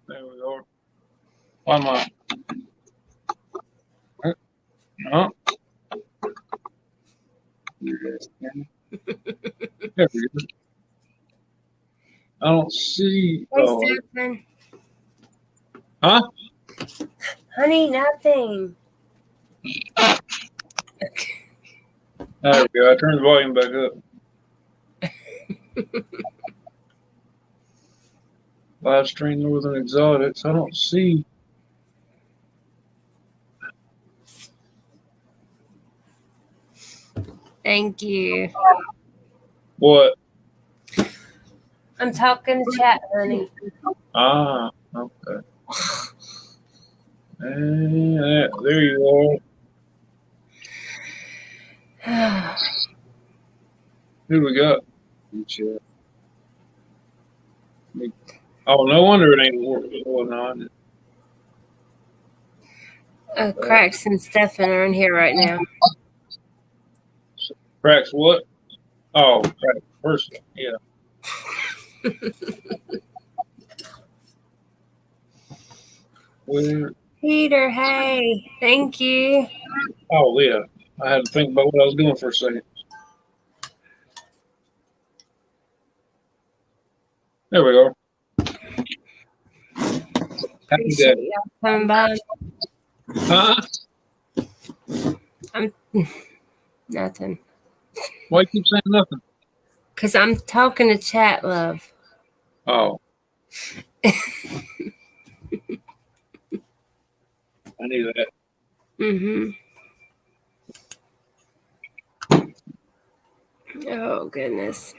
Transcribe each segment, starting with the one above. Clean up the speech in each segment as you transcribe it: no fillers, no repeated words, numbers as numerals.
There we go. Why am I? No. There we go. I don't see. Hey, Oh, Stephen. huh? Honey, nothing. There we go. I turned the volume back up. Live stream Northern Exotics. I don't see. Thank you. What? I'm talking to chat, honey. Ah, okay. And there you are. Who we got? Oh, no wonder it ain't working. Cracks and Stefan are in here right now. Cracks what? Oh, cracks person. Yeah. Where? Peter, hey, thank you. Oh, yeah. I had to think about what I was doing for a second. There we go. Happy day. Y'all coming by. Huh? I'm nothing. Why you keep saying nothing? Because I'm talking to chat, love. Oh. I knew that. Mm-hmm. Oh, goodness.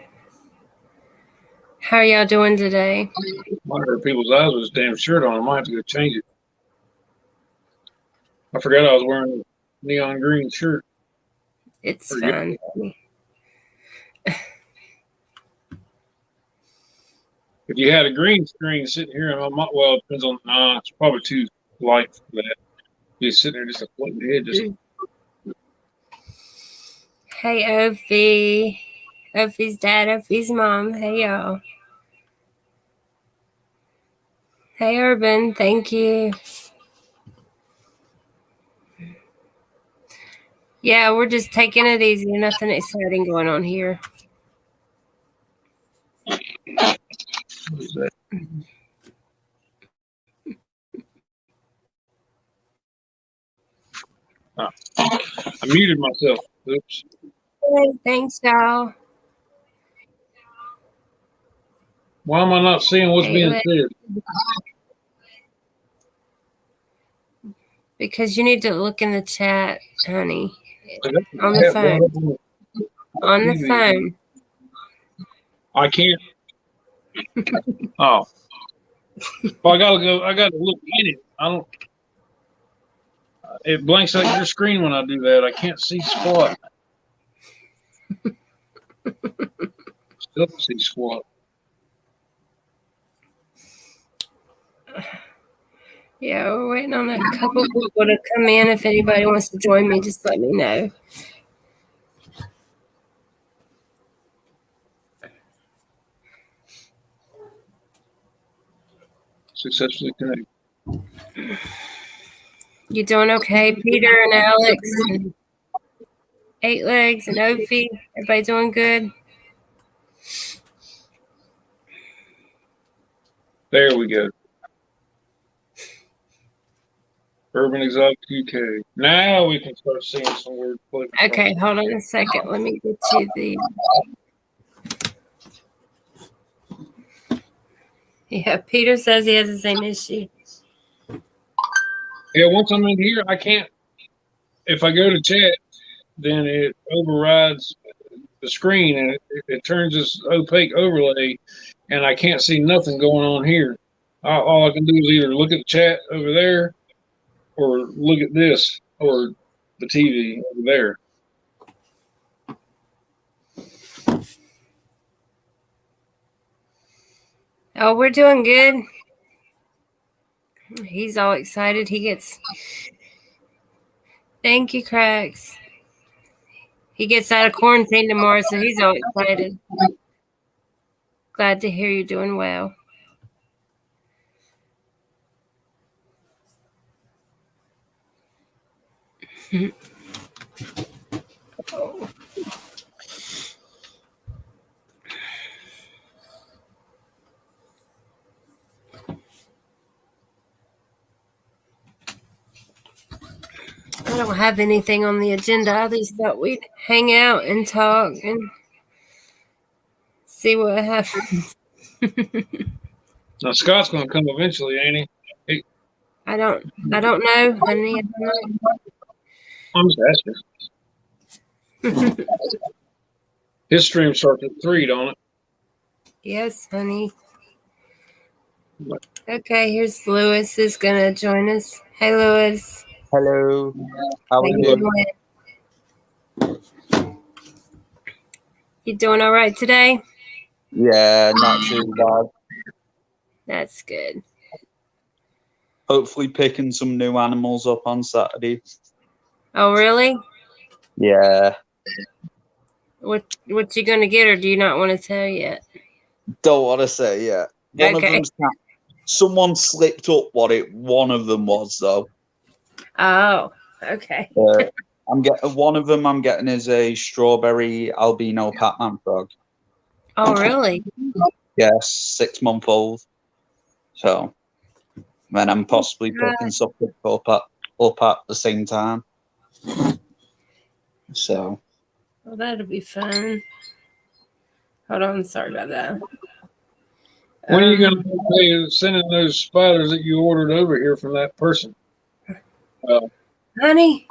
How are y'all doing today? I wonder if people's eyes with this damn shirt on. I might have to go change it. I forgot I was wearing a neon green shirt. It's fun. If you had a green screen sitting here, well, it depends on. Nah, it's probably too light for that. You're sitting there just a floating head. Just. Hey, Opie. Opie's dad, Opie's mom. Hey, y'all. Hey, Urban. Thank you. Yeah, we're just taking it easy. Nothing exciting going on here. What is that? Oh. I muted myself. Oops. Hey, thanks, y'all. Why am I not seeing what's being said? Because you need to look in the chat, honey. On the phone. On the phone. I can't. Oh. Well, I gotta look in it. I don't. It blanks out your screen when I do that. I can't see squat. Still don't see squat. Yeah, we're waiting on a couple people to come in. If anybody wants to join me, just let me know. Successfully connected. You doing okay, Peter and Alex and Eight Legs and Opie? Everybody doing good? There we go. Urban Exotic UK. Now we can start seeing some weird clips. Okay, hold on a second. Let me get you the. Yeah, Peter says he has the same issue. Yeah, once I'm in here, I can't. If I go to chat, then it overrides the screen and it turns this opaque overlay, and I can't see nothing going on here. All I can do is either look at the chat over there, or look at this, or the TV over there. Oh, we're doing good. He's all excited. He gets. Thank you, Cracks. He gets out of quarantine tomorrow, so he's all excited. Glad to hear you're doing well. I don't have anything on the agenda. I just thought we'd hang out and talk and see what happens. Now Scott's going to come eventually, ain't he? I don't know, honey. I don't know. I'm just asking. His stream starts at 3, don't it? Yes, honey. Okay, here's Lewis is gonna join us. Hey, Lewis. Hello. How are you? You doing all right today? Yeah, not too bad. That's good. Hopefully picking some new animals up on Saturday. Oh, really? Yeah. What you gonna get, or do you not want to tell yet? Don't want to say yet. One of them's someone slipped up what one of them was though. Oh, okay. I'm getting one of them. I'm getting is a strawberry albino Pac-Man frog. Oh, really? Yes, 6-month-old. So then I'm possibly picking something up at the same time. So. Well, that'll be fun. Hold on, sorry about that. When are you going to be sending those spiders that you ordered over here from that person? Honey?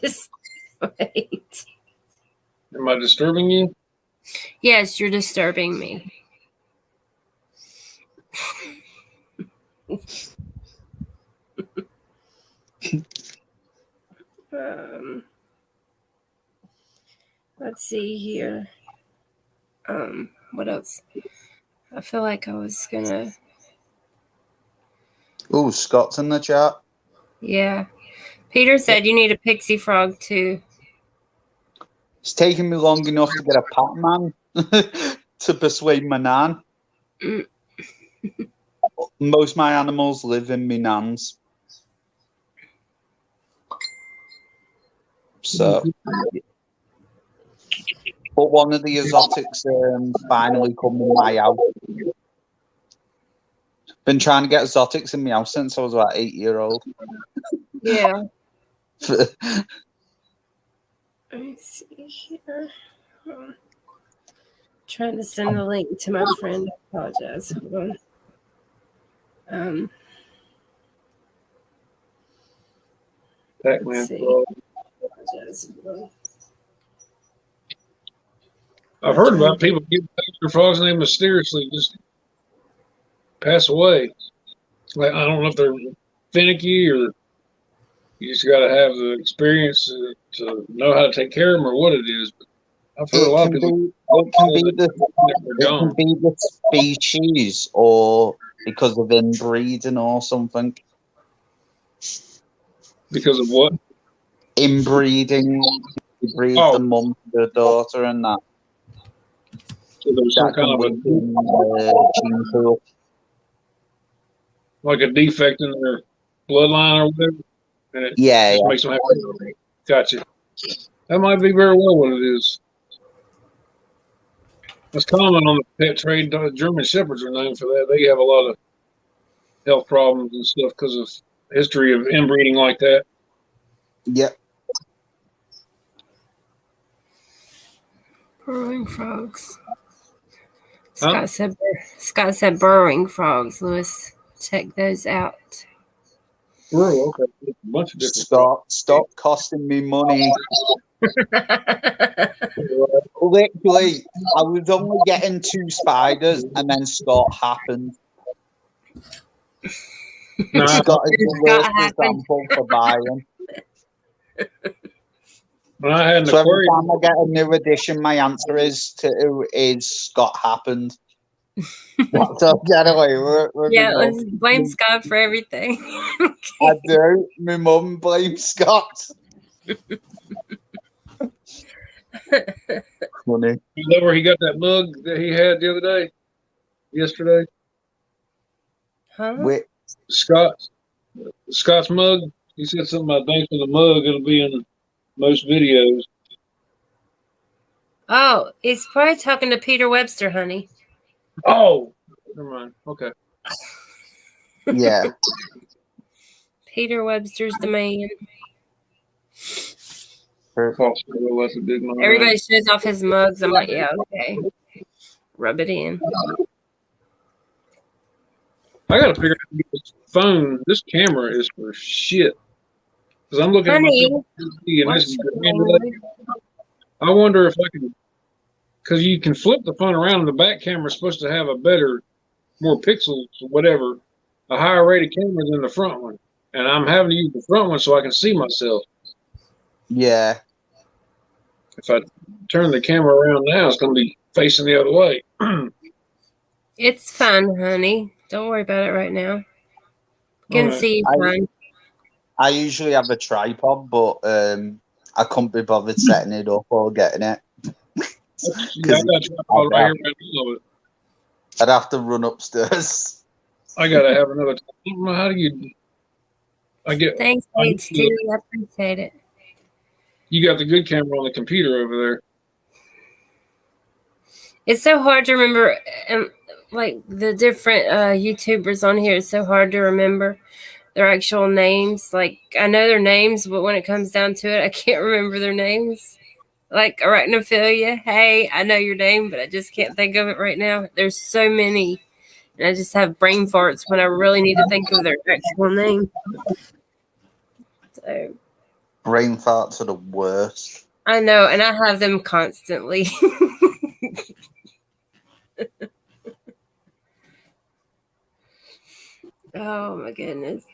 Just wait. Am I disturbing you? Yes, you're disturbing me. Let's see here. What else? I feel like I was gonna. Oh, Scott's in the chat. Yeah. Peter said you need a pixie frog too. It's taken me long enough to get a Pac-Man to persuade my nan. Most of my animals live in my nan's. So, but one of the exotics finally come in my house. Been trying to get exotics in my house since I was about 8-year-old. Yeah. Let me see here. Trying to send the link to my friend. I apologize. Hold on. Pac-Man frog. I've heard about people getting Pac-Man frogs and they mysteriously just pass away. Like, I don't know if they're finicky or you just got to have the experience to know how to take care of them or what it is. But I've heard a lot of people. It can be the species or because of inbreeding or something. Because of what? Inbreeding. You breed the mum to the daughter and that. So there's some kind of a gene pool. Like a defect in their bloodline or whatever. And it just makes them happy. Gotcha. That might be very well what it is. That's common on the pet trade. German Shepherds are known for that. They have a lot of health problems and stuff because of history of inbreeding like that. Yep. Burrowing frogs. Scott said burrowing frogs. Lewis, check those out. Burrow, okay. A bunch of different Stop costing me money. Literally, I was only getting 2 spiders and then Scott happened. Scott is the worst example for buying. When I had an so every aquarium, time I get a new edition, my answer is Scott happened. So anyway, let's blame Scott for everything. I do. My mum blames Scott. Funny. You know where he got that mug that he had the other day? Yesterday? Huh? Wait. Scott. Scott's mug. He said something about thanks for the mug. It'll be in most videos. Oh, he's probably talking to Peter Webster, honey. Oh, never mind. Okay. Yeah. Peter Webster's the man. Possible. That's a big one. Everybody shows off his mugs. I'm like, yeah, okay. Rub it in. I gotta figure out this phone. This camera is for shit. Because I'm looking Honey, at my TV and Watch this. it. I wonder if I can, because you can flip the phone around, and the back camera is supposed to have a better, more pixels, whatever, a higher rated camera than the front one. And I'm having to use the front one so I can see myself. Yeah. If I turn the camera around now, it's going to be facing the other way. It's fun, honey. Don't worry about it right now. You can Alright. see you fine. I usually have a tripod, but I couldn't be bothered setting it up or getting it. Yeah, I got a tripod right here right now, I'd have to run upstairs. but I got to have another. I don't know how do you. I get. Thanks, HD. I appreciate it. You got the good camera on the computer over there. It's so hard to remember, like the different YouTubers on here. It's so hard to remember their actual names. Like I know their names, but when it comes down to it, I can't remember their names. Like Arachnophilia, hey, I know your name, but I just can't think of it right now. There's so many, and I just have brain farts when I really need to think of their actual name. So Brain farts are the worst. I know, and I have them constantly. Oh my goodness.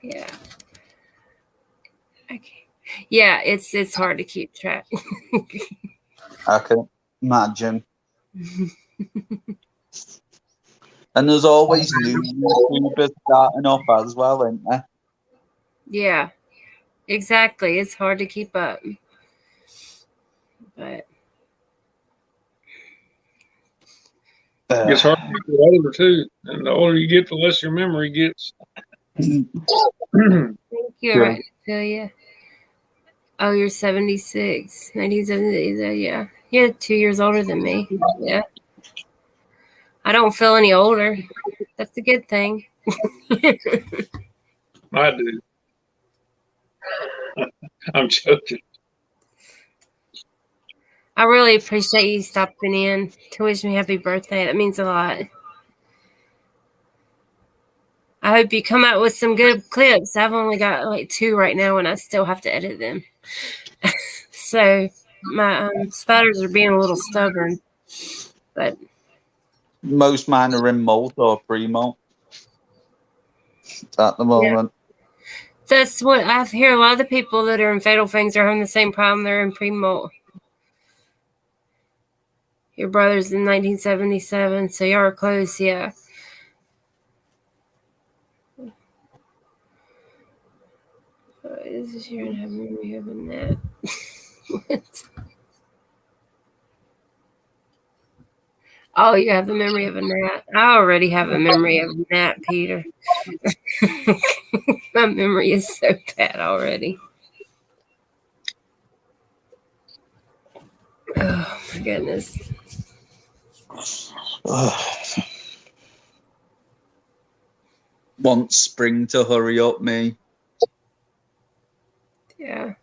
Yeah. Okay. Yeah, it's hard to keep track. I can imagine. And there's always new YouTubers starting up as well, isn't there? Yeah. Exactly. It's hard to keep up. But It's hard to get older too, and the older you get, the less your memory gets. thank you, Sure. Arachnophilia. Oh, you're 76. 1970. Yeah. You're 2 years older than me. Yeah. I don't feel any older. That's a good thing. I do. I'm joking. I really appreciate you stopping in to wish me happy birthday. That means a lot. I hope you come out with some good clips. I've only got like 2 right now, and I still have to edit them. So my spiders are being a little stubborn, but Most mine are in molt or pre-molt at the moment. that's what I hear. A lot of the people that are in Fatal Fangs are having the same problem. They're in pre-molt. Your brother's in 1977, so y'all are close, yeah. This is your memory of a gnat. What? Oh, you have the memory of a gnat. I already have a memory of a gnat, Peter. My memory is so bad already. Oh, my goodness. Want spring to hurry up me. Yeah.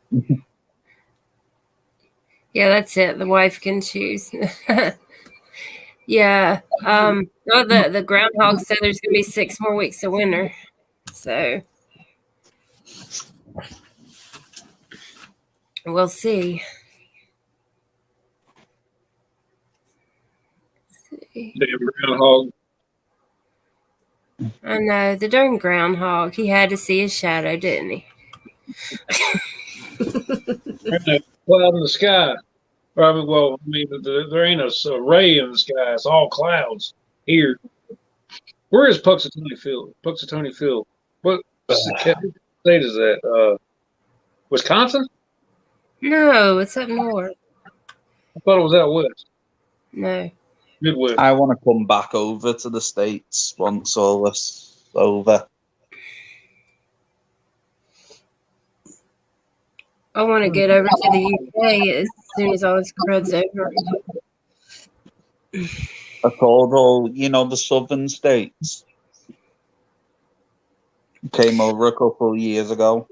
Yeah, that's it. The wife can choose. Yeah. No, the groundhog said there's gonna be 6 more weeks of winter. So we'll see. Damn groundhog. I know, the darn groundhog. He had to see his shadow, didn't he? There's a cloud in the sky. Probably, well, I mean, there ain't a ray in the sky. It's all clouds here. Where is Puxatawny Field? Puxatawny Field. What state is that? Wisconsin? No, it's up north. I thought it was out west. No. Good with. I want to come back over to the States once all this is over. I want to get over to the UK as soon as all this crud's over. I called all, the southern states. Came over a couple of years ago.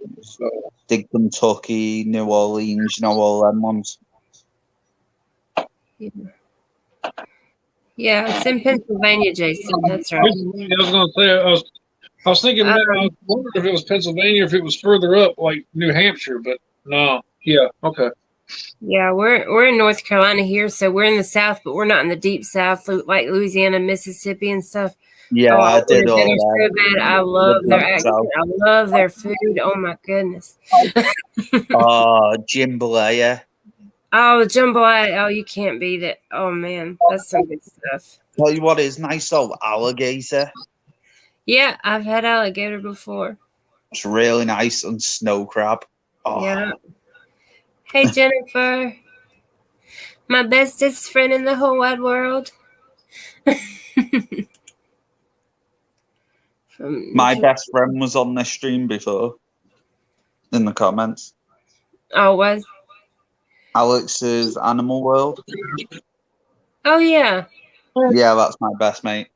Did Kentucky, New Orleans, all them ones. Yeah, it's in Pennsylvania, Jason. That's right. I was going to say, I was thinking, I was wondering if it was Pennsylvania, if it was further up, like New Hampshire, but no. Yeah, okay. Yeah, we're in North Carolina here, so we're in the South, but we're not in the deep South, like Louisiana, Mississippi, and stuff. Yeah, I did all that. that. So bad. I love their accent. I love their food. Oh my goodness. Oh, jambalaya. Oh, jambalaya. Oh, you can't beat it. Oh man, that's some good stuff. Tell you what is nice though, alligator. Yeah, I've had alligator before. It's really nice, and snow crab. Oh. Yeah. Hey Jennifer, my bestest friend in the whole wide world. My best friend was on this stream before. In the comments. Oh, was Alex's Animal World. Oh yeah. Yeah, that's my best mate.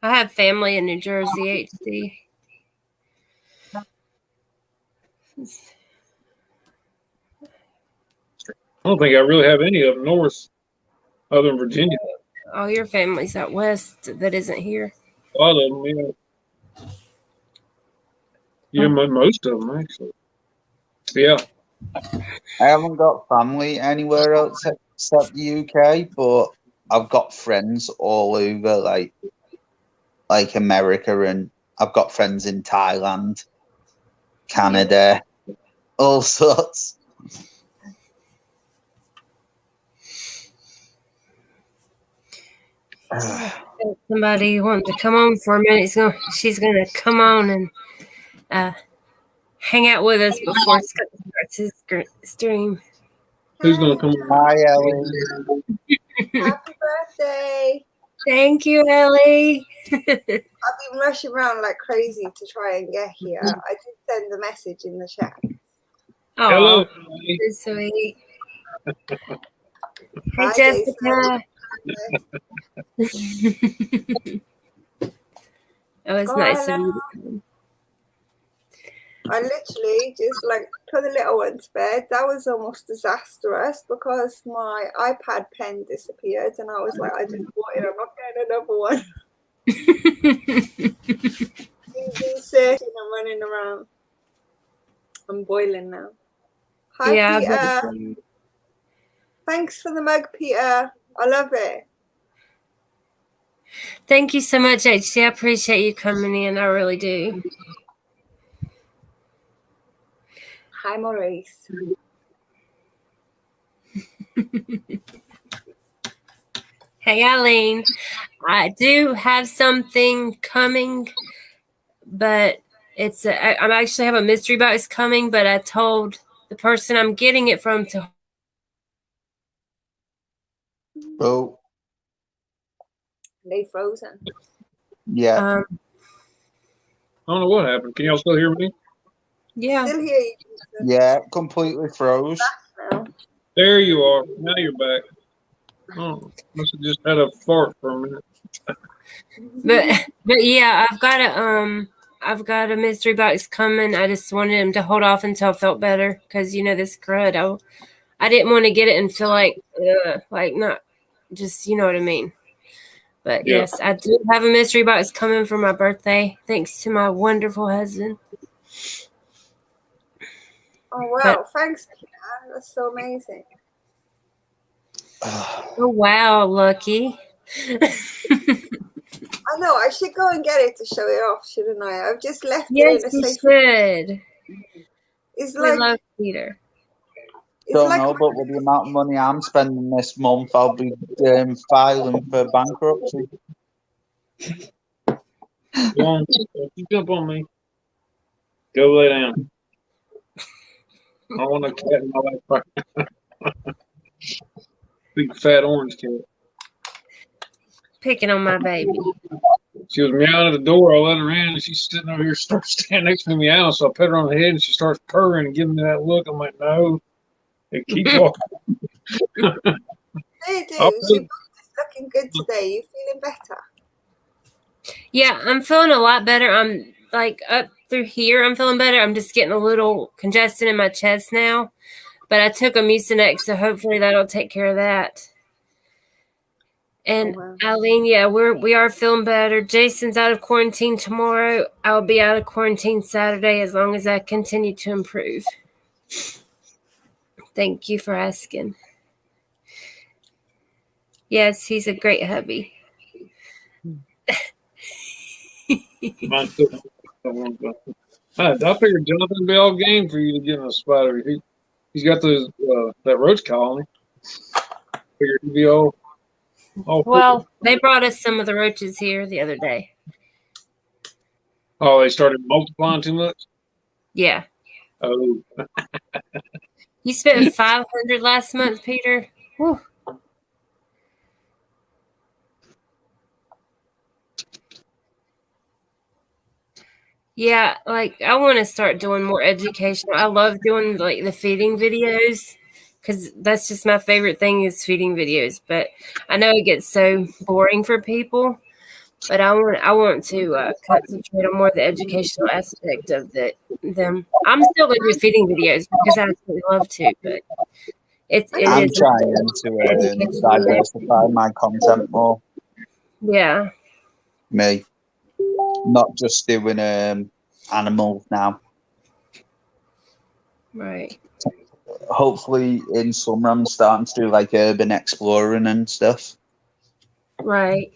I have family in New Jersey, HD. I don't think I really have any up north other than Virginia. Oh, your family's out west that isn't here. A lot of them, yeah. Yeah, most of them, actually. Yeah. I haven't got family anywhere else except the UK, but I've got friends all over, like America, and I've got friends in Thailand, Canada, all sorts. Somebody wanted to come on for a minute. She's gonna come on and hang out with us before Scott starts his stream. Who's gonna come on? Hi, Ellie. Happy birthday. Thank you, Ellie. I've been rushing around like crazy to try and get here. I did send the message in the chat. Hello. So sweet. Hey, Hi, Jessica. Oh, it's nice of you. I literally just put the little one to bed. That was almost disastrous because my iPad pen disappeared and I was like, I just bought it. I'm not getting another one. He's been sick and I'm running around. I'm boiling now. Hi, Peter. Thanks for the mug, Peter. I love it. Thank you so much, HC. I appreciate you coming in. I really do. Hi, Maurice. Hey, Eileen. I do have something coming, but I'm actually have a mystery box coming, but I told the person I'm getting it from to. Oh. They frozen. Yeah. I don't know what happened. Can y'all still hear me? Yeah. Still hear you. Yeah, completely froze. There you are. Now you're back. Oh, must have just had a fart for a minute. But yeah, I've got a mystery box coming. I just wanted him to hold off until I felt better because this crud. I didn't want to get it and feel like not just what I mean. But Yeah. yes, I do have a mystery box coming for my birthday. Thanks to my wonderful husband. Oh wow! Thanks, Peter. That's so amazing. Oh wow, Lucky. I know. I should go and get it to show it off, shouldn't I? I've just left Yes, it in a you safe. should. It's We like love Peter. Don't know, but with the amount of money I'm spending this month, I'll be filing for bankruptcy. Don't you jump on me. Go lay down. I want a cat in my life. Big fat orange cat. Picking on my baby. She was meowing at the door. I let her in, and she's sitting over here, starts standing next to me meowing. So I pet her on the head, and she starts purring and giving me that look. I'm like, no, and keep walking. They do. Your body's looking good today. You feeling better? Yeah, I'm feeling a lot better. I'm like up through here. I'm feeling better. I'm just getting a little congested in my chest now. But I took a Mucinex, so hopefully that'll take care of that. And Eileen, yeah, we are feeling better. Jason's out of quarantine tomorrow. I'll be out of quarantine Saturday as long as I continue to improve. Thank you for asking. Yes, he's a great hubby. I figured Jonathan would be all game for you to get in a spider. He's got those that roach colony. Figured he'd be all well, they brought us some of the roaches here the other day. Oh, they started multiplying too much? Yeah. Oh. You spent $500 last month, Peter. Whew. Yeah, like I want to start doing more educational. I love doing like the feeding videos because that's just my favorite thing is feeding videos. But I know it gets so boring for people. But I want to concentrate on more the educational aspect of them. I'm still going to do feeding videos because I absolutely love to. But I'm trying to diversify my content more. Yeah. Me. Not just doing animals now. Right. Hopefully in summer I'm starting to do like urban exploring and stuff. Right.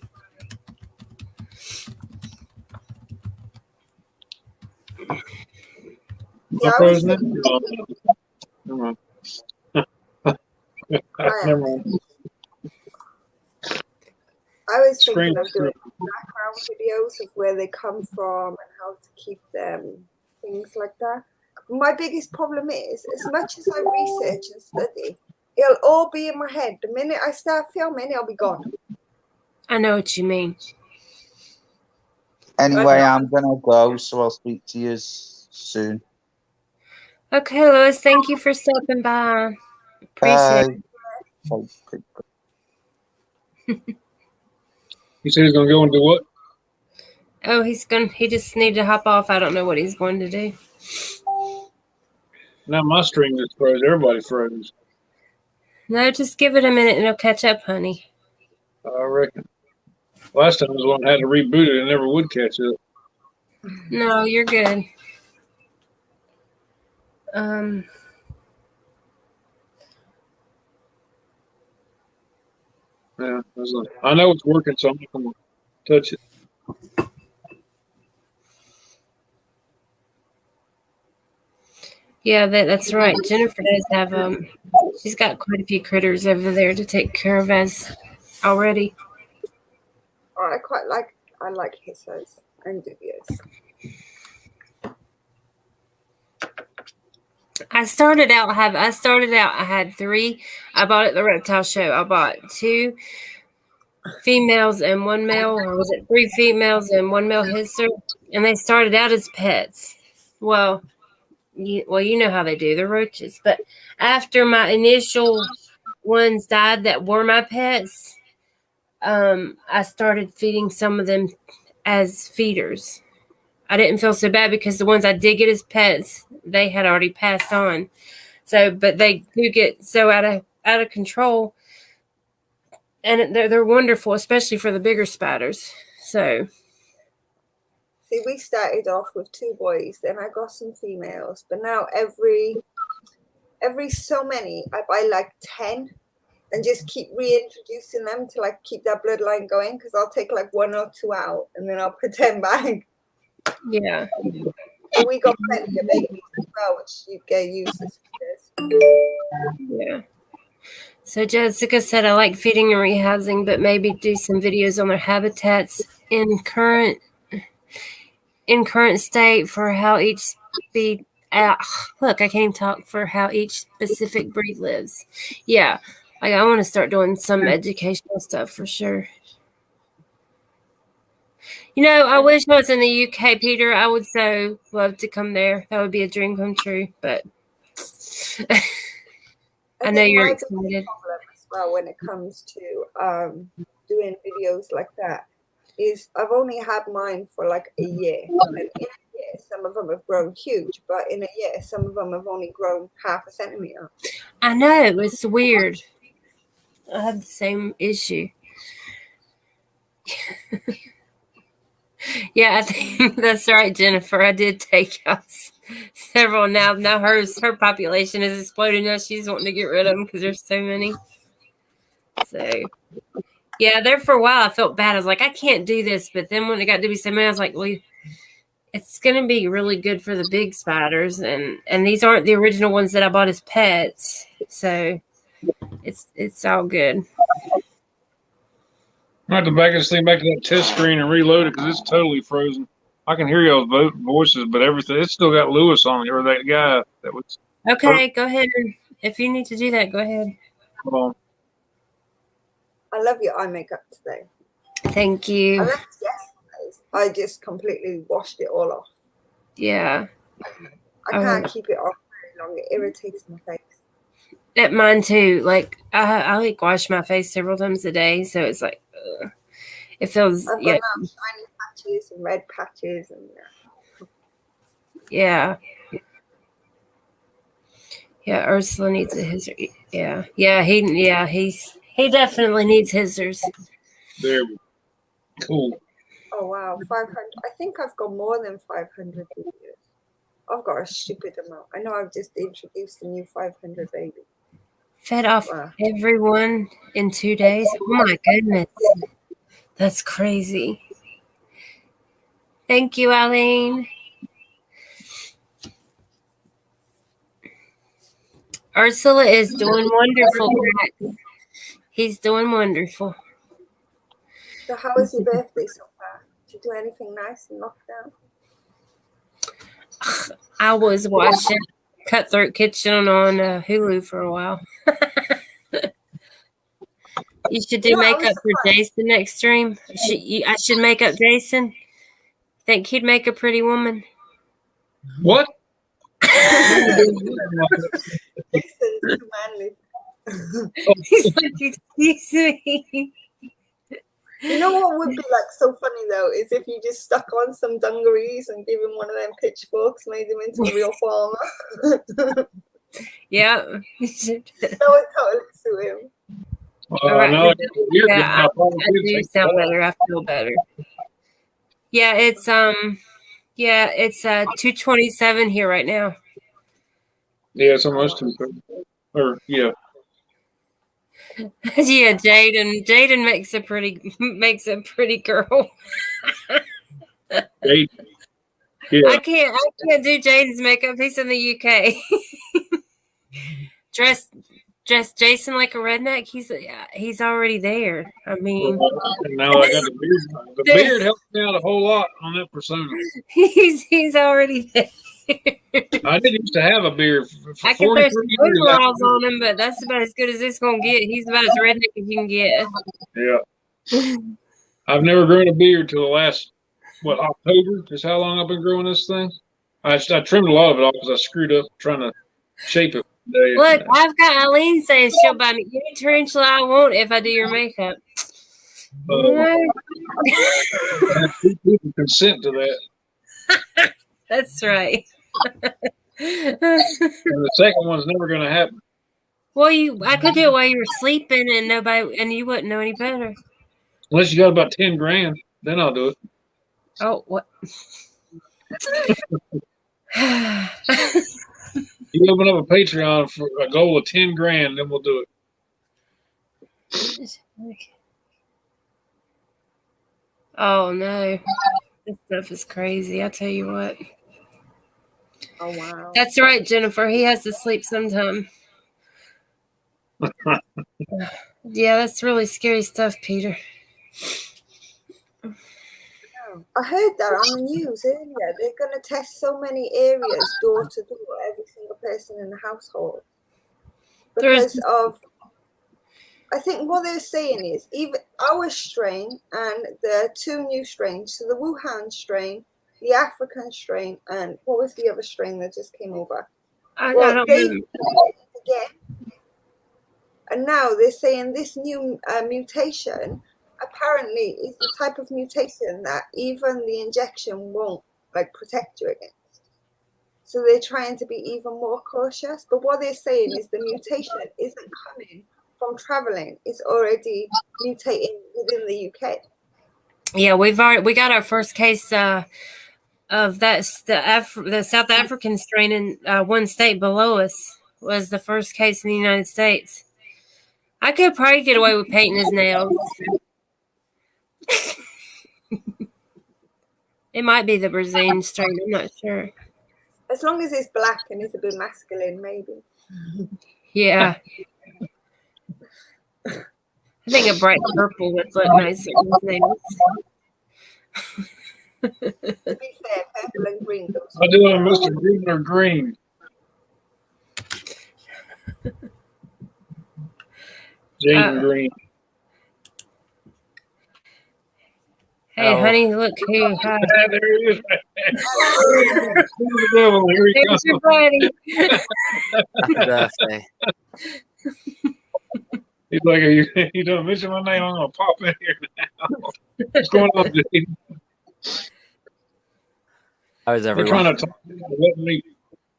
Yeah, I was thinking, Never mind. I was thinking of doing background videos of where they come from and how to keep them, things like that. My biggest problem is, as much as I research and study, it'll all be in my head. The minute I start filming, it'll be gone. I know what you mean. Anyway, I'm going to go, so I'll speak to you soon. Okay, Lois, thank you for stopping by. Appreciate it. He said he's going to go and do what? Oh, he just needed to hop off. I don't know what he's going to do. Now my stream just froze. Everybody froze. No, just give it a minute and it'll catch up, honey. I reckon. Last time was when I had to reboot it and never would catch up. No, you're good. Yeah, I know it's working, so I'm not going to touch it. Yeah, that's right. Jennifer does have she's got quite a few critters over there to take care of as already. Oh, I like hisses and dubious. I started out. I had 3. I bought at the reptile show. I bought 2 females and 1 male, or was it 3 females and 1 male hisser? And they started out as pets. Well, you know how they do. They're roaches. But after my initial ones died that were my pets, I started feeding some of them as feeders. I didn't feel so bad because the ones I did get as pets, they had already passed on. So, but they do get so out of control, and they're wonderful, especially for the bigger spiders. So, see, we started off with 2 boys, then I got some females, but now every so many, I buy like 10. And just keep reintroducing them to like keep that bloodline going, because I'll take like 1 or 2 out and then I'll put 10 back. Yeah. But we got plenty of babies as well, which you get used as feeders. Yeah. So Jessica said, I like feeding and rehousing, but maybe do some videos on their habitats in current state for how each speed look, I can't even talk for how each specific breed lives. Yeah, like I want to start doing some educational stuff for sure. You know, I wish I was in the UK, Peter. I would so love to come there. That would be a dream come true. But I know you're excited. As well, when it comes to doing videos like that, is I've only had mine for like a year, and in a year, some of them have grown huge, but in a year, some of them have only grown half a centimeter. I know, it's weird. I have the same issue. Yeah, I think that's right, Jennifer. I did take out several now. Now her population is exploding. Now she's wanting to get rid of them because there's so many. So, yeah, there for a while I felt bad. I was like, I can't do this. But then when it got to be so many, I was like, well, it's going to be really good for the big spiders. And these aren't the original ones that I bought as pets. So it's all good. I have to back this thing back to that test screen and reload it because it's totally frozen. I can hear y'all's voices, but everything, it's still got Lewis on it, or that guy that was. Okay, go ahead. If you need to do that, go ahead. Hold on. I love your eye makeup today. Thank you. I left yesterday's. I just completely washed it all off. Yeah. I can't keep it off very long. It irritates my face. Mine too. Like I like wash my face several times a day, so it's like it feels. I've got shiny patches and red patches and. Yeah. Yeah, Ursula needs a hyzer. He definitely needs hyzers. There we go. Cool. Oh wow, 500. I think I've got more than 500 videos. I've got a stupid amount. I know I've just introduced a new 500 baby. Fed off everyone in 2 days. Oh my goodness. That's crazy. Thank you, Eileen. Ursula is doing wonderful. He's doing wonderful. So how was your birthday so far? Did you do anything nice in lockdown? I was watching Cutthroat Kitchen on Hulu for a while. You should do makeup for Jason next stream. I should make up Jason. Think he'd make a pretty woman? What? Jason's too manly. He's like, excuse me. You know what would be like so funny though is if you just stuck on some dungarees and give him one of them pitchforks, made him into a real farmer. Yeah. That would totally suit him. I do sound better. I feel better. Yeah, it's 2:27 here right now. Yeah, it's almost 2:30. Or yeah. Yeah, Jaden makes a pretty girl. Jaden. Yeah. I can't do Jaden's makeup. He's in the UK. Dress Jason like a redneck. He's already there. I mean, now I got the beard. The beard helps me out a whole lot on that persona. He's already there. I didn't used to have a beard for I can throw 43 some years. laws on him, but that's about as good as it's gonna get. He's about as redneck as you can get. Yeah. I've never grown a beard till the last October is how long I've been growing this thing. I trimmed a lot of it off because I screwed up trying to shape it. Look, I've got Eileen saying she'll buy me any tarantula I want if I do your makeup. People consent to that. That's right. And the second one's never going to happen. Well, I could do it while you were sleeping, and you wouldn't know any better. Unless you got about 10 grand, then I'll do it. Oh, what? You open up a Patreon for a goal of 10 grand, then we'll do it. Oh no, this stuff is crazy. I tell you what. Oh wow. That's right, Jennifer. He has to sleep sometime. Yeah, that's really scary stuff, Peter. I heard that on the news earlier. They're going to test so many areas, door to door, every single person in the household. Because of, I think what they're saying is even our strain and the 2 new strains, so the Wuhan strain, the African strain, and what was the other strain that just came over? I don't know. Again. And now they're saying this new mutation apparently is the type of mutation that even the injection won't protect you against. So they're trying to be even more cautious. But what they're saying is the mutation isn't coming from traveling; it's already mutating within the UK. Yeah, we got our first case of that. The South African strain in one state below us was the first case in the United States. I could probably get away with painting his nails. It might be the Brazilian strain. I'm not sure. As long as it's black and it's a bit masculine, maybe. Yeah. I think a bright purple would look nicer in his nails. To be fair, purple and green goes. I do have Mr. Green or Green. Jaden Green. Hey, honey, look who. Hi. There he is. Here he There's your buddy. Happy birthday. He's like, you don't mention my name, I'm going to pop in here now. What's going on, Jaden? How is They're everyone? trying to talk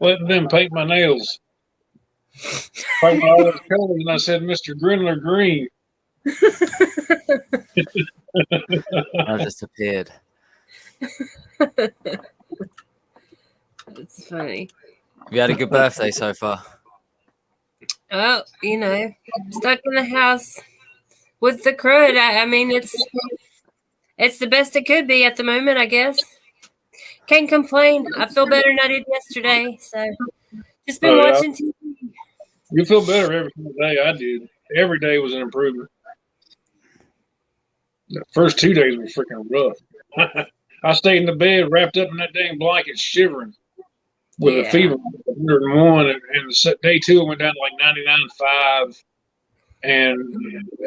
letting them paint my nails. Paint my all those colors, and I said, Mr. Grinler Green. I disappeared. That's funny. You had a good birthday so far. Oh, stuck in the house with the crud. I mean, it's the best it could be at the moment, I guess. Can't complain. I feel better than I did yesterday. So just been watching TV. You feel better every single day. I did. Every day was an improvement. The first 2 days were freaking rough. I stayed in the bed wrapped up in that dang blanket, shivering with a fever of 101. And day 2, I went down to like 99.5. And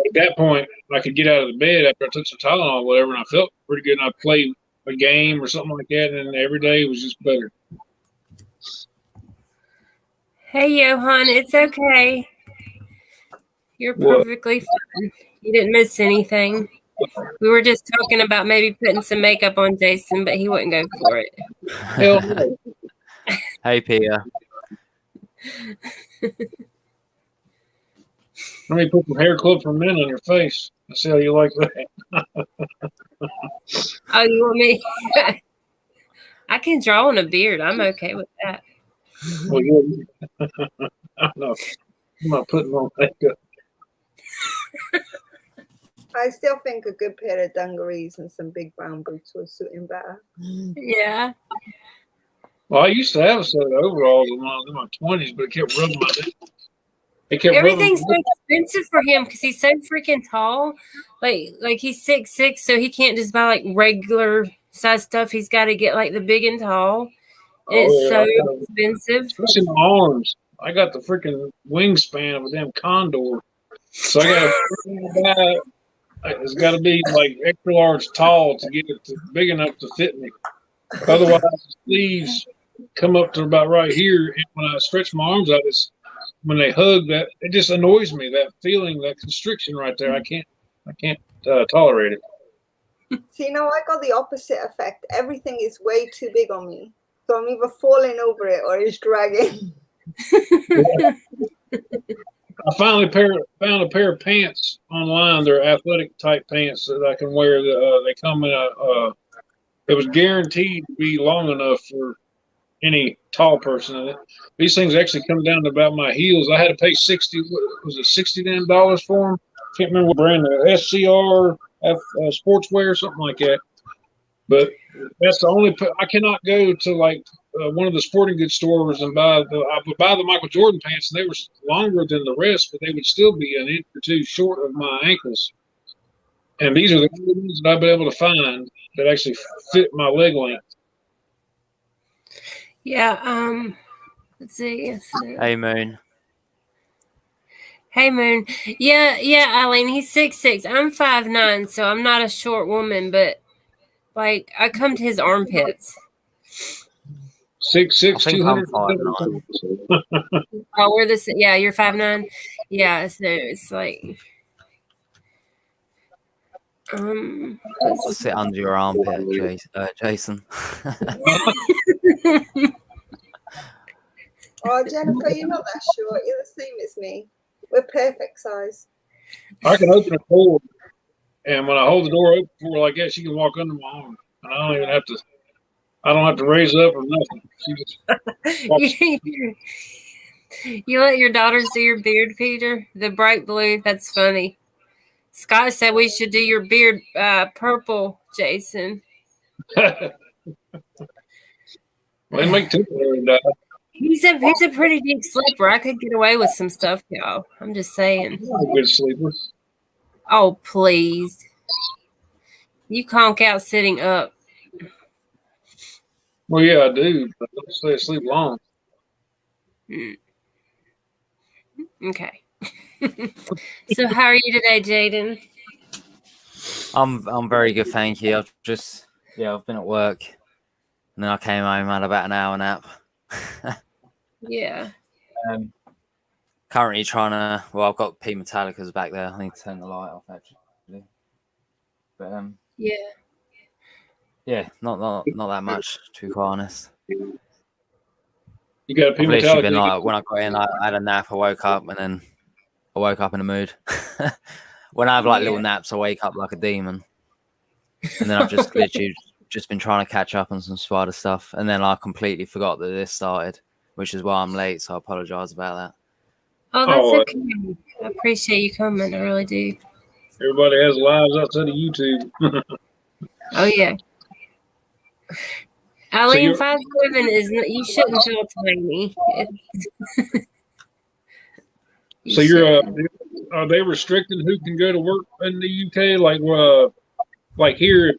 at that point, I could get out of the bed after I took some Tylenol or whatever, and I felt pretty good. And I played a game or something like that, and every day was just better. Hey, Johan, it's okay. You're perfectly fine. You didn't miss anything. We were just talking about maybe putting some makeup on Jason, but he wouldn't go for it. Hell no. Hey, Pia. Let me put some hair clip for men on your face. I see how you like that. Oh, you want me? I can draw on a beard. I'm okay with that. Well, yeah. I'm not putting on makeup. I still think a good pair of dungarees and some big brown boots would suit him better. Yeah. Well, I used to have a set of overalls in my 20s, but it kept rubbing my neck. Everything's so expensive for him because he's so freaking tall. Like he's 6'6", so he can't just buy like regular size stuff. He's got to get like the big and tall. It's so expensive. Especially my arms. I got the freaking wingspan of a damn condor. So I got to it's got to be like extra large tall to get it big enough to fit me. Otherwise, the sleeves come up to about right here. And when I stretch my arms out, when they hug, that it just annoys me. That feeling, that constriction right there. I can't tolerate it. See, I got the opposite effect. Everything is way too big on me. So I'm either falling over it or it's dragging. I finally found a pair of pants online. They're athletic type pants that I can wear. They come in it was guaranteed to be long enough for any tall person. These things actually come down to about my heels. I had to pay $60 for them. Can't remember what brand. SCR Sportswear, something like that. But that's the only. I cannot go to like one of the sporting goods stores and I would buy the Michael Jordan pants, and they were longer than the rest, but they would still be an inch or two short of my ankles. And these are the only ones that I've been able to find. that actually fit my leg length. Yeah. Let's see. Hey, Moon. Hey, Moon. Yeah, Eileen. He's 6'6". I'm 5'9", so I'm not a short woman, but like I come to his armpits. 6'6", I think I'm 200. 5'9". Oh, we're this. Yeah, you're 5'9". Yeah, so it's like. I'll sit under your armpit, Jason. Oh, Jennifer, you're not that short. You're the same as me. We're perfect size. I can open a door, and when I hold the door open for her like that, she can walk under my arm, and I don't even have to. I don't have to raise up or nothing. She just walks. You let your daughter see your beard, Peter? The bright blue. That's funny. Scott said we should do your beard purple, Jason. They make two of He's a pretty deep sleeper. I could get away with some stuff, y'all. I'm just saying. good sleepers. Oh, please. You conk out sitting up. Well, yeah, I do, but I don't stay asleep long. Okay. So how are you today, Jaden? I'm very good, thank you. I've been at work, and then I came home, had about an hour nap. Yeah. Currently trying to. Well, I've got P Metallica's back there. I need to turn the light off actually. But yeah, not that much, to be quite honest. You got a I've people literally been like, when I got in, I had a nap, I woke up, and then I woke up in a mood. When I have like little naps, I wake up like a demon. And then I've just literally just been trying to catch up on some Spider stuff, and then I completely forgot that this started, which is why I'm late, so I apologize about that. Oh, that's okay. I appreciate you coming. I really do. Everybody has lives outside of YouTube. Oh, yeah. Eileen, 5'7" is you shouldn't feel tiny. So are they restricting who can go to work in the UK? Like here,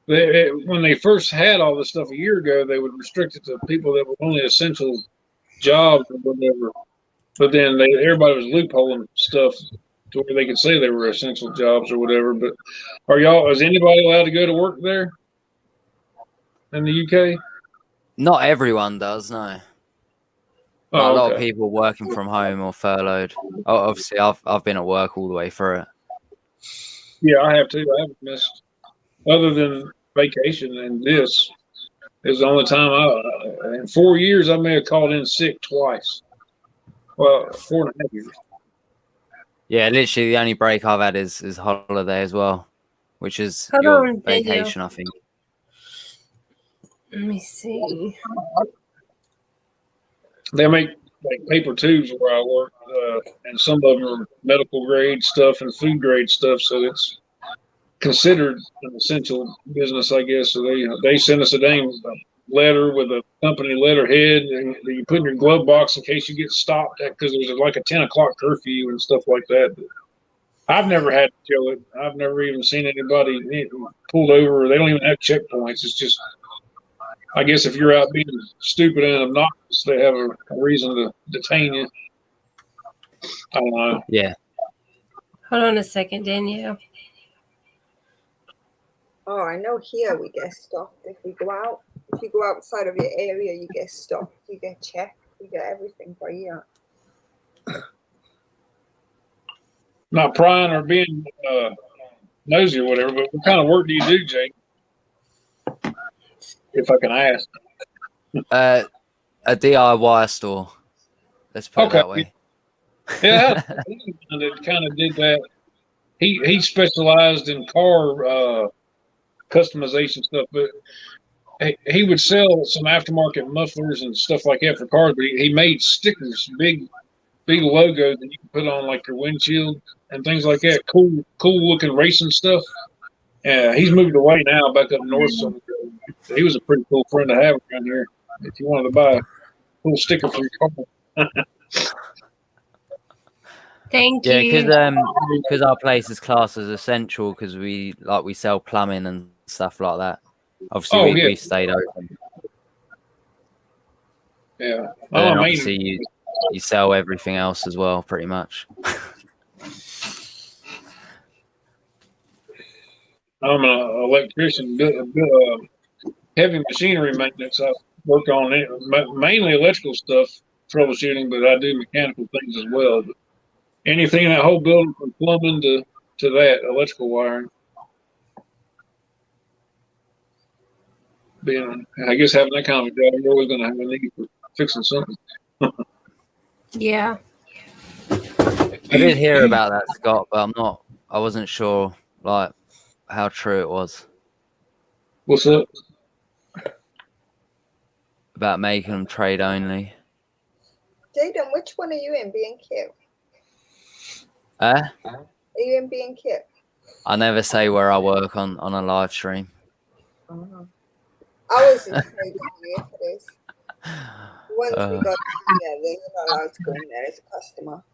if when they first had all this stuff a year ago, they would restrict it to people that were only essential jobs or whatever. But then everybody was loopholing stuff to where they could say they were essential jobs or whatever. But is anybody allowed to go to work there in the UK? Not everyone does, no. Oh, a lot of people working from home or furloughed. Oh, obviously, I've been at work all the way through it. Yeah, I have too. I haven't missed, other than vacation, and this is the only time in 4 years I may have called in sick twice. Well, 4.5 years. Yeah, literally the only break I've had is holiday as well, which is Hold your on, vacation, I think. Let me see. They make like paper tubes where I work, and some of them are medical grade stuff and food grade stuff, so it's considered an essential business, I guess. So they send us a dang letter with a company letterhead, and you put in your glove box in case you get stopped because there's like a 10 o'clock curfew and stuff like that. But I've never had to kill it. I've never even seen anybody pulled over. They don't even have checkpoints. It's just, I guess if you're out being stupid and obnoxious, they have a reason to detain you. I don't know. Yeah. Hold on a second, Danielle. Oh, I know here we get stopped if we go out. If you go outside of your area, you get stopped. You get checked. You get everything by here. Not prying or being nosy or whatever, but what kind of work do you do, Jake? If I can ask. A DIY store. Let's put it that way. Yeah, that kind of did that. He specialized in car customization stuff, but he would sell some aftermarket mufflers and stuff like that for cars. But he made stickers, big logos that you can put on like your windshield and things like that. Cool looking racing stuff. Yeah, he's moved away now, back up north. So he was a pretty cool friend to have around here. If you wanted to buy a cool sticker for your car. Thank you. Yeah, because our place is classed as essential because we sell plumbing and stuff like that. Obviously, Oh, we, yeah. we stayed open. Yeah. But then I obviously mean, you sell everything else as well, pretty much. I'm an electrician, heavy machinery maintenance. I work on it, mainly electrical stuff, troubleshooting, but I do mechanical things as well. But anything in that whole building from plumbing to that electrical wiring. I guess having that kind of job, you're always going to have a need for fixing something. Yeah. I did hear about that, Scott, but I wasn't sure like how true it was What's up? about making them trade only. Jaden, which one are you in, B&Q? Are Are you in B&Q? I never say where I work on a live stream. Oh. I was in trade yesterday's. Once we got in there, they were not allowed to go in there as a customer.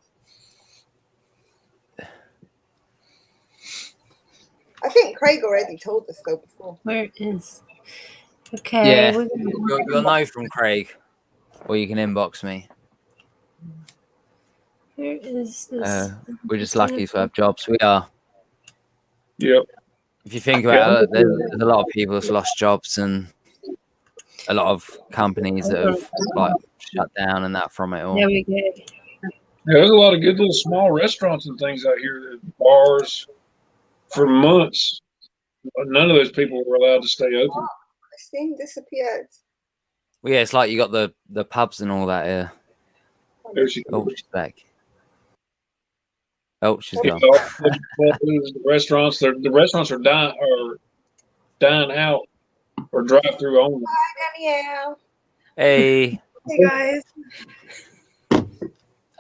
I think Craig already told us though before. Where is? Okay. Yeah, we're you'll know from Craig, or you can inbox me. Where is this? We're just lucky to have jobs. We are. Yep. If you think about it, there's a lot of people that's lost jobs and a lot of companies that have like shut down and that from it all. There we go. Yeah, there's a lot of good little small restaurants and things out here, bars. For months, none of those people were allowed to stay open. Christine disappeared. Well, yeah, it's like you got the pubs and all that here. There she goes. Oh, she's back. Oh, she's gone. The restaurants are dine out or drive through only. Hi, Danielle. Hey, Hey guys,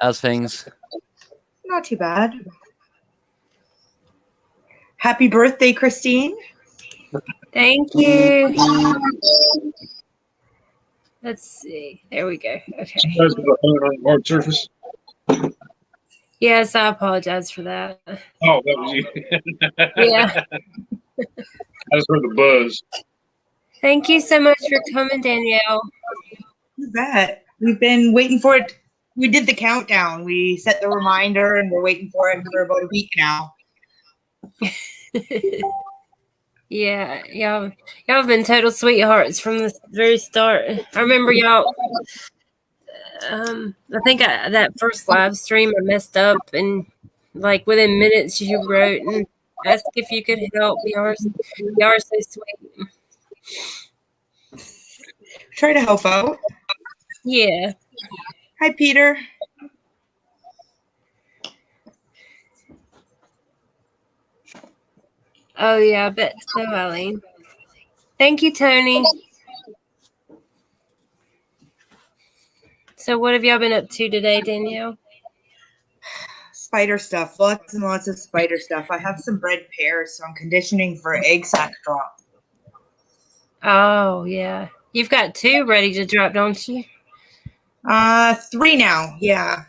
how's things? not too bad. Happy birthday, Christine. Thank you. Let's see. There we go. Okay. That's the phone on the hard surface. Yes, I apologize for that. Oh, that was you. Yeah. I just heard the buzz. Thank you so much for coming, Danielle. You bet. We've been waiting for it. We did the countdown. We set the reminder and we're waiting for it for about a week now. Yeah, y'all have been total sweethearts from the very start. I remember y'all. I think that first live stream I messed up, and like within minutes you wrote and asked if you could help. Y'all are so sweet. Try to help out. Yeah. Hi, Peter. Oh yeah, I bet so, Eileen. Thank you, Tony. So what have y'all been up to today, Danielle? Spider stuff. Lots and lots of spider stuff. I have some bred pears, so I'm conditioning for egg sac drop. Oh yeah. You've got 2 ready to drop, don't you? 3 now. Yeah.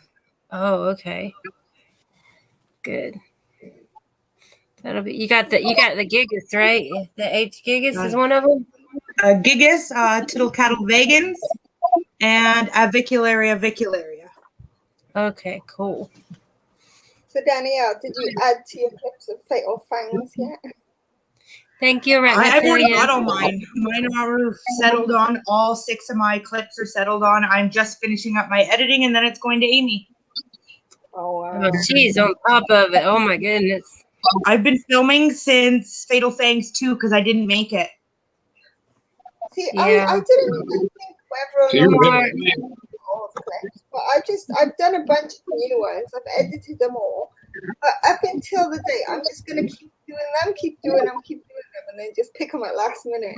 Oh, okay. Good. That'll be you got the Gigas, right? The H Gigas is one of them? Gigas, Tittle Cattle Vegans, and Avicularia vicularia. Okay, cool. So Danielle, did you add to your clips of Fatal Fangs yet? Thank you, I've already Arachnophobia. got all mine. Mine are settled on. All 6 of my clips are settled on. I'm just finishing up my editing, and then it's going to Amy. Oh wow. Oh, she's on top of it. Oh my goodness. I've been filming since Fatal Fangs 2 because I didn't make it. See, Yeah. I didn't even think whether So or you're not really- all the clips, but I've done a bunch of new ones. I've edited them all. But up until the day, I'm just gonna keep doing them, and then just pick them at last minute.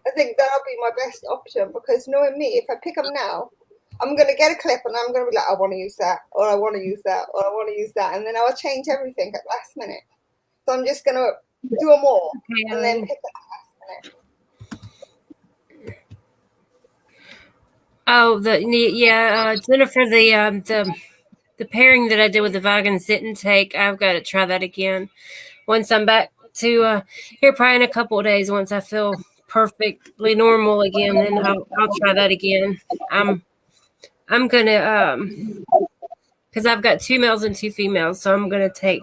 I think that'll be my best option because knowing me, if I pick them now, I'm gonna get a clip and I'm gonna be like, I want to use that, or I want to use that, or I want to use that, and then I'll change everything at last minute. So I'm just gonna do them all and then pick at last minute. Oh, Jennifer, the pairing that I did with the Wagon sit and take, I've got to try that again once I'm back to here probably in a couple of days once I feel perfectly normal again. Then I'll try that again. I'm gonna because I've got 2 males and 2 females, so I'm gonna try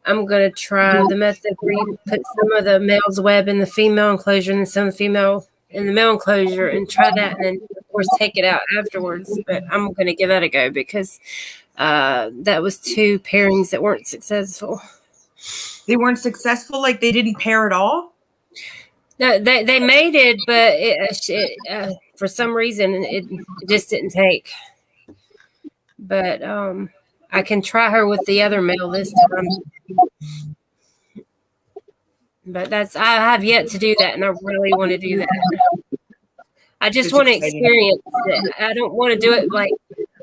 the method where you put some of the male's web in the female enclosure and then some of the female in the male enclosure and try that, and then of course take it out afterwards. But I'm gonna give that a go because that was 2 pairings that weren't successful. They weren't successful, like they didn't pair at all? No, they made it, but for some reason it just didn't take. But I can try her with the other male this time. But I have yet to do that, and I really want to do that. I just want to experience it. I don't want to do it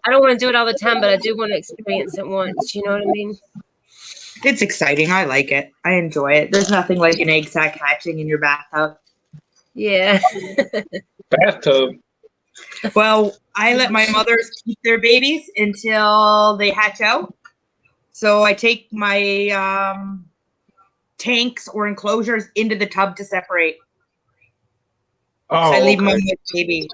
I don't want to do it all the time, but I do want to experience it once. You know what I mean? It's exciting. I like it. I enjoy it. There's nothing like an egg sac hatching in your bathtub. Yeah. Bathtub. Well, I let my mothers keep their babies until they hatch out. So I take my tanks or enclosures into the tub to separate. Oh, So I leave them with baby.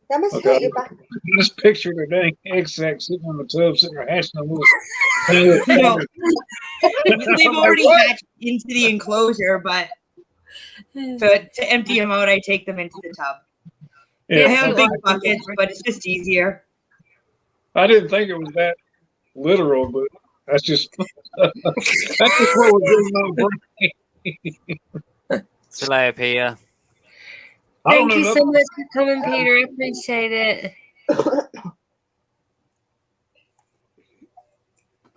That must hurt your back. Just picture the dang egg sack sitting on the tub, sitting there hatching a little. No, they've already hatched into the enclosure, but to empty them out, I take them into the tub. Yeah. I have big buckets, but it's just easier. I didn't think it was that literal, but that's just that's just what was in my brain. See you later, Peter. Thank you so much for coming, Peter. I appreciate it.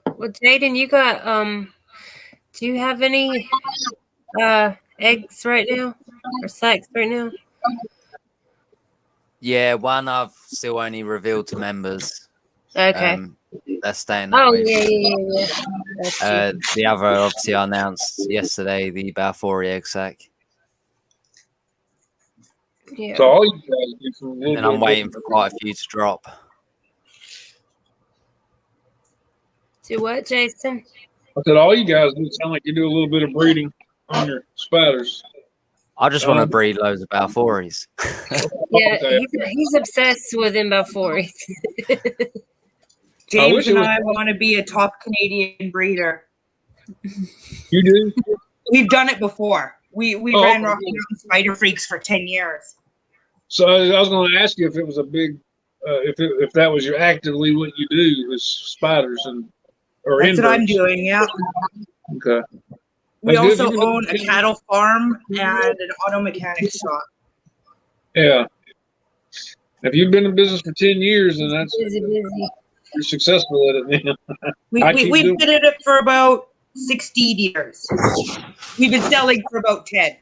Well, Jaden, you got do you have any eggs right now or sacks right now? Yeah, one I've still only revealed to members. Okay. They're staying that Oh way. yeah. The other, obviously, I announced yesterday the Balfour egg sack. Yeah. So all you guys do from And I'm waiting for quite a few to drop. Do what, Jason? I said all you guys do sound like you do a little bit of breeding on your spiders. I just want to breed loads of Balfours. Yeah, he's obsessed with him Balfour. James and I want to be a top Canadian breeder. You do? We've done it before. We ran Rocky Mountain Spider Freaks for 10 years. So I was going to ask you if it was a big, if that was actively what you do is spiders or That's inverts. what I'm doing. Yeah. Okay. We That's also good. own a cattle farm and an auto mechanic shop. Yeah. If you've been in business for 10 years, then that's Busy. you're successful at it. Then We've been at it for about 16 years. We've been selling for about 10.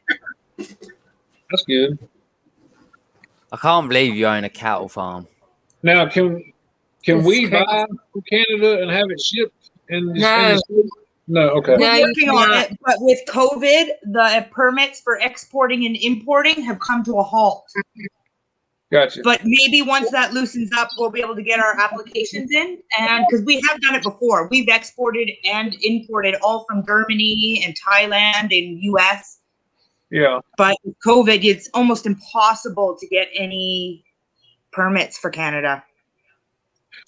That's good. I can't believe you own a cattle farm. Now, can That's we crazy. buy from Canada and have it shipped? No. No. Okay. No, We're you working on cannot. it, but with COVID, the permits for exporting and importing have come to a halt. Gotcha. But maybe once that loosens up, we'll be able to get our applications in. And because we have done it before, we've exported and imported all from Germany and Thailand and US. Yeah. But with COVID, it's almost impossible to get any permits for Canada.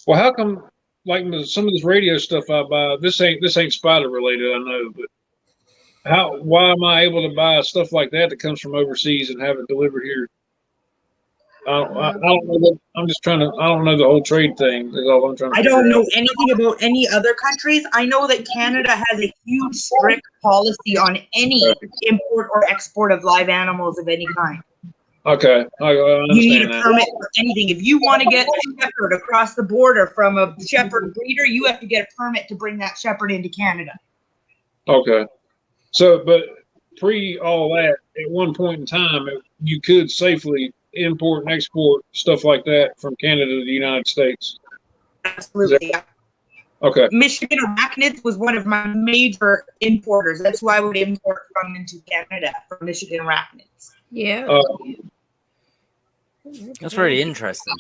Well, how come like some of this radio stuff I buy? This ain't spider related, I know, but why am I able to buy stuff like that comes from overseas and have it delivered here? I don't know. I'm just trying to. I don't know the whole trade thing. Is all I'm trying to. I don't know anything about any other countries. I know that Canada has a huge strict policy on any import or export of live animals of any kind. Okay, I understand You need a that. permit for anything. If you want to get a shepherd across the border from a shepherd breeder, you have to get a permit to bring that shepherd into Canada. Okay, so but pre all that, at one point in time, you could safely import and export stuff like that from Canada to the United States. Absolutely. Okay. Michigan Arachnids was one of my major importers. That's who I would import from into Canada, from Michigan Arachnids. Yeah. That's really interesting.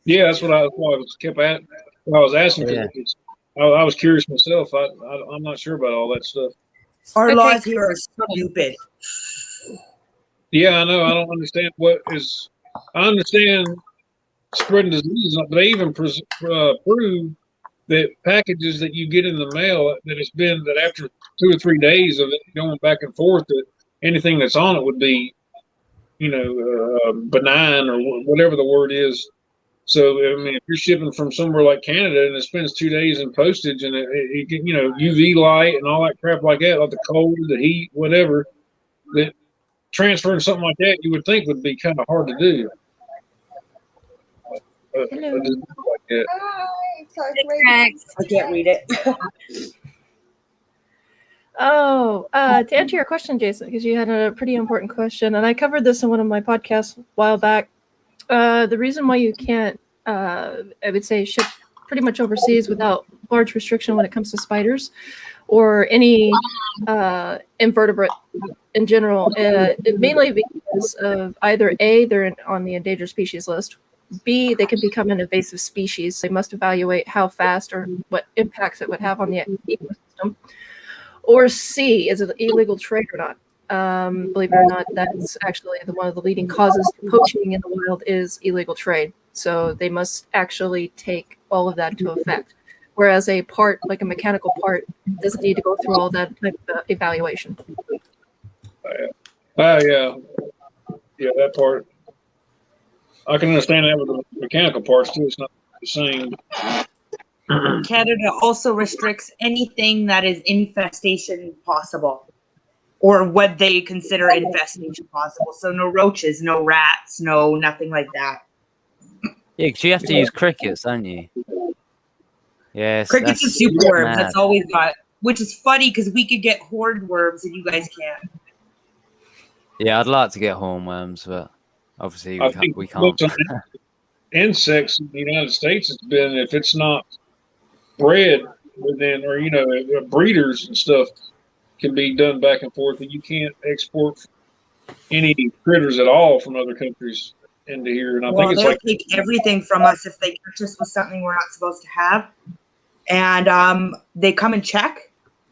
Yeah, that's what I was kept at. What I was asking. Yeah. I was curious myself. I'm not sure about all that stuff. Our Okay. laws here are stupid. Yeah, I know. I don't understand what is. I understand spreading disease, but they even prove that packages that you get in the mail that it's been that after 2 or 3 days of it going back and forth, that anything that's on it would be, benign or whatever the word is. So I mean, if you're shipping from somewhere like Canada and it spends 2 days in postage and it UV light and all that crap like that, like the cold, the heat, whatever, that transferring something like that you would think would be kind of hard to do. Hello. Like that. Hi, sorry, Thanks. I can't read it. To answer your question, Jason, because you had a pretty important question, and I covered this in one of my podcasts a while back. The reason why you can't, I would say, ship pretty much overseas without large restriction when it comes to spiders or any invertebrate in general, mainly because of either A, they're on the endangered species list, B, they can become an invasive species. They must evaluate how fast or what impacts it would have on the ecosystem. Or C, is it illegal trade or not? Believe it or not, that's actually one of the leading causes to poaching in the wild is illegal trade. So they must actually take all of that into effect. Whereas a part, like a mechanical part, doesn't need to go through all that type of evaluation. Yeah, that part. I can understand that with the mechanical parts too. It's not the same. Canada also restricts anything that is infestation possible, or what they consider infestation possible. So no roaches, no rats, no nothing like that. Yeah, because you have to use crickets, don't you? Yes. Crickets and superworms, that's all we've got. Which is funny because we could get horned worms and you guys can't. Yeah, I'd like to get hornworms, but obviously we can't. With some insects in the United States, it's been if it's not bred within, or breeders and stuff can be done back and forth, and you can't export any critters at all from other countries into here. And I think it's they'll like take everything from us if they catch us with something we're not supposed to have. And they come and check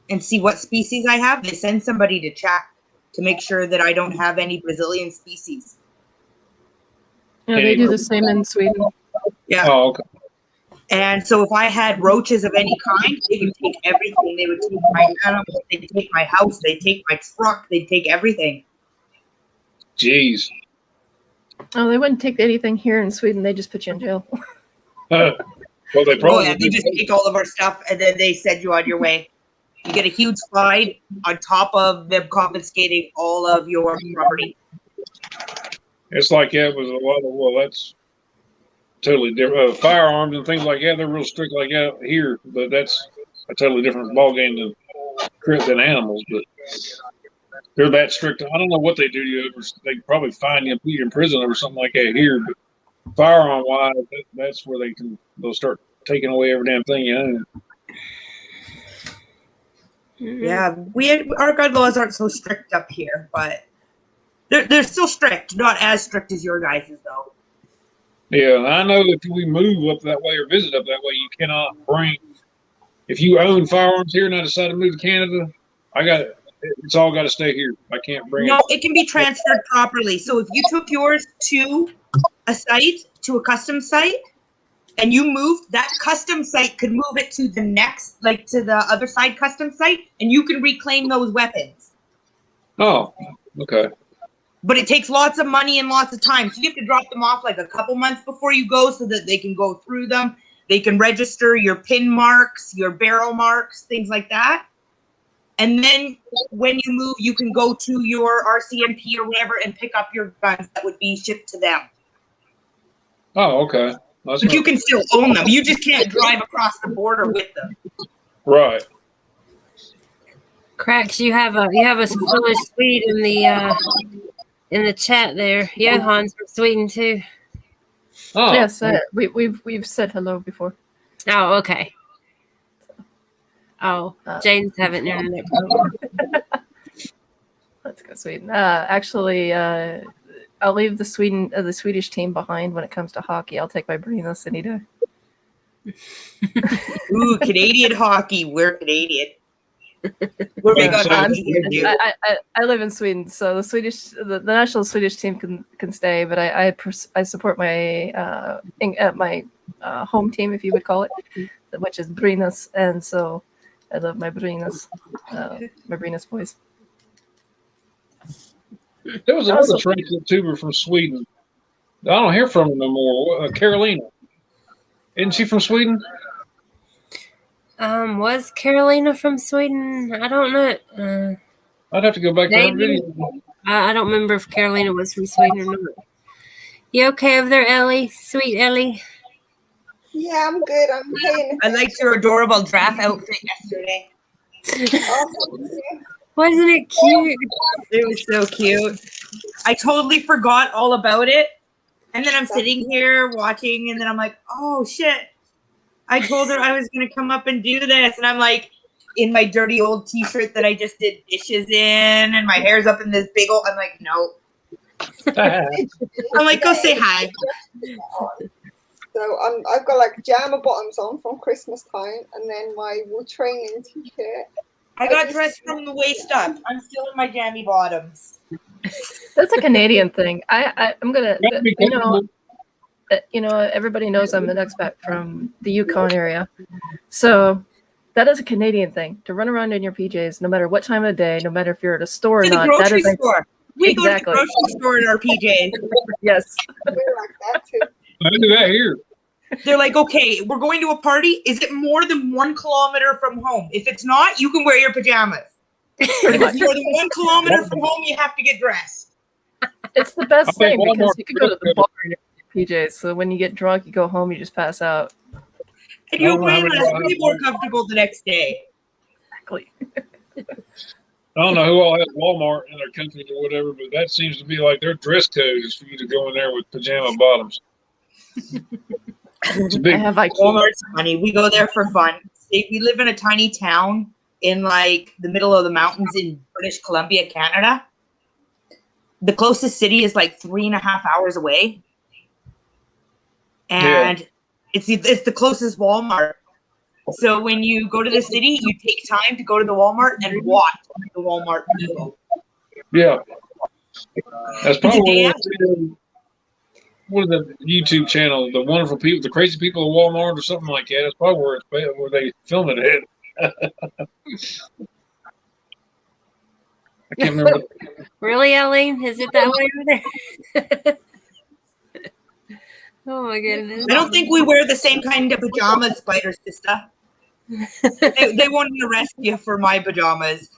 and see what species I have. They send somebody to check to make sure that I don't have any Brazilian species. Yeah, they do the same in Sweden. Yeah. Oh, okay. And so if I had roaches of any kind, they would take everything. They would take my animals, they'd take my house, they'd take my truck, they'd take everything. Jeez. Oh, they wouldn't take anything here in Sweden. They just put you in jail. Well, they probably They just take all of our stuff and then they send you on your way. You get a huge fine on top of them confiscating all of your property. It's like that with a lot of, well, that's totally different. Firearms and things like that, they're real strict like that here, but that's a totally different ballgame than animals. But they're that strict. I don't know what they do to you. They probably fine you and put you in prison or something like that here. But firearm wise, that's where they'll start taking away every damn thing you own. Yeah, our gun laws aren't so strict up here, but they're still strict. Not as strict as your guys' though. Yeah, I know that if we move up that way or visit up that way, you cannot bring. If you own firearms here and I decide to move to Canada, it's all got to stay here. I can't bring No, it can be transferred properly. So if you took yours to a custom site, and you moved, that custom site could move it to the next, like to the other side custom site, and you can reclaim those weapons. Oh, okay. But it takes lots of money and lots of time. So you have to drop them off like a couple months before you go so that they can go through them. They can register your pin marks, your barrel marks, things like that. And then when you move, you can go to your RCMP or whatever and pick up your guns that would be shipped to them. Oh, okay. But you can still own them. You just can't drive across the border with them. Right. Cracks, you have a fellow Swede in the chat there. Johan's from Sweden too. Oh, Yes, we've said hello before. Oh, okay. Oh, Jane's having internet problem. Let's go Sweden. Actually, I'll leave the Swedish team behind when it comes to hockey. I'll take my Brynäs any day. Ooh, Canadian hockey. We're Canadian. We're big on So- hockey here, dude. I live in Sweden, so the national Swedish team can stay, but I support my home team, if you would call it, which is Brynäs, and so I love my Brynäs boys. There was another track YouTuber from Sweden. I don't hear from her no more. Carolina. Isn't she from Sweden? Was Carolina from Sweden? I don't know. I'd have to go back to her Maybe. video. I don't remember if Carolina was from Sweden or not. You okay over there, Ellie? Sweet Ellie. Yeah, I'm good. I'm playing. I liked your adorable draft outfit yesterday. Wasn't it cute? It was so cute. I totally forgot all about it. And then I'm sitting here watching, and then I'm like, oh shit. I told her I was going to come up and do this. And I'm like, in my dirty old t-shirt that I just did dishes in, and my hair's up in this big old, I'm like, no. I'm like, go say hi. So I've got like pajama bottoms on from Christmas time, and then my wool training t-shirt. I got dressed from the waist up. I'm still in my jammy bottoms. That's a Canadian thing. I'm gonna, everybody knows I'm an expat from the Yukon area, so that is a Canadian thing to run around in your PJs, no matter what time of day, no matter if you're at a store or To the not. grocery That is store. We go to the Exactly. grocery store in our PJs. Yes. We're like that too. I do that here. They're like, okay, we're going to a party. Is it more than 1 kilometer from home? If it's not, you can wear your pajamas. If it's more than 1 kilometer from home, you have to get dressed. It's the best I think thing because Walmart you can go to the could- bar in your PJs. So when you get drunk, you go home, you just pass out. And you'll I don't know how realize many- way more comfortable the next day. Exactly. I don't know who all has Walmart in their country or whatever, but that seems to be like their dress code is for you to go in there with pajama bottoms. It's a I big. have IKEA. Walmart's funny. We go there for fun. We live in a tiny town in like the middle of the mountains in British Columbia, Canada. The closest city is like 3.5 hours away. And it's the closest Walmart. So when you go to the city, you take time to go to the Walmart and watch the Walmart people. Yeah. That's probably a what what is the YouTube channel? The wonderful people, the crazy people at Walmart or something like that. That's probably where they film it at. I can't remember. Really, Ellie? Is it that way over there? Oh my goodness. I don't think we wear the same kind of pajamas, Spider Sister. They won't arrest you for my pajamas.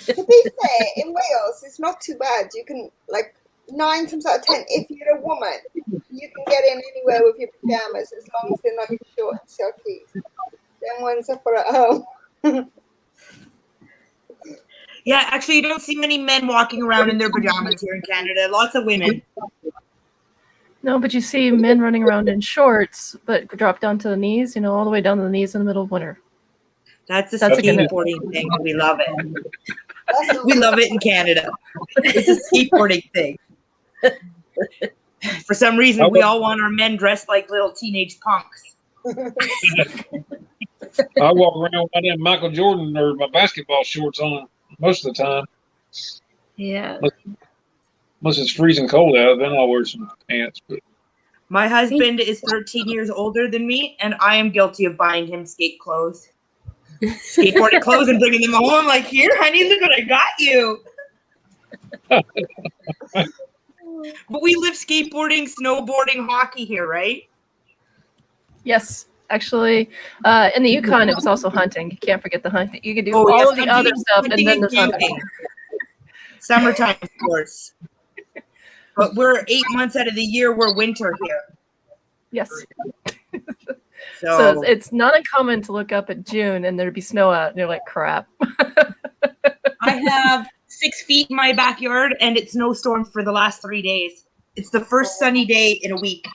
To be fair, in Wales, it's not too bad. You can, like, 9 times out of 10, if you're a woman, you can get in anywhere with your pajamas as long as they're not short and silky. Them ones are for at home. Yeah, actually, you don't see many men walking around in their pajamas here in Canada. Lots of women. No, but you see men running around in shorts, but drop down to the knees, all the way down to the knees in the middle of winter. That's a That's a good- skateboarding thing. We love it. That's We love it in Canada. It's a skateboarding thing. For some reason, we all want our men dressed like little teenage punks. I walk around with my damn Michael Jordan or my basketball shorts on most of the time. Yeah. Unless it's freezing cold out, then I'll wear some pants. But My husband is 13 years older than me, and I am guilty of buying him skate clothes. Skateboarding clothes and bringing them home. I'm like, here, honey, look what I got you. But we live skateboarding, snowboarding, hockey here, right? Yes, actually, in the Yukon, it was also hunting. You can't forget the hunting. You can do Oh, all yes, of the other stuff, and then there's hunting. camping. Summertime, of course. But we're 8 months out of the year, we're winter here. Yes. So, So it's not uncommon to look up at June and there'd be snow out, and you're like, crap. I have 6 feet in my backyard, and it snowstormed for the last 3 days. It's the first sunny day in a week.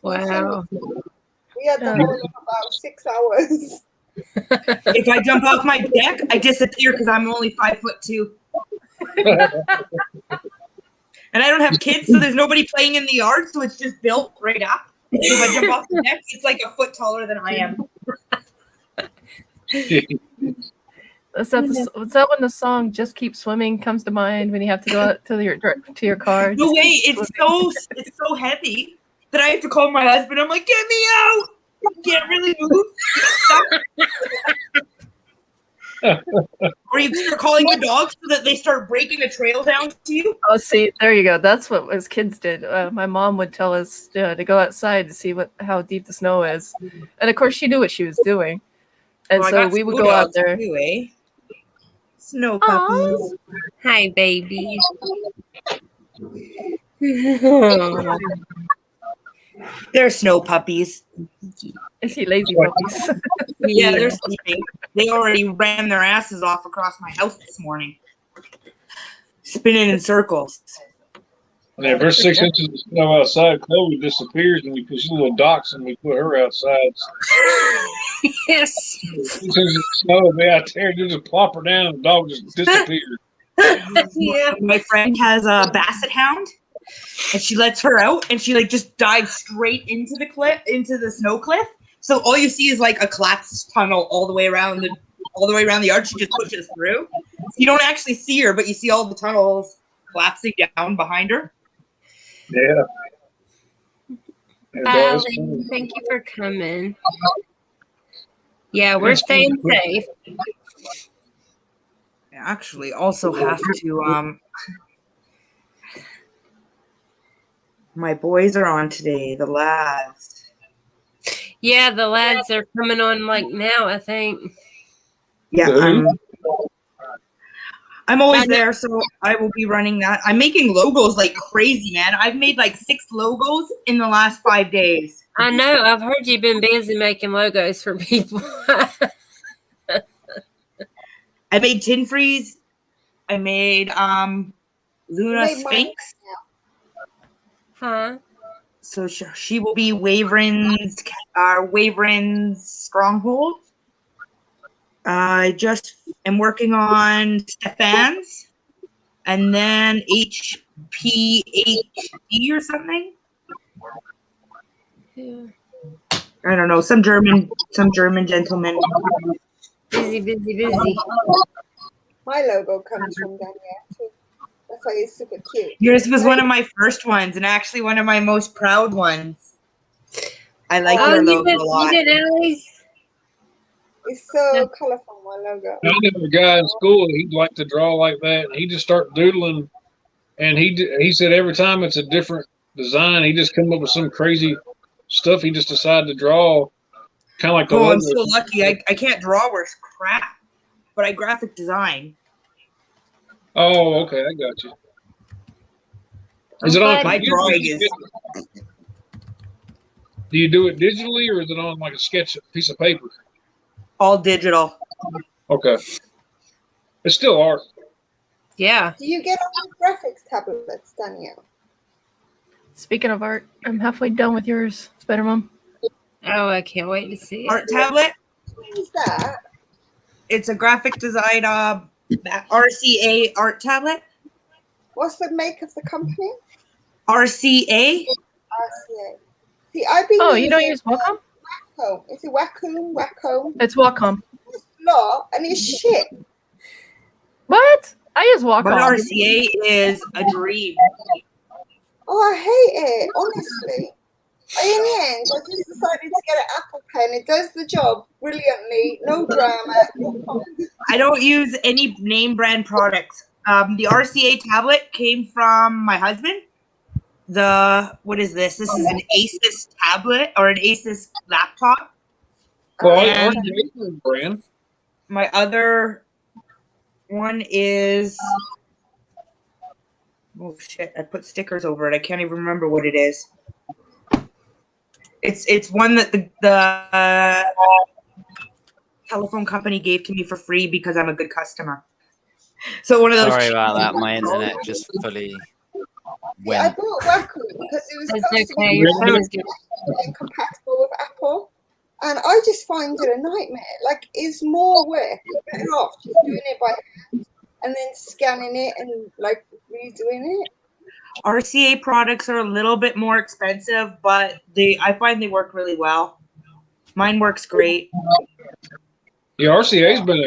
Wow. We had the whole of about 6 hours. If I jump off my deck, I disappear because I'm only 5'2". And I don't have kids, so there's nobody playing in the yard, so it's just built right up. So if I jump off the deck, it's like a foot taller than I am. Is that when the song "Just Keep Swimming" comes to mind when you have to go out to your car? No way, it's so heavy that I have to call my husband. I'm like, get me out! I can't really move. Or you start calling the dogs so that they start breaking a trail down to you. Oh, see, there you go. That's what as kids did. My mom would tell us to go outside to see how deep the snow is, and of course she knew what she was doing, and so we would go out there. Anyway. Snow puppies. Hi, baby. They're snow puppies. Is he lazy puppies? Yeah, they're sleeping. They already ran their asses off across my house this morning, spinning in circles. And if there's 6 inches of snow outside, Chloe disappears, and we put little docks and we put her outside. Yes. 6 inches of snow will be out there, you just plop her down, and the dog just disappears. Yeah. My friend has a basset hound, and she lets her out, and she just dives straight into the snow cliff. So all you see is a collapsed tunnel all the way around the yard. She just pushes through. So you don't actually see her, but you see all the tunnels collapsing down behind her. Yeah. Bye, thank you for coming. Yeah, we're staying safe. I actually also have to my boys are on today, the lads. Yeah, the lads are coming on now, I think. Yeah, I'm always there, so I will be running that. I'm making logos like crazy, man. I've made 6 logos in the last 5 days. I know. I've heard you've been busy making logos for people. I made Tin Freeze. I made Luna Sphinx. Huh? So she will be Waveren's stronghold. I just am working on Stefan's and then HPHD or something. Yeah. I don't know, some German gentleman. Busy. My logo comes from Danielle too. That's why it's super cute. Yours was one of my first ones and actually one of my most proud ones. I like your logo a lot. You did, Ellie's? It's so colorful, my logo. I knew a guy in school, he'd like to draw like that. And he just start doodling. And he said every time it's a different design, he just come up with some crazy stuff he just decided to draw. Kind of like the logo. I'm so lucky. I can't draw worth crap, but I graphic design. Oh, okay. I got you. Is it on my drawing is? Do you do it digitally or is it on a sketch piece of paper? All digital. Okay. It's still art. Yeah. Do you get on the graphics tablets, Danielle? Speaking of art, I'm halfway done with yours, Spider-Mom. Oh, I can't wait to see it. Art tablet? What is that? It's a graphic design RCA art tablet. What's the make of the company? RCA. RCA. See, I've been. Oh, you don't use Wacom? Wacom. Is it Wacom? Wacom. It's Wacom. It's not, and it's shit. What? I use Wacom. But RCA is a dream. Oh, I hate it, honestly. In the end, I just decided to get an Apple Pen. It does the job brilliantly, no drama. I don't use any name brand products. The RCA tablet came from my husband. What is this? This is an Asus tablet or an Asus laptop. Well, brand. My other one is, oh shit, I put stickers over it. I can't even remember what it is. It's one that the telephone company gave to me for free because I'm a good customer. So one of those. Sorry about that. My internet just fully went. I bought Wacom because it was That's supposed okay. to Your phone is be compatible with Apple, and I just find it a nightmare. It's more work. You're better off just doing it by hand and then scanning it and redoing it. RCA products are a little bit more expensive, but I find they work really well. Mine works great. Yeah, RCA's been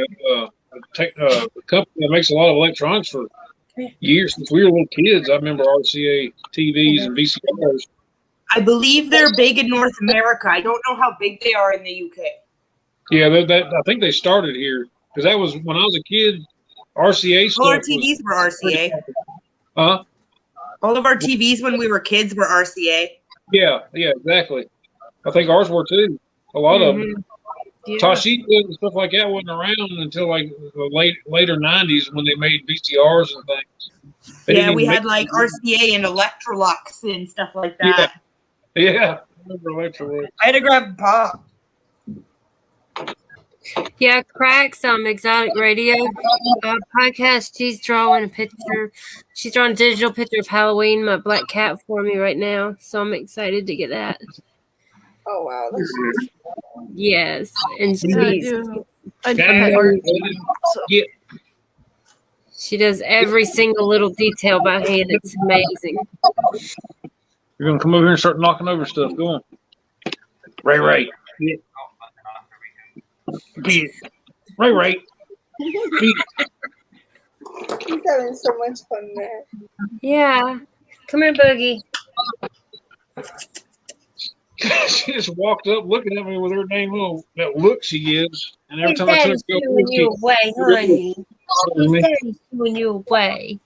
company that makes a lot of electronics for years since we were little kids. I remember RCA TVs and VCRs. I believe they're big in North America. I don't know how big they are in the UK. Yeah, I think they started here because that was when I was a kid. RCA stuff. All our TVs were RCA. Huh? All of our TVs when we were kids were RCA. Yeah, exactly. I think ours were too. A lot of them. Yeah. Toshiba and stuff like that wasn't around until like the later '90s when they made VCRs and things. Yeah, we had like RCA and Electrolux and stuff like that. Yeah. I remember Electrolux. I had to grab Pop. Yeah, Cracks Exotic Radio podcast. She's drawing a picture. She's drawing a digital picture of Halloween, my black cat, for me right now. So I'm excited to get that. Oh wow, that's nice. Yes, and she does every single little detail by hand. It's amazing. You're gonna come over here and start knocking over stuff. Go on, Ray. Yeah. Beat it. Ray. Beat it. He's having so much fun there. Yeah. Come here, Boogie. She just walked up looking at me with her name on that look she gives. And every time I Daddy's took shooing you away, honey. His daddy's shooing you away.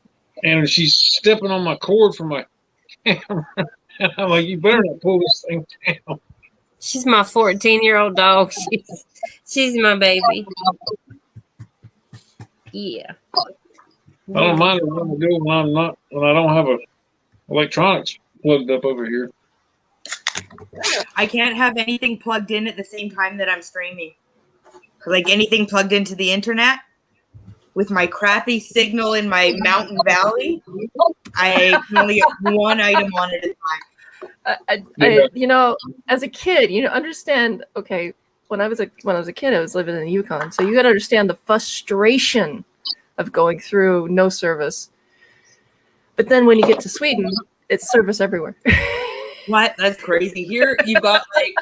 And she's stepping on my cord for my camera. And I'm like, you better not pull this thing down. She's my 14-year-old dog. She's my baby. Yeah. I don't mind it when I do when I don't have a electronics plugged up over here. I can't have anything plugged in at the same time that I'm streaming. Like anything plugged into the internet. With my crappy signal in my mountain valley, I can only get one item on at a time. You know, as a kid, you know, understand. Okay, when I was a kid, I was living in the Yukon, so you got to understand the frustration of going through no service. But then when you get to Sweden, it's service everywhere. What? That's crazy. Here you got like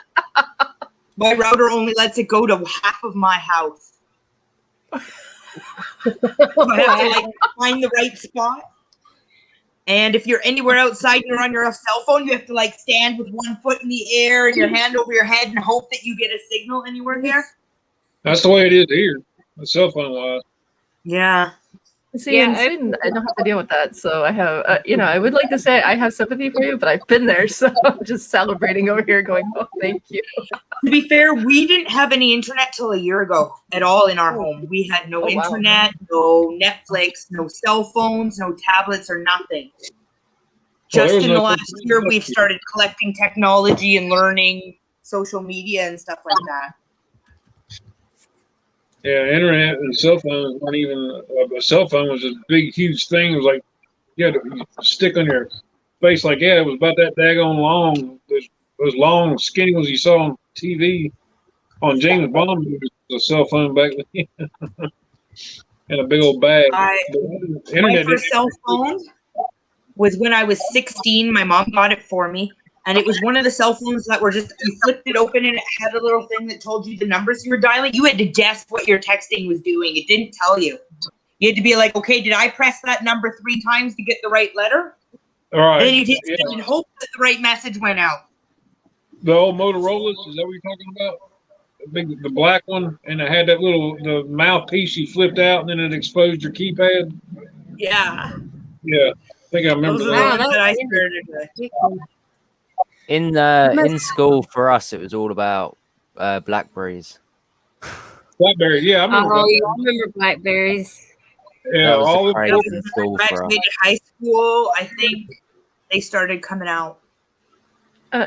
my router only lets it go to half of my house. So I have to like find the right spot. And if you're anywhere outside and you're on your cell phone, you have to like stand with one foot in the air and your hand over your head and hope that you get a signal anywhere there. That's the way it is here. The cell phone wise. Yeah. See, in Sweden, I don't have to deal with that. So I have, you know, I would like to say I have sympathy for you, but I've been there. So I'm just celebrating over here going, oh, thank you. To be fair, we didn't have any internet till a year ago at all in our home. We had no internet, no Netflix, no cell phones, no tablets or nothing. Just in the last year, we've started collecting technology and learning social media and stuff like that. Yeah, internet and cell phones weren't even a cell phone was a big, huge thing. It was like you had to stick on your face like it was about that daggone long. Those long, skinny ones you saw on TV on James Bond movies, a cell phone back then, and a big old bag. My first cell phone was when I was 16. My mom got it for me. And it was one of the cell phones that were just, you flipped it open and it had a little thing that told you the numbers you were dialing. You had to guess what your texting was doing. It didn't tell you. You had to be like, okay, did I press that number 3 times to get the right letter? All right. And then you hit and hope that the right message went out. The old Motorola's, is that what you're talking about? The black one, and it had that the mouthpiece you flipped out and then it exposed your keypad? Yeah. Yeah. I think I remember that. That I started with. In school for us, it was all about Blackberries. Blackberry, yeah, I remember. Oh, yeah, I remember Blackberries. Yeah, all the crazy school for us. Graduated high school, I think they started coming out.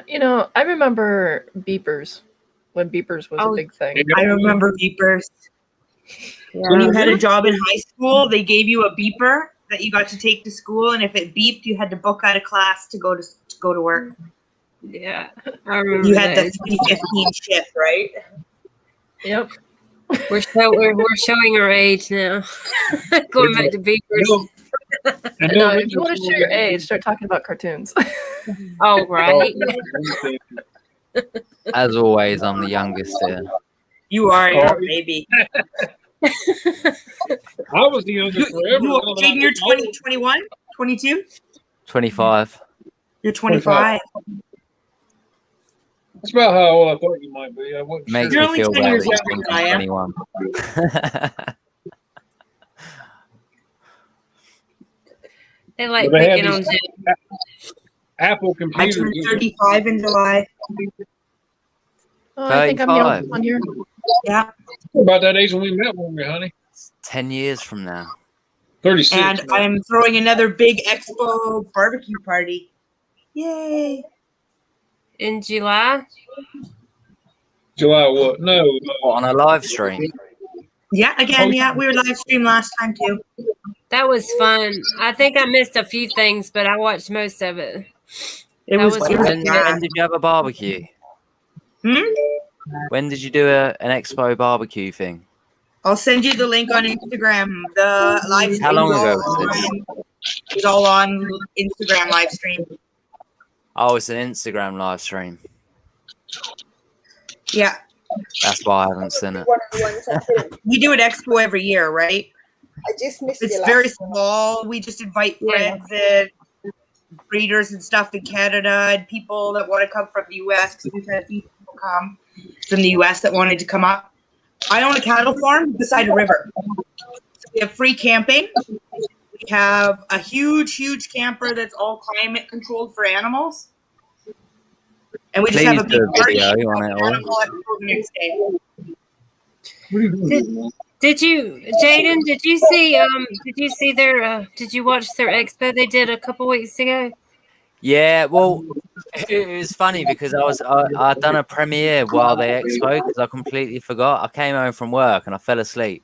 You know, I remember beepers when beepers was a big thing. I remember beepers. Yeah. When you had a job in high school, they gave you a beeper that you got to take to school, and if it beeped, you had to book out of class to go to work. Yeah, I remember. You had the 3:15 shift, right? Yep. We're showing our age now. Going back to beepers. No, if you want to share your age, start talking about cartoons. Oh, right. As always, I'm the youngest here. You are your baby. I was the youngest forever. Jaden, you're 20, 21, 22? 25. You're 25. That's about how old I thought you might be. I wasn't Makes sure. You're me only feel 10 bad years that you younger think than I I'm am. 21. They like But they had picking on these Jaden. Apple I computers. turned 35 in July. Oh, I think I'm the 35. oldest one here. Yeah. About that age when we met, weren't we, honey? 10 years from now. 36. And I'm throwing another big expo barbecue party. Yay. In July. July what? No. What, on a live stream? Yeah, again, yeah, we were live stream last time too. That was fun. I think I missed a few things, but I watched most of it. It That was, was it was When did you have a barbecue? When did you do an expo barbecue thing? I'll send you the link on Instagram. The live stream How long is ago all was this? on- It's all on Instagram live stream. Uh, Oh, it's an Instagram live stream. Yeah. That's why I haven't seen it. One of the ones I didn't. We do an expo every year, right? I just missed It's your very last one. small. We just invite Yeah. friends and breeders and stuff in Canada and people that want to come from the US because we've had a few people come from the US that wanted to come up. I own a cattle farm beside a river. So we have free camping. We have a huge camper that's all climate controlled for animals. And we just have a Please big do a party video on it all. animal expo the next day. Did you, Jaden? Did you see their? Did you watch their expo they did a couple weeks ago? Yeah, well, it was funny because I'd done a premiere while they expo because I completely forgot. I came home from work and I fell asleep,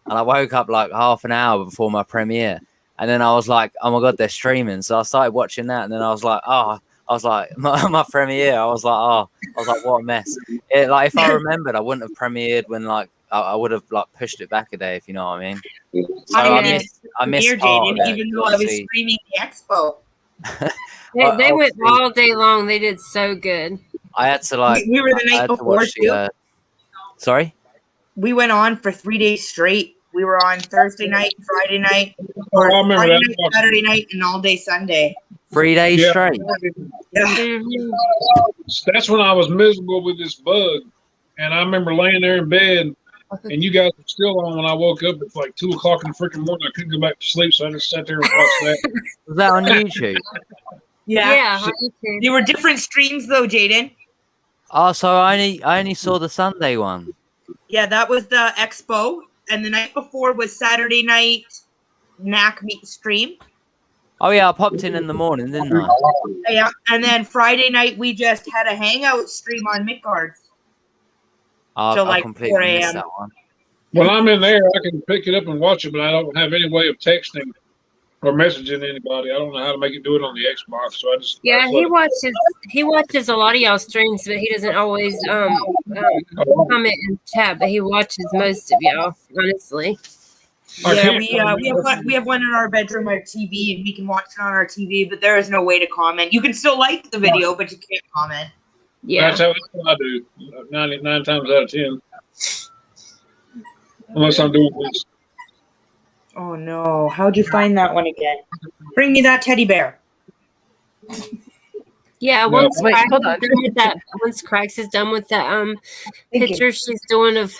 and I woke up like half an hour before my premiere, and then I was like, "Oh my god, they're streaming!" So I started watching that, and then I was like, my premiere. I was like, what a mess. Like if I remembered, I wouldn't have premiered when like I would have like pushed it back a day, if you know what I mean. So I missed Here, part of Jaden, it, even though I was obviously. streaming the expo. They went Obviously, all day long. They did so good. I had to like. We were the I night had to before watch too. Sorry. We went on for 3 days straight. We were on Thursday night, Friday night, Oh, I remember Friday that. night, Saturday night, and all day Sunday. 3 days Yeah. straight. Yeah. Mhm. That's when I was miserable with this bug. And I remember laying there in bed, and you guys were still on when I woke up. It's like 2 o'clock in the freaking morning. I couldn't go back to sleep, so I just sat there and watched that. Was that on YouTube? Yeah. me too. They were different streams though, Jaden. Oh, so I only saw the Sunday one. Yeah, that was the expo. And the night before was Saturday night knack meet stream. Oh yeah, I popped in the morning, didn't I? Yeah. And then Friday night we just had a hangout stream on Midgards. I Till, like, completely 4 missed a.m. that one. When I'm in there, I can pick it up and watch it, but I don't have any way of texting or messaging anybody. I don't know how to make it do it on the Xbox, so I just Yeah, he watches a lot of y'all streams, but he doesn't always comment in chat. But he watches most of y'all, honestly. I Yeah, can't- we have one in our bedroom, our TV, and we can watch it on our TV, but there is no way to comment. You can still like the video, but you can't comment. Yeah, That's what I do 99 times out of 10. Unless I'm doing this. Oh no, how'd you find that one again? Bring me that teddy bear. yeah. No. Once Wait, Crax hold is on. done with that, once Crax is done with that Thank you. picture she's doing of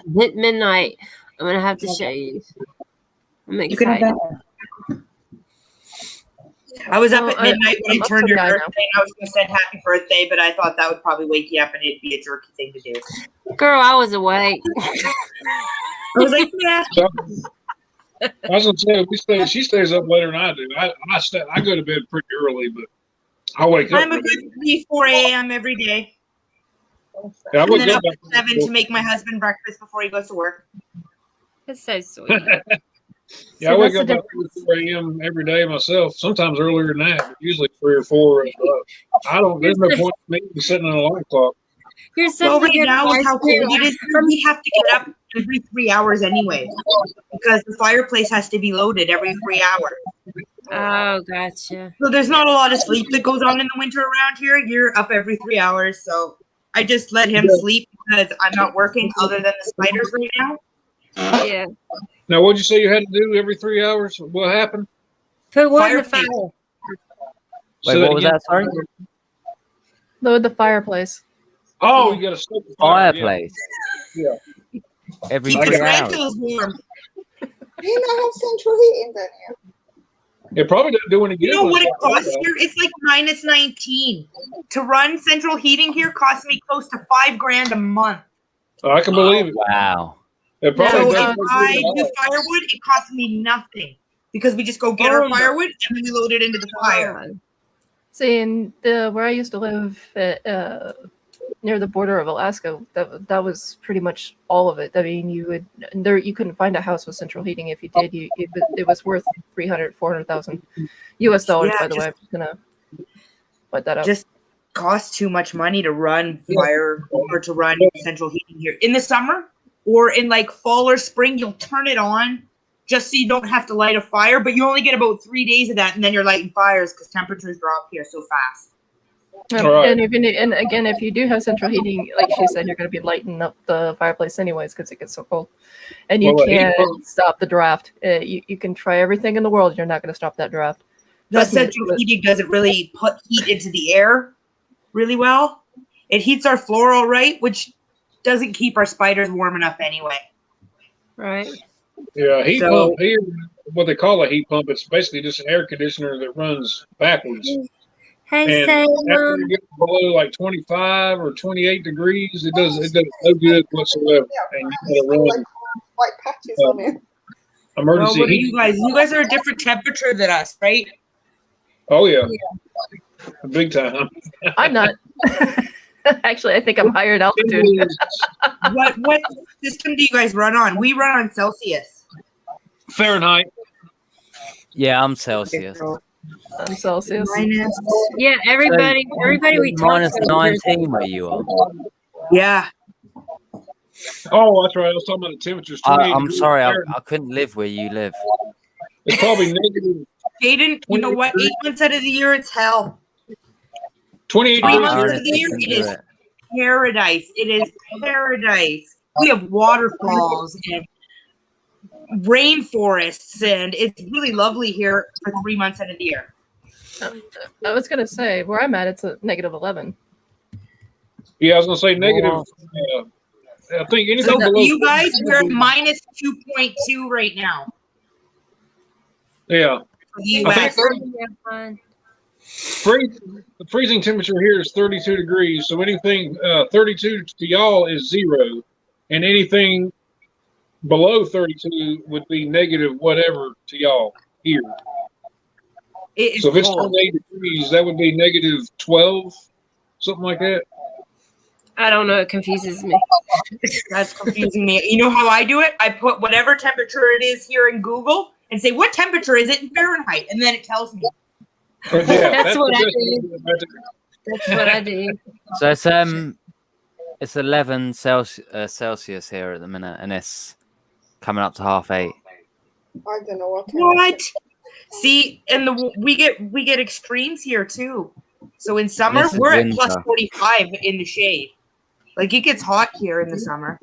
midnight, I'm gonna have to show you. I'm You can have excited. that. I was up Oh, at midnight when I'm it up turned to your guy now. birthday, and I was going to say happy birthday, but I thought that would probably wake you up and it'd be a jerky thing to do. Girl, I was awake. I was like, yeah. So, I was gonna say she stays up later than I do. I go to bed pretty early, but I wake up. I'm a good 3, 4 a.m. every day. Yeah, I And wake then up up at 7 to make my husband breakfast before he goes to work. That's so sweet. Yeah, I See, wake that's up the at 4 a.m. every day myself. Sometimes earlier than that, but usually 3 or 4. I don't. There's no point in me setting an alarm clock. You're such Well, a right good now with wife, how cold too. it is, we have to get up every 3 hours anyway, because the fireplace has to be loaded every 3 hours. Oh, gotcha. So there's not a lot of sleep that goes on in the winter around here. You're up every 3 hours, so I just let him sleep because I'm not working other than the spiders right now. Yeah. Now, what'd you say you had to do every 3 hours? What happened? Put wood in the Fireplace. fire. Wait, Say what was again. that? Sorry? Load the fireplace. Oh, you got to stoke the fire. Fireplace. Yeah. Every Keep I the 3 got- hours. tarantulas warm. Do you not have central heating down here? It probably doesn't do any good. You know when what it it's hot costs out. here? It's like minus 19. To run central heating here costs me close to $5,000 a month. I can believe it. Wow. It probably So doesn't if do I good at do all. firewood, it costs me nothing because we just go get our firewood and then we load it into the fire. See, in where I used to live near the border of Alaska, that was pretty much all of it. I mean, you couldn't find a house with central heating. If you did, it was worth $400,000 US dollars. Yeah, by the way, I'm just gonna put that up. Just costs too much money to run fire or to run central heating here in the summer or in like fall or spring. You'll turn it on just so you don't have to light a fire, but you only get about 3 days of that, and then you're lighting fires because temperatures drop here so fast. All right. And again, if you do have central heating, like she said, you're going to be lighting up the fireplace anyways because it gets so cold, and you Well, heat can't pump- stop the draft. You can try everything in the world, you're not going to stop that draft. The Trust me, central heating doesn't really put heat into the air really well. It heats our floor all right, which doesn't keep our spiders warm enough anyway. Right. Yeah, heat So- pump here, what they call a heat pump, it's basically just an air conditioner that runs backwards. Hey, And after Salem. you get below like 25 or 28 degrees, it does no good whatsoever. Yeah, And it's you gotta got, like run white patches on it. Well, emergency what are heat. you guys? You guys are a different temperature than us, right? Oh yeah, big time. I'm not. Actually, I think I'm higher at altitude. What system do you guys run on? We run on Celsius. Fahrenheit. Yeah, I'm Celsius. I'm Celsius. Minus. Yeah, everybody we talk Minus to. 19 where you are. Yeah. Oh, that's right. I was talking about the temperatures. 28 I'm degrees sorry, Fahrenheit. I couldn't live where you live. It's probably negative Jaden, you know what? 8 months out of the year, it's hell. 28 3 degrees months out of honestly the year, couldn't it do is it. paradise. It is paradise. We have waterfalls and rainforests, and it's really lovely here for 3 months out of the year. I was going to say, where I'm at, it's a negative 11. Yeah, I was gonna say negative. I think anything So below. you guys, we're at minus 2.2 right now. Yeah, For the I US. think Yeah, fine. the freezing temperature here is 32 degrees. So anything 32 to y'all is 0, and anything below 32 would be negative whatever to y'all here. It is So if it's cold. 28 degrees, that would be negative 12, something like that. I don't know. It confuses me. That's confusing me. You know how I do it? I put whatever temperature it is here in Google and say, what temperature is it in Fahrenheit? And then it tells me. Or, yeah, That's what I the best do. way to do it right there. That's what I do. So it's 11 Celsius here at the minute, and it's coming up to 8:30. I don't know what. What? See, and we get extremes here too. So in summer, This is we're at winter. plus 45 in the shade. Like it gets hot here in the summer.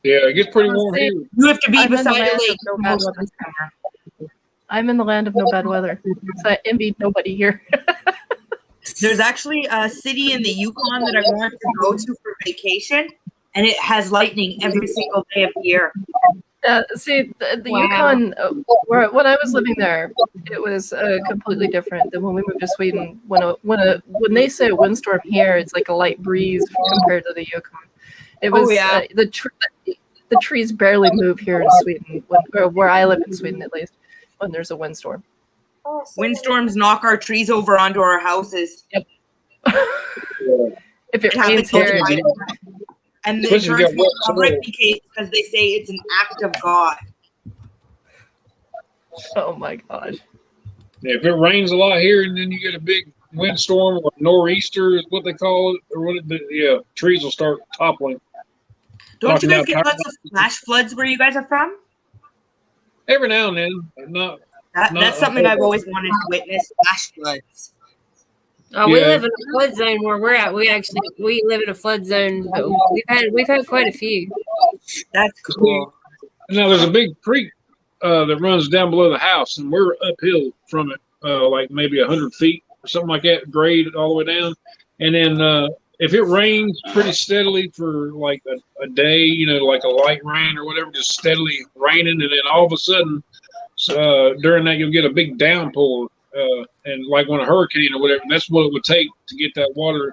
Yeah, it gets pretty warm here. You have to be I'm in the beside a land lake of no for bad most of weather. the summer. I'm in the land of no bad weather. So I envy nobody here. There's actually a city in the Yukon that I want to go to for vacation, and it has lightning every single day of the year. See, the Wow. Yukon, when I was living there, it was completely different than when we moved to Sweden. When they say a windstorm here, it's like a light breeze compared to the Yukon. It was yeah. the trees barely move here in Sweden, where I live in Sweden at least, when there's a windstorm. Oh, so Windstorms knock our trees over onto our houses. If it It rains happens here, all the time. And the Especially if you insurance got wet won't cover soil. it because they say it's an act of God. oh my gosh. Yeah, if it rains a lot here and then you get a big windstorm or nor'easter is what they call it, or trees will start toppling. Don't you Talking guys about get power- lots of flash floods where you guys are from? Every now and then, not That's No, something I've always wanted to witness, flash floods. Oh, we Yeah. live in a flood zone where we're at. We live in a flood zone, but we've had quite a few. That's cool. Now there's a big creek that runs down below the house, and we're uphill from it, like maybe 100 feet or something like that, grade all the way down. And then if it rains pretty steadily for like a day, you know, like a light rain or whatever, just steadily raining, and then all of a sudden during that you'll get a big downpour, and like when a hurricane or whatever, that's what it would take to get that water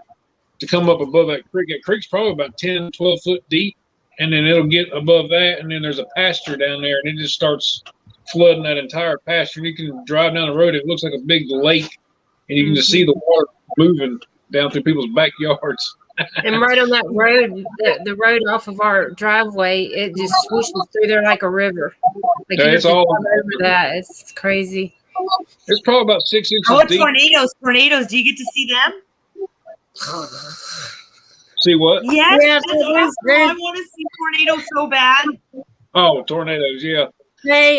to come up above that creek. That creek's probably about 10, 12 foot deep. And then it'll get above that, and then there's a pasture down there, and it just starts flooding that entire pasture. And you can drive down the road; it looks like a big lake, and you can just see the water moving down through people's backyards. And right on that road, the road off of our driveway, it just swooshes through there like a river. Like Yeah, it's all over that. It's crazy. It's probably about 6 inches Oh, deep. tornadoes. Do you get to see them? See what? Yes. Yeah, That's awesome. I want to see tornadoes so bad. Oh, tornadoes! Yeah,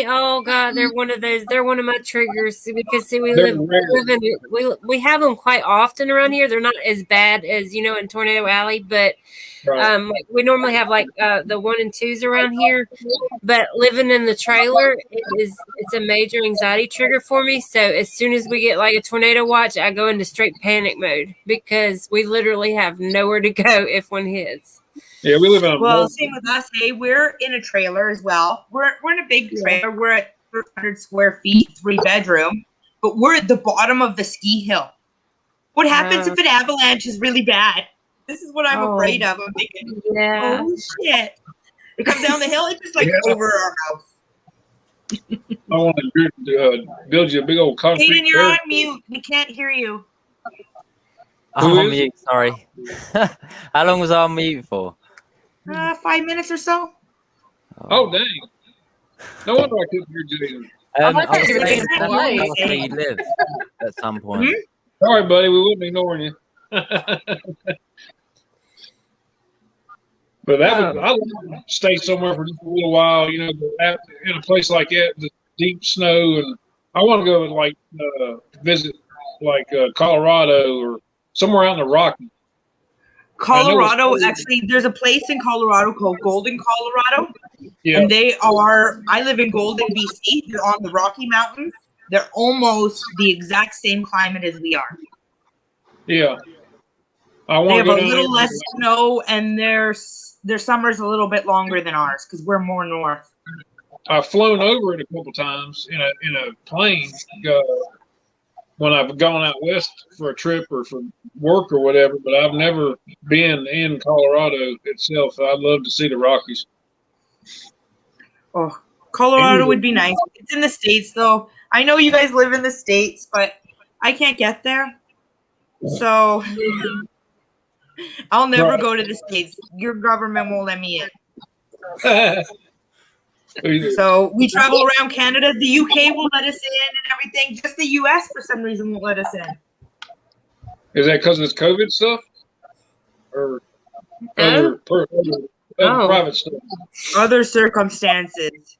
Oh God, they're one of those. They're one of my triggers because see, we They're live in we have them quite often around here. They're not as bad as in Tornado Alley, but right. like we normally have like the 1 and 2s around here. But living in the trailer, it's a major anxiety trigger for me. So as soon as we get like a tornado watch, I go into straight panic mode because we literally have nowhere to go if one hits. Yeah, we live in a Well, same with us. Hey, we're in a trailer as well. We're in a big trailer. We're at 100 square feet, 3-bedroom, but we're at the bottom of the ski hill. What happens if an avalanche is really bad? This is what I'm afraid of. I'm thinking, Yeah. oh shit! It comes down the hill. It's just like over our house. I want to build you a big old concrete. Hayden, you're barrel. on mute. We can't hear you. I'm Who on is? mute. Sorry. How long was I on mute for? 5 minutes or so. Oh dang! No wonder I couldn't hear Jason. I thought was you were saying, getting where polite. you live at some point. Sorry, buddy, we wouldn't ignoring you. But that would, I would stay somewhere for just a little while, you know, but in a place like that, the deep snow, and I want to go and like visit like Colorado or somewhere out in the Rockies. Colorado, actually, there's a place in Colorado called Golden, Colorado. Yeah, And I live in Golden, BC. They're on the Rocky Mountains. They're almost the exact same climate as we are. yeah. I They want have to a go down little there. less snow, and their summer's a little bit longer than ours because we're more north. I've flown over it a couple times in a plane when I've gone out west for a trip or for work or whatever, but I've never been in Colorado itself. I'd love to see the Rockies. Oh, Colorado would be nice. It's in the States, though. I know you guys live in the States, but I can't get there. So I'll never go to the States. Your government won't let me in. So we travel around Canada. The UK will let us in and everything. Just the US, for some reason, won't let us in. Is that because it's COVID stuff? Or other private stuff? Other circumstances.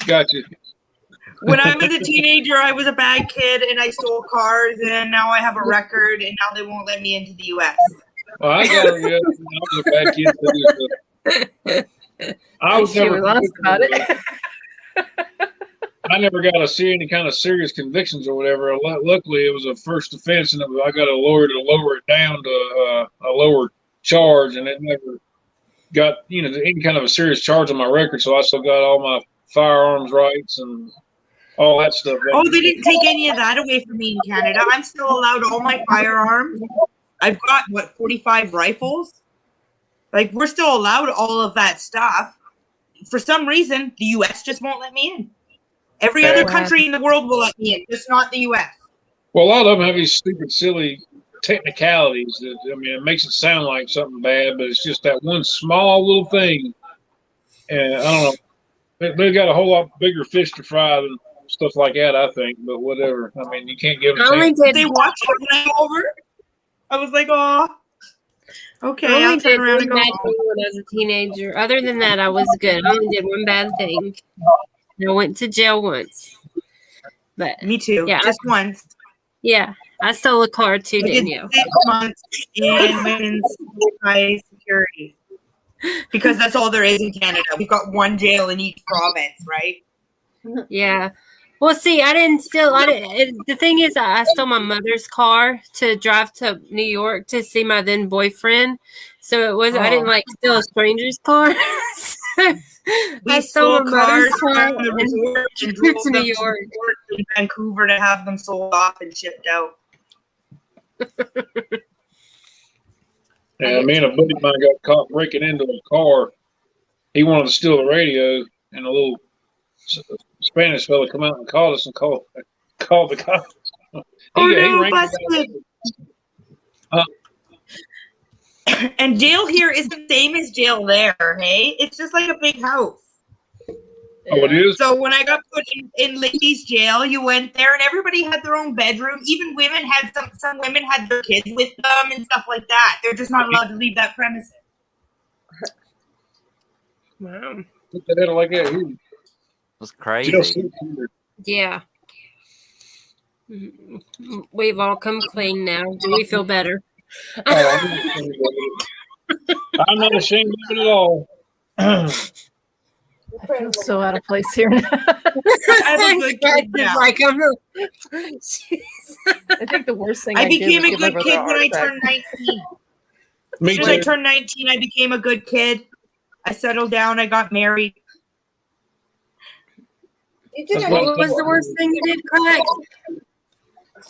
Gotcha. When I was a teenager, I was a bad kid and I stole cars, and now I have a record, and now they won't let me into the US. Well, I got it. Yeah, I was a bad kid. I was She never. was honest about it. I never got to see any kind of serious convictions or whatever. Luckily, it was a first offense, and I got a lawyer to lower it down to a lower charge, and it never got any kind of a serious charge on my record. So I still got all my firearms rights and all that stuff. Oh, they didn't take any of that away from me in Canada. I'm still allowed all my firearms. I've got, 45 rifles? Like, we're still allowed all of that stuff. For some reason, the U.S. just won't let me in. Every other country in the world will let me in, just not the U.S. Well, a lot of them have these stupid, silly technicalities. That, I mean, it makes it sound like something bad, but it's just that one small little thing. And I don't know. They've got a whole lot bigger fish to fry than stuff like that, I think. But whatever. I mean, you can't give them. They watched it when I came over. I was like, oh, okay. I'll turn around and go when home. I was a teenager. Other than that, I was good. I only did one bad thing. I went to jail once. But me too. Yeah, just once. Yeah, I stole a car too, I did Danielle. 6 months in women's high security. because that's all there is in Canada. We've got one jail in each province, right? Yeah. Well, see, I didn't steal. The thing is, I stole my mother's car to drive to New York to see my then boyfriend. So it was I didn't like steal a stranger's car. We stole cars car from the and resort and drove drove to them New to York. Vancouver to have them sold off and shipped out. Yeah, me and a buddy of mine got caught breaking into a car. He wanted to steal the radio, and a little Spanish fella come out and called us and called the cops. No, busted. And jail here is the same as jail there, hey? It's just like a big house. Oh, it is? So when I got put in ladies' jail, you went there and everybody had their own bedroom. Even women had some women had their kids with them and stuff like that. They're just not allowed to leave that premises. Wow. Like that. That's crazy. Yeah. We've all come clean now. Do we feel better? I'm not ashamed of it at all. I feel so out of place here. I'm a good kid now. Like, I'm I think the worst thing I did became was a give my good brother kid a when heart I attack. turned 19. Me As soon as I too. turned 19, I became a good kid. I settled down. I got married. You didn't. What was the worst thing you did, Craig?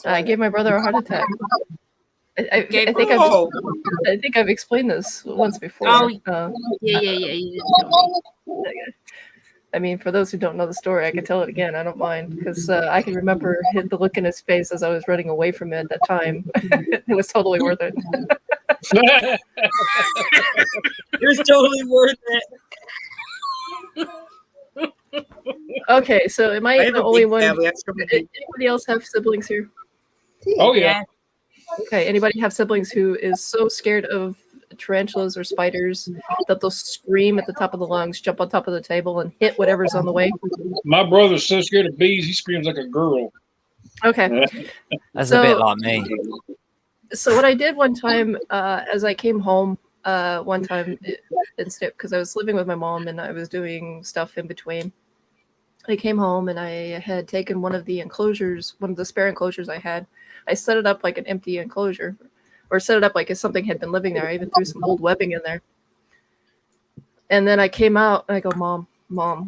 I gave my brother a heart attack. I think I've explained this once before. Oh, yeah. You did tell me. I mean, for those who don't know the story, I can tell it again. I don't mind because I can remember the look in his face as I was running away from it at that time. It was totally worth it. It was totally worth it. Okay, so am I have the a only big one? family. I have so many- Anybody else have siblings here? Oh, yeah. Okay, anybody have siblings who is so scared of tarantulas or spiders that they'll scream at the top of the lungs, jump on top of the table, and hit whatever's on the way? My brother's so scared of bees, he screams like a girl. Okay. That's So- a bit like me. So what I did one time, as I came home, one time instead, because I was living with my mom and I was doing stuff in between. I came home and I had taken one of the enclosures, one of the spare enclosures I had. I set it up like an empty enclosure, or set it up like if something had been living there. I even threw some old webbing in there. And then I came out and I go, Mom,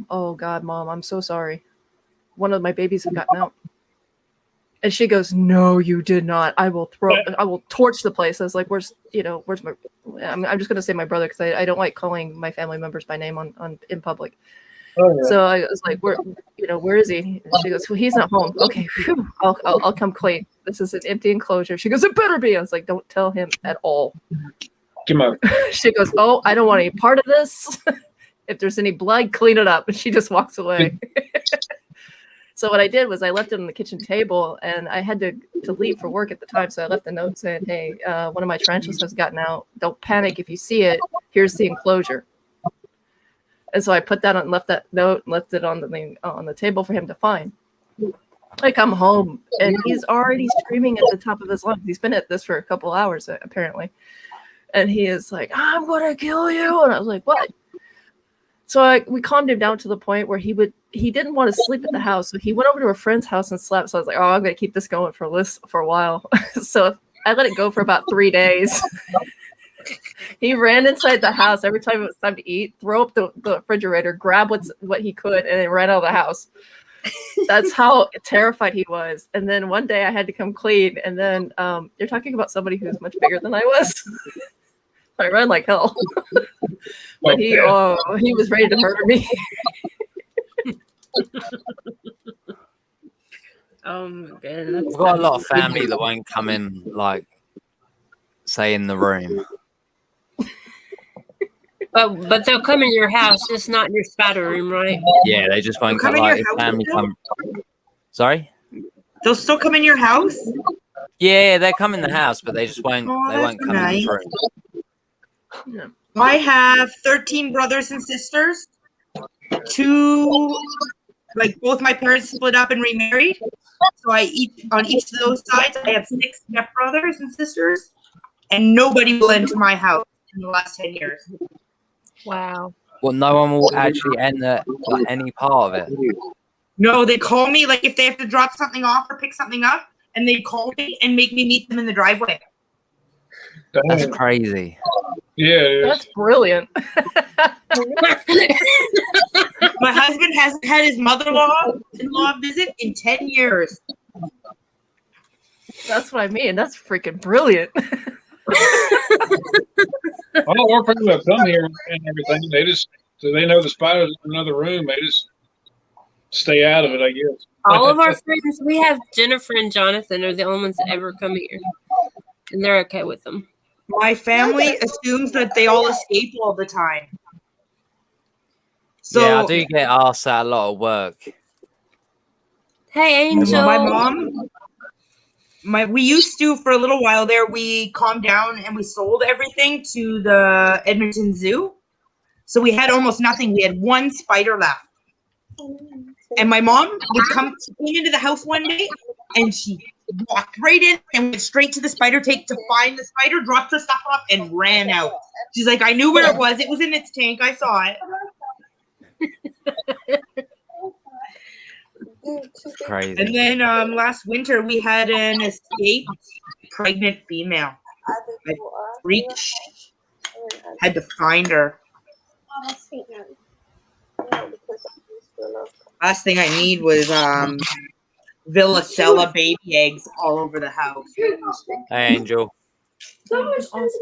oh God, Mom, I'm so sorry. One of my babies had gotten out. And she goes, "No, you did not. I will torch the place." I was like, "Where's my?" I'm just gonna say my brother because I don't like calling my family members by name on in public. Oh, yeah. So I was like, where is he?" And she goes, "Well, he's not home." Okay, phew, I'll come clean. This is an empty enclosure. She goes, "It better be." I was like, "Don't tell him at all." Come on. She goes, "Oh, I don't want any part of this. If there's any blood, clean it up." And she just walks away. So what I did was I left it on the kitchen table, and I had to leave for work at the time. So I left a note saying, "Hey, one of my tarantulas has gotten out. Don't panic if you see it. Here's the enclosure." And so I put that on, left that note, and left it on the table for him to find. I come home, and he's already screaming at the top of his lungs. He's been at this for a couple hours, apparently. And he is like, "I'm going to kill you." And I was like, "What?" So we calmed him down to the point where he didn't want to sleep at the house. So he went over to a friend's house and slept. So I was like, "Oh, I'm going to keep this going for a while." So I let it go for about 3 days. He ran inside the house every time it was time to eat, throw up the refrigerator, grab what he could, and then ran out of the house. That's how terrified he was. And then one day I had to come clean. And then you're talking about somebody who's much bigger than I was. I ran like hell. But he was ready to murder me. Oh my goodness. We've got a lot of family that won't come in, like, say, in the room. But they'll come in your house, just not in your spider room, right? Yeah, they just won't Come come. in your Like, if house family still? come. Sorry. They'll still come in your house? Yeah, they come in the house, but they just won't. Oh, they that's won't come nice. in the room. Yeah. I have 13 brothers and sisters. Both my parents split up and remarried. So on each of those sides, I have 6 stepbrothers and sisters. And nobody will enter my house in the last 10 years. Wow. Well, no one will actually enter like, any part of it. No, they call me like if they have to drop something off or pick something up, and they call me and make me meet them in the driveway. That's crazy. Yeah, That's brilliant. My husband hasn't had his mother-in-law visit in 10 years. That's what I mean. That's freaking brilliant. all our people have come here and everything. They know the spiders in another room. They just stay out of it, I guess. All of our friends, we have Jennifer and Jonathan are the only ones that ever come here, and they're okay with them. My family assumes that they all escape all the time. So Yeah, I do get asked that a lot of work. Hey, Angel. my mom, we used to for a little while there. We calmed down and we sold everything to the Edmonton Zoo. So we had almost nothing. We had one spider left. And my mom would came into the house one day and she walked right in and went straight to the spider tank to find the spider, dropped her stuff off, and ran out. She's like, I knew where it was. It was in its tank. I saw it. It's crazy. And then last winter we had an escaped pregnant female. I freaked. Had to find her. Last thing I need was Villicella baby eggs all over the house. Hey, Angel. And my sons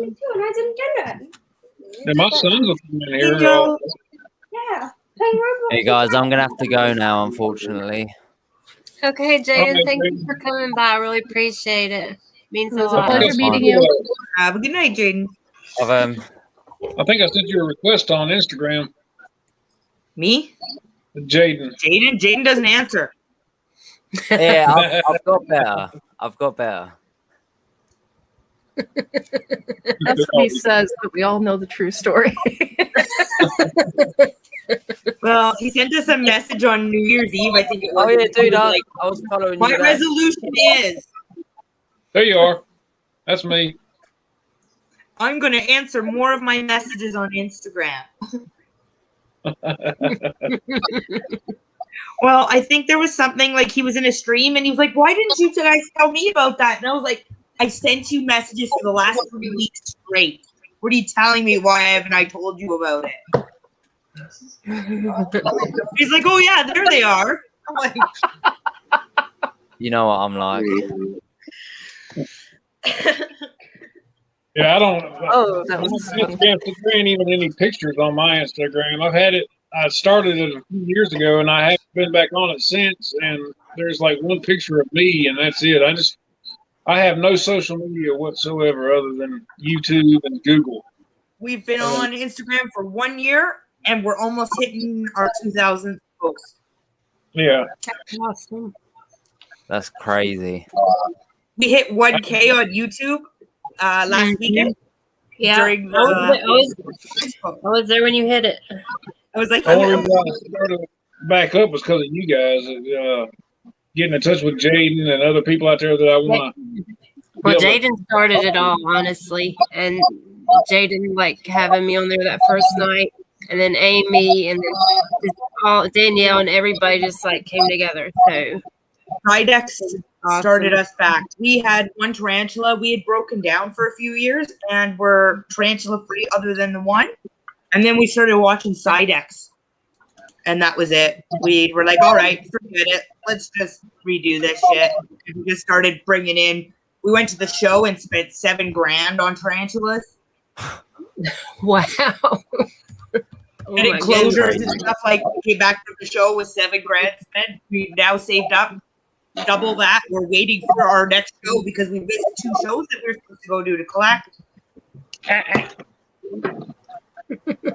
will come in here. Hey, guys, I'm going to have to go now, unfortunately. Okay, Jaden, Okay, thank you Jaden. for coming by. I really appreciate it. Means a It was a lot. pleasure meeting you. Have a good night, Jaden. I've, I think I sent you a request on Instagram, Me? Jaden. Jaden doesn't answer. yeah, I've got better. I've got better. That's what he says, but we all know the true story. Well, he sent us a message on New Year's Eve, I think it was. Oh, yeah, dude, I Like, was following my you back. resolution is There you are. That's me. I'm going to answer more of my messages on Instagram. Well, I think there was something like he was in a stream and he was like, why didn't you guys tell me about that? And I was like, I sent you messages for the last 3 weeks straight. What are you telling me? Why haven't I told you about it? He's like, oh, yeah, there they are. I'm like, You know what I'm like. Yeah, I don't. Oh, that was fun. There ain't even any pictures on my Instagram. I've had it. I started it a few years ago, and I haven't been back on it since. And there's like one picture of me, and that's it. I have no social media whatsoever other than YouTube and Google. we've been on Instagram for 1 year and we're almost hitting our 2,000 posts. Yeah. Awesome. That's crazy. We hit 1K on YouTube last weekend. Yeah. During I was there when you hit it. I was like, The only reason I started back up was because of you guys. Getting in touch with Jaden and other people out there that I want to. Well, Jaden started it all, honestly, and Jaden like having me on there that first night, and then Amy, and then just all Danielle, and everybody just like came together. So Sidex started us back. We had one tarantula. We had broken down for a few years and were tarantula free other than the one. And then we started watching Sidex. And that was it. We were like, all right, forget it. Let's just redo this shit. And we just started bringing in. We went to the show and spent $7,000 on tarantulas. wow. And enclosures and stuff like we came back from the show with $7,000 spent. We've now saved up double that. We're waiting for our next show because we missed 2 shows that we were supposed to go do to collect.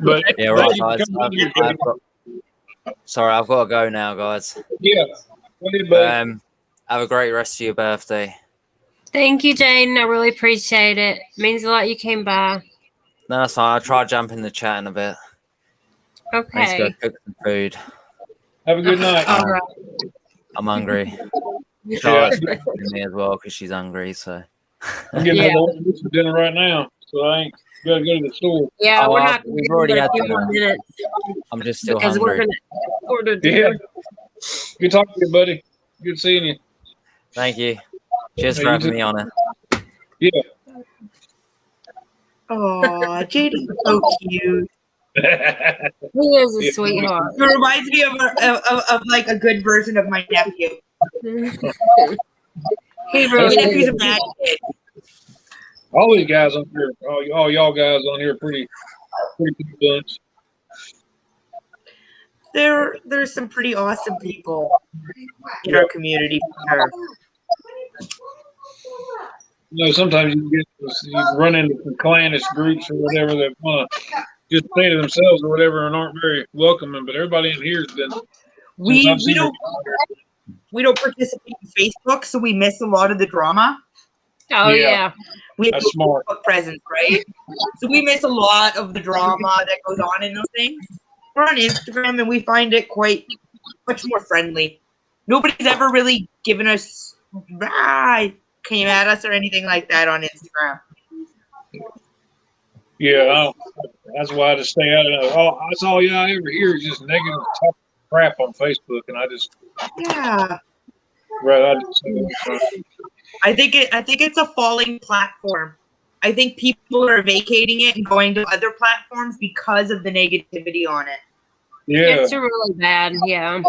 But Yeah, right, guys. I've got to go now, guys. Yeah. Have a great rest of your birthday. Thank you, Jaden. I really appreciate it. Means a lot you came by. No, that's fine. I'll try jump in the chat in a bit. I need to Okay. go cook some food. Have a good night. All right. I'm hungry. Yeah. Charlotte's cooking me as well because she's hungry. So I'm getting Yeah. ready to for dinner right now. So I ain't. gotta go to the store. Yeah, we're not. We've already had a few more dinner. minutes I'm just still because we're hungry. gonna order Yeah. dinner. Good talking to you, buddy. Good seeing you. Thank you. Cheers Yeah, for you having too. me on it. Yeah. Oh, Jaden's so cute. He is a Yeah. sweetheart. It reminds me of like a good version of my nephew. He My really nephew's is. a bad kid. All these guys on here, all y'all guys on here, are pretty good bunch. There's some pretty awesome people in our community for sure. You know, sometimes you run into some clannish groups or whatever that want to just say to themselves or whatever and aren't very welcoming. But everybody in here has been. We I've seen don't participate in Facebook, so we miss a lot of the drama. Oh Yeah. yeah. We have That's smart. Facebook presence, right? So we miss a lot of the drama that goes on in those things. We're on Instagram and we find it quite much more friendly. Nobody's ever really given us came at us or anything like that on Instagram. Yeah, that's why I just stay out of it. That's all y'all ever hear is just negative talk crap on Facebook, and I just Yeah. rather I think it's a falling platform. I think people are vacating it and going to other platforms because of the negativity on it. yeah. It's really bad. Yeah.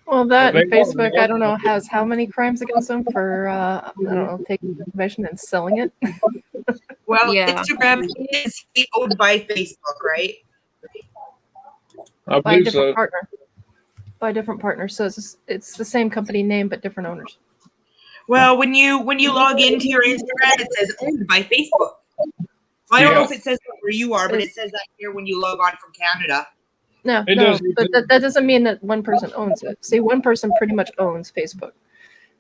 Well, that and They are, Facebook, yeah. I don't know, has how many crimes against them for, I don't know, taking information and selling it? Well, Yeah. Instagram is owned by Facebook, right? I By a believe different so. partner. By a different partner. So it's the same company name, but different owners. Well, when you log into your Instagram, it says owned by Facebook. I don't know if it says that where you are, but it says that here when you log on from Canada. No, It no, does. but that doesn't mean that one person owns it. See, one person pretty much owns Facebook.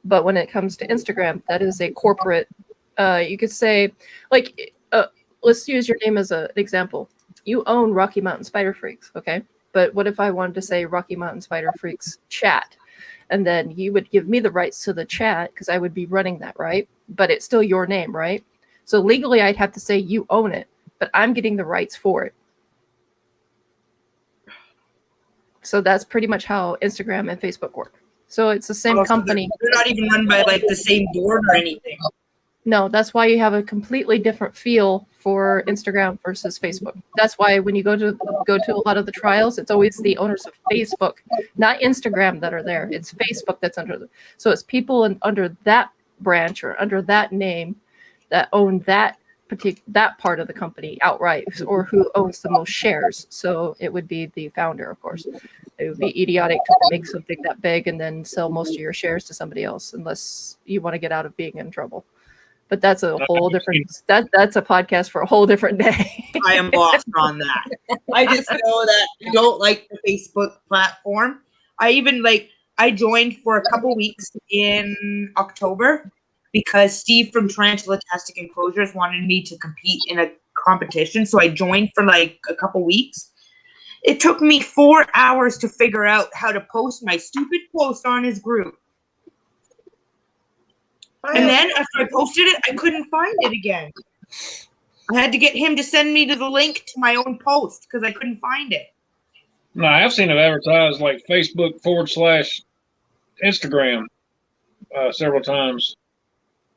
But when it comes to Instagram, that is a corporate, you could say, like, let's use your name as an example. You own Rocky Mountain Spider Freaks, okay? But what if I wanted to say Rocky Mountain Spider Freaks chat? And then you would give me the rights to the chat because I would be running that, right? But it's still your name, right? So legally, I'd have to say you own it, but I'm getting the rights for it. So that's pretty much how Instagram and Facebook work. So it's the same Oh, so company. They're not even run by like the same board or anything. No, that's why you have a completely different feel for Instagram versus Facebook. That's why when you go to a lot of the trials, it's always the owners of Facebook, not Instagram, that are there. It's Facebook that's so it's people under that branch or under that name that own that part of the company outright, or who owns the most shares. So it would be the founder, of course. It would be idiotic to make something that big and then sell most of your shares to somebody else, unless you want to get out of being in trouble. But that's a whole different. That's a podcast for a whole different day. I am lost on that. I just know that I don't like the Facebook platform. I joined for a couple weeks in October because Steve from Tarantulastic Enclosures wanted me to compete in a competition. So I joined for like a couple weeks. It took me 4 hours to figure out how to post my stupid post on his group. And then after I posted it, I couldn't find it again. I had to get him to send me to the link to my own post because I couldn't find it. No, I've seen it advertised like Facebook /Instagram several times.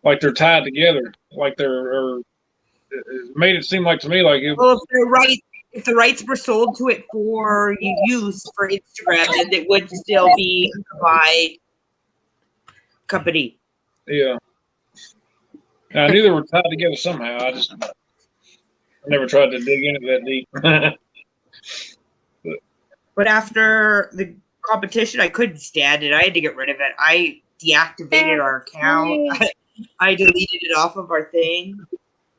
Like they're tied together. Like it made it seem like to me like it. Well, if the rights were sold to it for use for Instagram, then it would still be by company. Yeah. I knew they were tied together somehow. I never tried to dig into that deep. But after the competition, I couldn't stand it. I had to get rid of it. I deactivated our account. I deleted it off of our thing.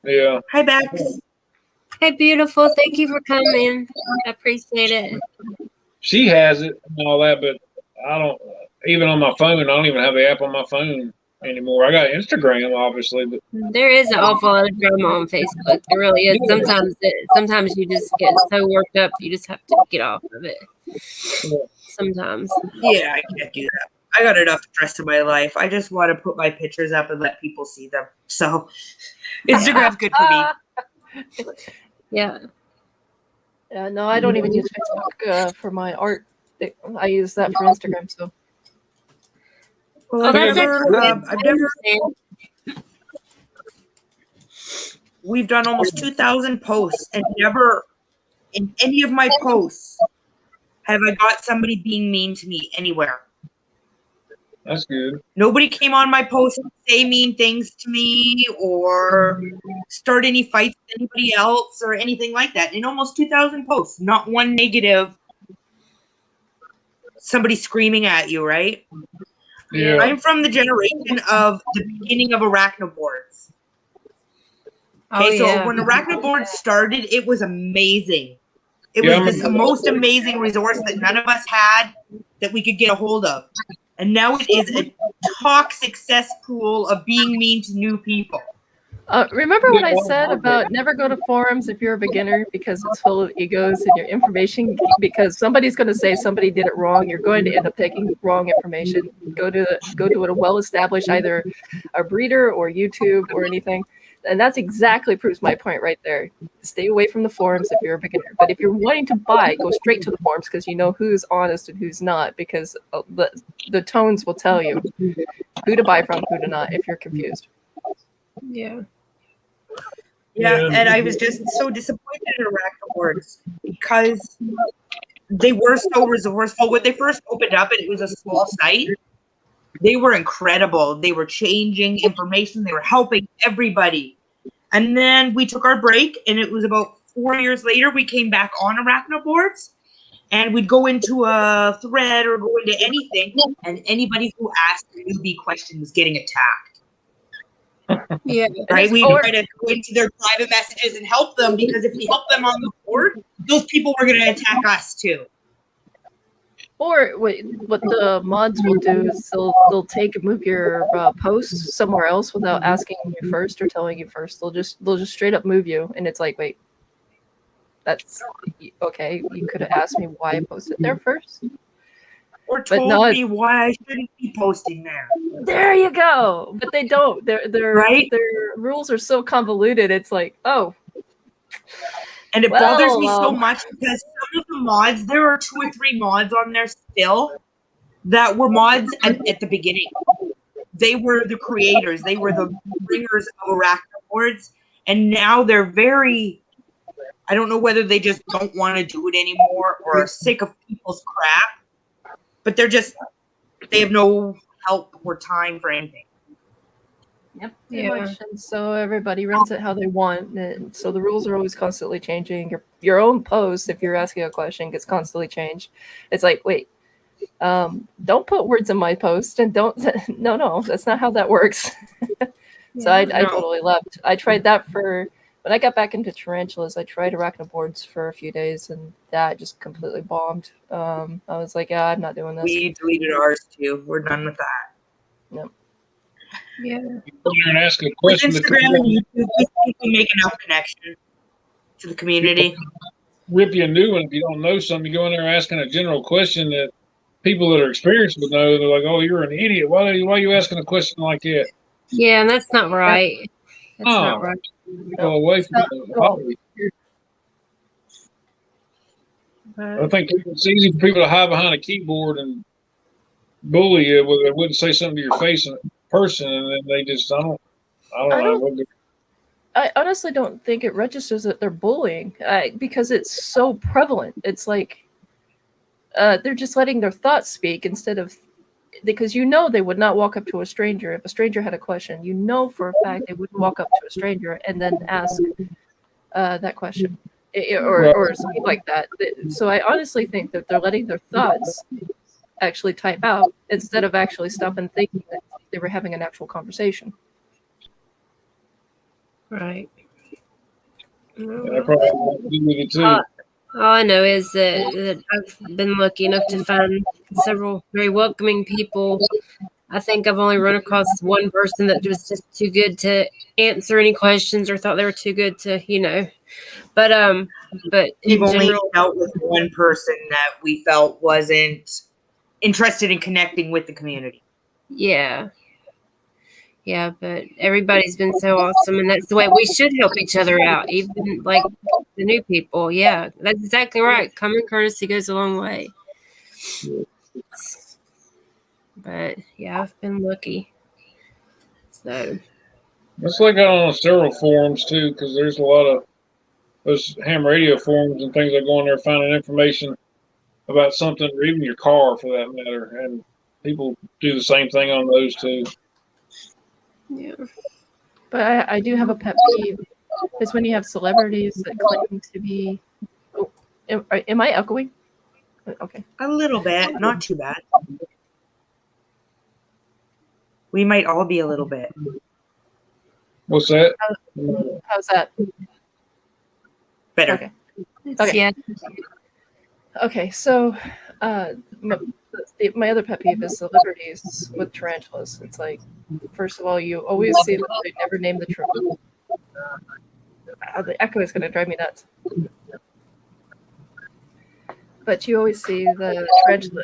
Yeah. Hi, Bex. Hey, beautiful. Thank you for coming. I appreciate it. She has it and all that, but I don't. Even on my phone, I don't even have the app on my phone anymore. I got Instagram, obviously, but There is an awful lot of drama on Facebook. There really is. Sometimes you just get so worked up, you just have to get off of it. Sometimes. Yeah, I can't do that. I got enough stress in my life. I just want to put my pictures up and let people see them. So Instagram's good for me. Yeah. No, I don't even use Facebook for my art. I use that for Instagram. So. Well, Oh, that's I've never. We've done almost 2,000 posts, and never in any of my posts have I got somebody being mean to me anywhere. That's good. Nobody came on my post and say mean things to me or start any fights with anybody else or anything like that. In almost 2,000 posts, not one negative. Somebody screaming at you, right? Yeah. I'm from the generation of the beginning of Arachnoboards. Okay, so when Arachnoboards started, it was amazing. It was the most amazing resource that none of us had that we could get a hold of. And now it is a toxic cesspool of being mean to new people. Remember what I said about never go to forums if you're a beginner because it's full of egos and your information, because somebody's going to say somebody did it wrong. You're going to end up taking wrong information. Go to a well-established, either a breeder or YouTube or anything. And that's exactly proves my point right there. Stay away from the forums if you're a beginner. But if you're wanting to buy, go straight to the forums because you know who's honest and who's not, because the tones will tell you who to buy from, who to not, if you're confused. Yeah. Yeah, and I was just so disappointed in Arachnoboards because they were so resourceful. When they first opened up and it was a small site, they were incredible. They were changing information. They were helping everybody. And then we took our break, and it was about 4 years later, we came back on Arachnoboards, and we'd go into a thread or go into anything, and anybody who asked a newbie question was getting attacked. Yeah. Right? We try to go into their private messages and help them, because if we help them on the board, those people were going to attack us too. Or what the mods will do is they'll take and move your posts somewhere else without asking you first or telling you first. They'll just straight up move you, and it's like, wait, that's okay. You could have asked me why I posted there first, or told me why I shouldn't be posting there. There you go. But they don't. Their rules are so convoluted. It's like, oh. And it bothers me so much because some of the mods, there are 2 or 3 mods on there still that were mods at the beginning. They were the creators. They were the bringers of Arachnoboards. And now they're very, I don't know whether they just don't want to do it anymore or are sick of people's crap. But they have no help or time for anything. Yep, pretty much. And so everybody runs it how they want. And so the rules are always constantly changing. Your own post, if you're asking a question, gets constantly changed. It's like, wait, don't put words in my post, and don't. No, that's not how that works. So I totally left. I tried that when I got back into tarantulas. I tried Arachnoboards for a few days, and that just completely bombed. I was like, yeah, I'm not doing this. We deleted ours too. We're done with that. Yep. Yeah. And ask a question. With Instagram and YouTube, we can make enough connection to the community. Rip you a new one if you don't know something. You go in there asking a general question that people that are experienced would know. They're like, "Oh, you're an idiot. Why are you asking a question like that?" Yeah, and that's not right. That's not right. Go away from the hobby. I think it's easy for people to hide behind a keyboard and bully you. They wouldn't say something to your face in person, and then they just I don't know. I honestly don't think it registers that they're bullying because it's so prevalent. It's like they're just letting their thoughts speak instead of, because they would not walk up to a stranger. If a stranger had a question, for a fact they wouldn't walk up to a stranger and then ask that question or something like that. So I honestly think that they're letting their thoughts actually type out instead of actually stop and thinking that they were having an actual conversation. Right. I probably won't do with it too. All I know is that I've been lucky enough to find several very welcoming people. I think I've only run across one person that was just too good to answer any questions or thought they were too good to, But we've only dealt with one person that we felt wasn't interested in connecting with the community. Yeah. Yeah, but everybody's been so awesome, and that's the way we should help each other out, even like the new people. Yeah, that's exactly right. Common courtesy goes a long way. But yeah, I've been lucky. So It's like on several forums too, because there's a lot of those ham radio forums and things that go on there finding information about something, or even your car for that matter, and people do the same thing on those too. yeah. But I do have a pet peeve. Is when you have celebrities that claim to be. Oh, am I echoing? Okay. A little bit, not too bad. We might all be a little bit. What's that? How's that? Better. Okay. Okay. Yeah. Okay, so my other pet peeve is celebrities with tarantulas. It's like, first of all, you always see that they never name the truth. The echo is going to drive me nuts. But you always see the tarantula,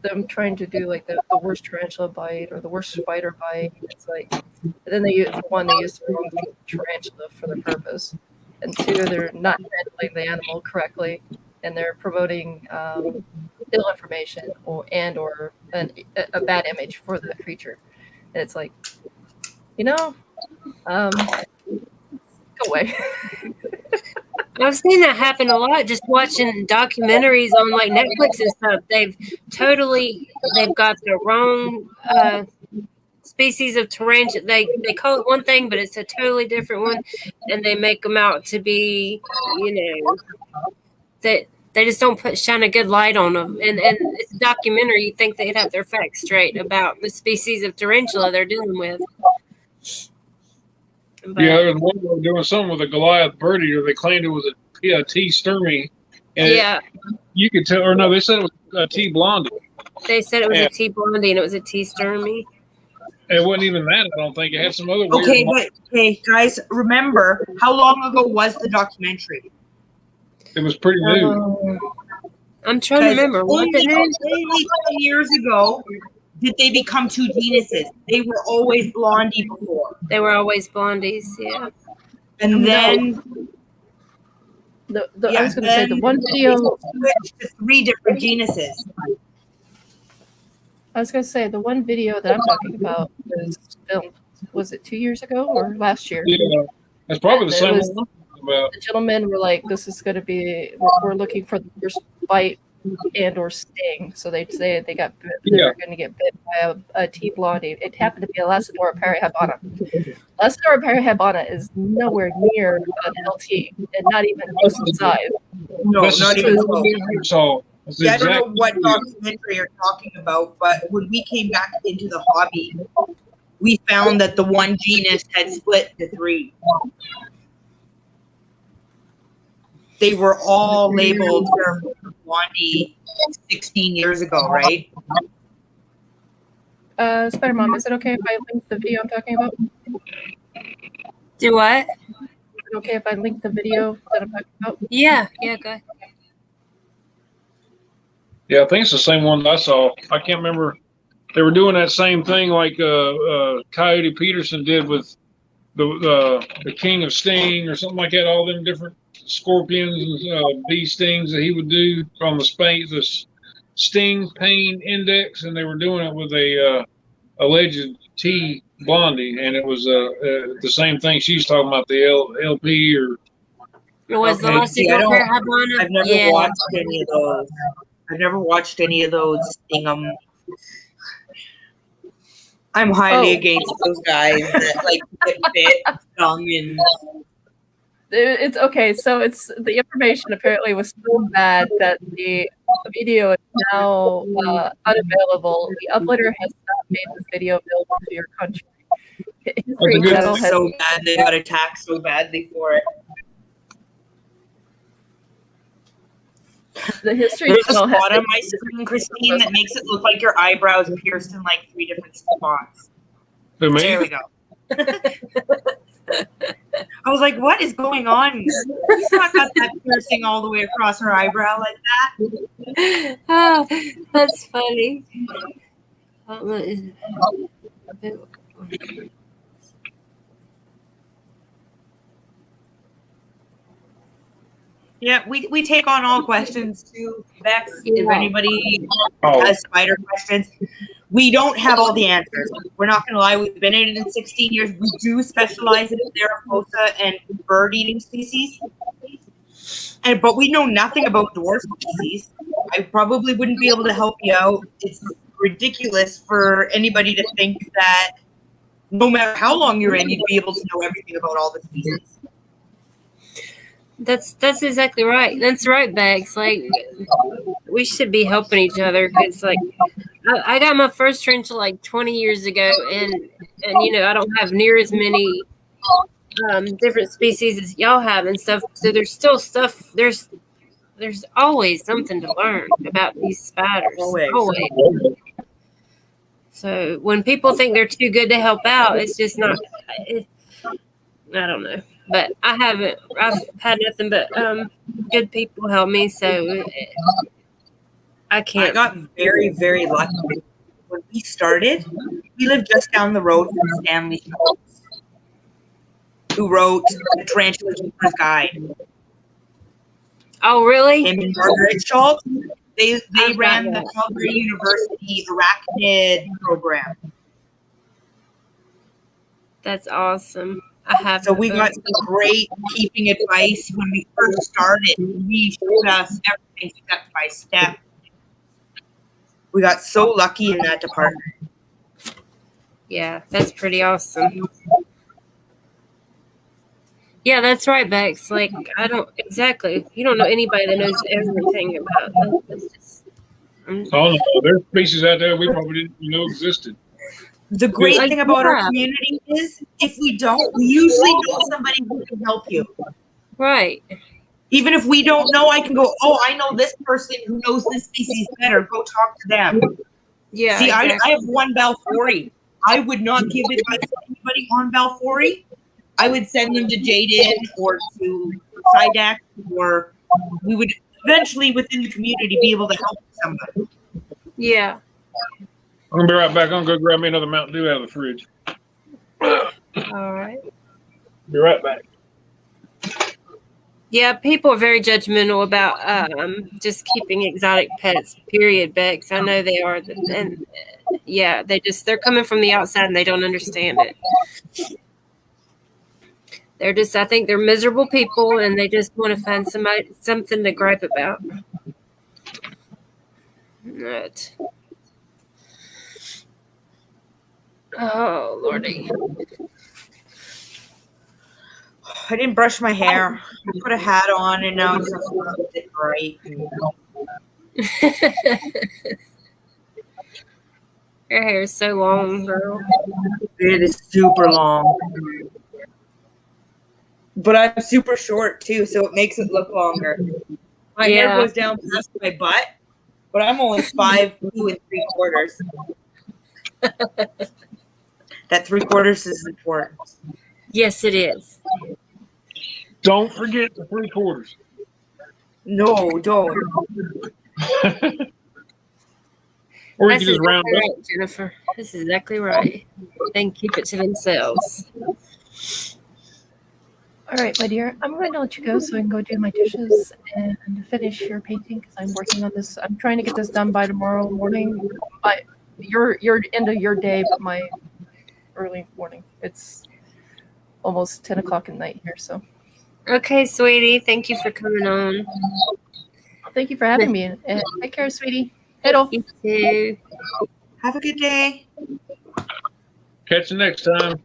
them trying to do like the worst tarantula bite or the worst spider bite. It's like, and then they use the wrong tarantula for their purpose, and two, they're not handling the animal correctly, and they're promoting ill information or a bad image for the creature. And it's like, go away. I've seen that happen a lot just watching documentaries on like Netflix and stuff. They've got the wrong species of tarantula. They call it one thing, but it's a totally different one, and they make them out to be, that they just don't shine a good light on them. And it's a documentary. You think they'd have their facts straight about the species of tarantula they're dealing with. But, Yeah, there was one they were doing something with a Goliath birdie, or they claimed it was a T. Sturmey. And yeah. You could tell, or no, they said it was a T. Blondie. They said it was a T. Blondie and it was a T. Sturmey. It wasn't even that, I don't think. It had some other weird Okay, but hey, guys, remember, how long ago was the documentary? It was pretty new. I'm trying to remember. Only 10 years ago did they become two genuses. They were always Blondie before. They were always Blondies, yeah. And then I was going to say the one video switched to 3 different genuses. I was going to say the one video that I'm talking about was filmed. Was it 2 years ago or last year? Yeah, that's probably the same one. The gentlemen were like, "This is going to be. We're looking for the first bite and or sting." So they'd say they got bit, they were going to get bit by a T. Blondie. It happened to be a Lasadora perihabana. Lasadora perihabana is nowhere near an LT and not even close in size. No, not even close. I don't know what documentary you're talking about, but when we came back into the hobby, we found that the one genus had split to 3. They were all labeled Blondie 16 years ago, right? Spider Mom, is it okay if I link the video I'm talking about? Do what? Is it okay if I link the video that I'm talking about? Yeah, go ahead. Yeah, I think it's the same one that I saw. I can't remember. They were doing that same thing like Coyote Peterson did with the King of Sting or something like that. All them different scorpions and bee stings that he would do from the sting pain index, and they were doing it with a alleged T. Blondie, and it was the same thing she's talking about, the LP or. It was the Lasadora perihabana. I've never watched any of those. I've never watched any of those sting 'em. I'm highly against those guys that like get bit, stung, and. It's okay. So it's the information apparently was so bad that the video is now unavailable. The uploader has not made this video available to your country. It's so bad they got attacked so badly for it. The history There's a channel spot on my screen, Christine, that makes it look like your eyebrows pierced in like 3 different spots. There we go. I was like, what is going on? She's not got that piercing all the way across her eyebrow like that. Oh, that's funny. Yeah, we take on all questions too, Bex. If Yeah. anybody Oh, has spider questions, we don't have all the answers. We're not going to lie. We've been in it in 16 years. We do specialize in Theracosa and bird-eating species, but we know nothing about dwarf species. I probably wouldn't be able to help you out. It's ridiculous for anybody to think that no matter how long you're in, you'd be able to know everything about all the species. That's exactly right. That's right, Bex. Like, we should be helping each other because, like, I got my first tarantula like 20 years ago, and you know, I don't have near as many different species as y'all have and stuff. So there's still stuff. There's always something to learn about these spiders. Always. So when people think they're too good to help out, it's just not. I don't know. But I've had nothing but good people help me, so I can't. I got very, very lucky. When we started, we lived just down the road from Stanley Schultz, who wrote The Tarantula Keeper's Guide. Oh, really? Him and Margaret Schultz, they I've ran got the that. Calgary University Arachnid program. That's awesome. I have. So we got some great keeping advice when we first started. We showed us everything step by step. We got so lucky in that department. Yeah, that's pretty awesome. Yeah, that's right, Bex. Like, I don't exactly. You don't know anybody that knows everything about them. It's just, oh no, there's species out there we probably didn't even know existed. The great Like, thing about our yeah. community is if we don't, we usually know somebody who can help you. right. Even if we don't know, I can go, oh, I know this person who knows this species better. Go talk to them. Yeah. See, exactly. I have one Balfouri. I would not give advice to anybody on Balfouri. I would send them to Jaden or to Sidak, or we would eventually within the community be able to help somebody. Yeah. I'm gonna be right back. I'm gonna go grab me another Mountain Dew out of the fridge. All right. Be right back. Yeah, people are very judgmental about just keeping exotic pets. Period, Bex. I know they are, and yeah, they're coming from the outside and they don't understand it. They're just, I think they're miserable people, and they just want to find something to gripe about. Right. Oh, Lordy. I didn't brush my hair. I put a hat on, and now it's just not right. Your hair is so long, girl. It is super long. But I'm super short too, so it makes it look longer. My hair goes down past my butt, but I'm only 5'2"3/4. That 3/4 is important. Yes, it is. Don't forget the 3/4. No, don't. Or you That's can just round exactly up. right, Jennifer. That's exactly right. They can keep it to themselves. All right, my dear, I'm going to let you go so I can go do my dishes and finish your painting because I'm working on this. I'm trying to get this done by tomorrow morning. Your end of your day, but my early morning. It's almost 10 o'clock at night here, so. Okay, sweetie. Thank you for coming on. Thank you for having me. And take care, sweetie. Hello. You too. Have a good day. Catch you next time.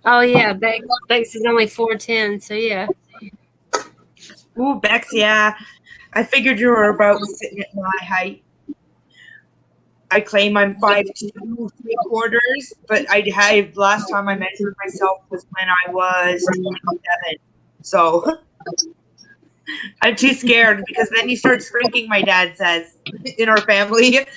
Oh, yeah. Bex is only 4'10", so yeah. Ooh, Bex, yeah. I figured you were about sitting at my height. I claim I'm 5'2" 3/4, but last time I measured myself was when I was 27. So I'm too scared because then you start shrinking, my dad says, in our family.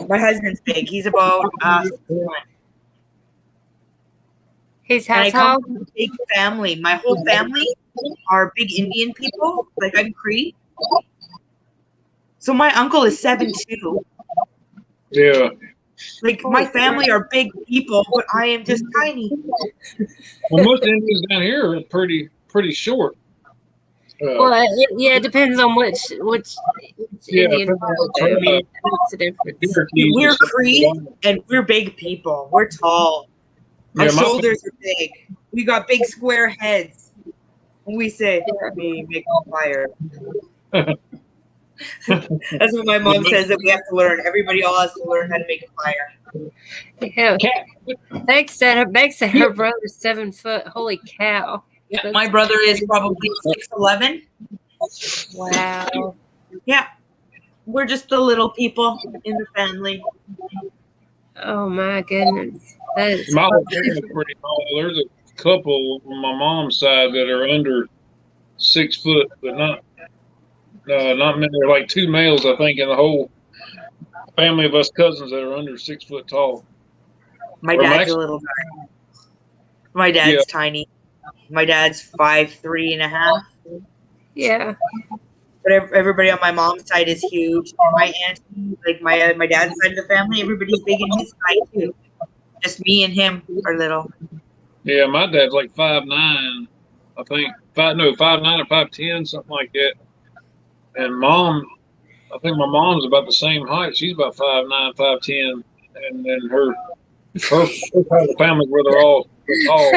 My husband's big. He's about 6'1". He's And I how tall? come from a big family. My whole family are big Indian people. Like I'm Cree. So my uncle is 7'2". Yeah. Like my family are big people, but I am just tiny. Well, most Indians down here are pretty short. Well, it depends on which Yeah, Indian. I mean, that's the difference. We're Cree and we're big people. We're tall. Our shoulders are big. We got big square heads. When we say, "We make fire." That's what my mom says that we have to learn. Everybody all has to learn how to make a fire. Yeah. Thanks that her brother's 7 foot. Holy cow. Yeah, my brother is probably 6'11". Wow. Yeah. We're just the little people in the family. Oh my goodness. That is my whole family's pretty tall. There's a couple on my mom's side that are under 6 foot, but not many. There are like 2 males, I think, in the whole family of us cousins that are under 6 foot tall. My dad's a little guy. My dad's tiny. My dad's 5'3.5". Yeah. But everybody on my mom's side is huge. My aunt, like my dad's side of the family, everybody's big in his side too. Just me and him are little. Yeah, my dad's like 5'9", I think. 5'9" or 5'10", something like that. And I think my mom's about the same height. She's about 5'9", 5'10", and then her part of the family where they're all tall.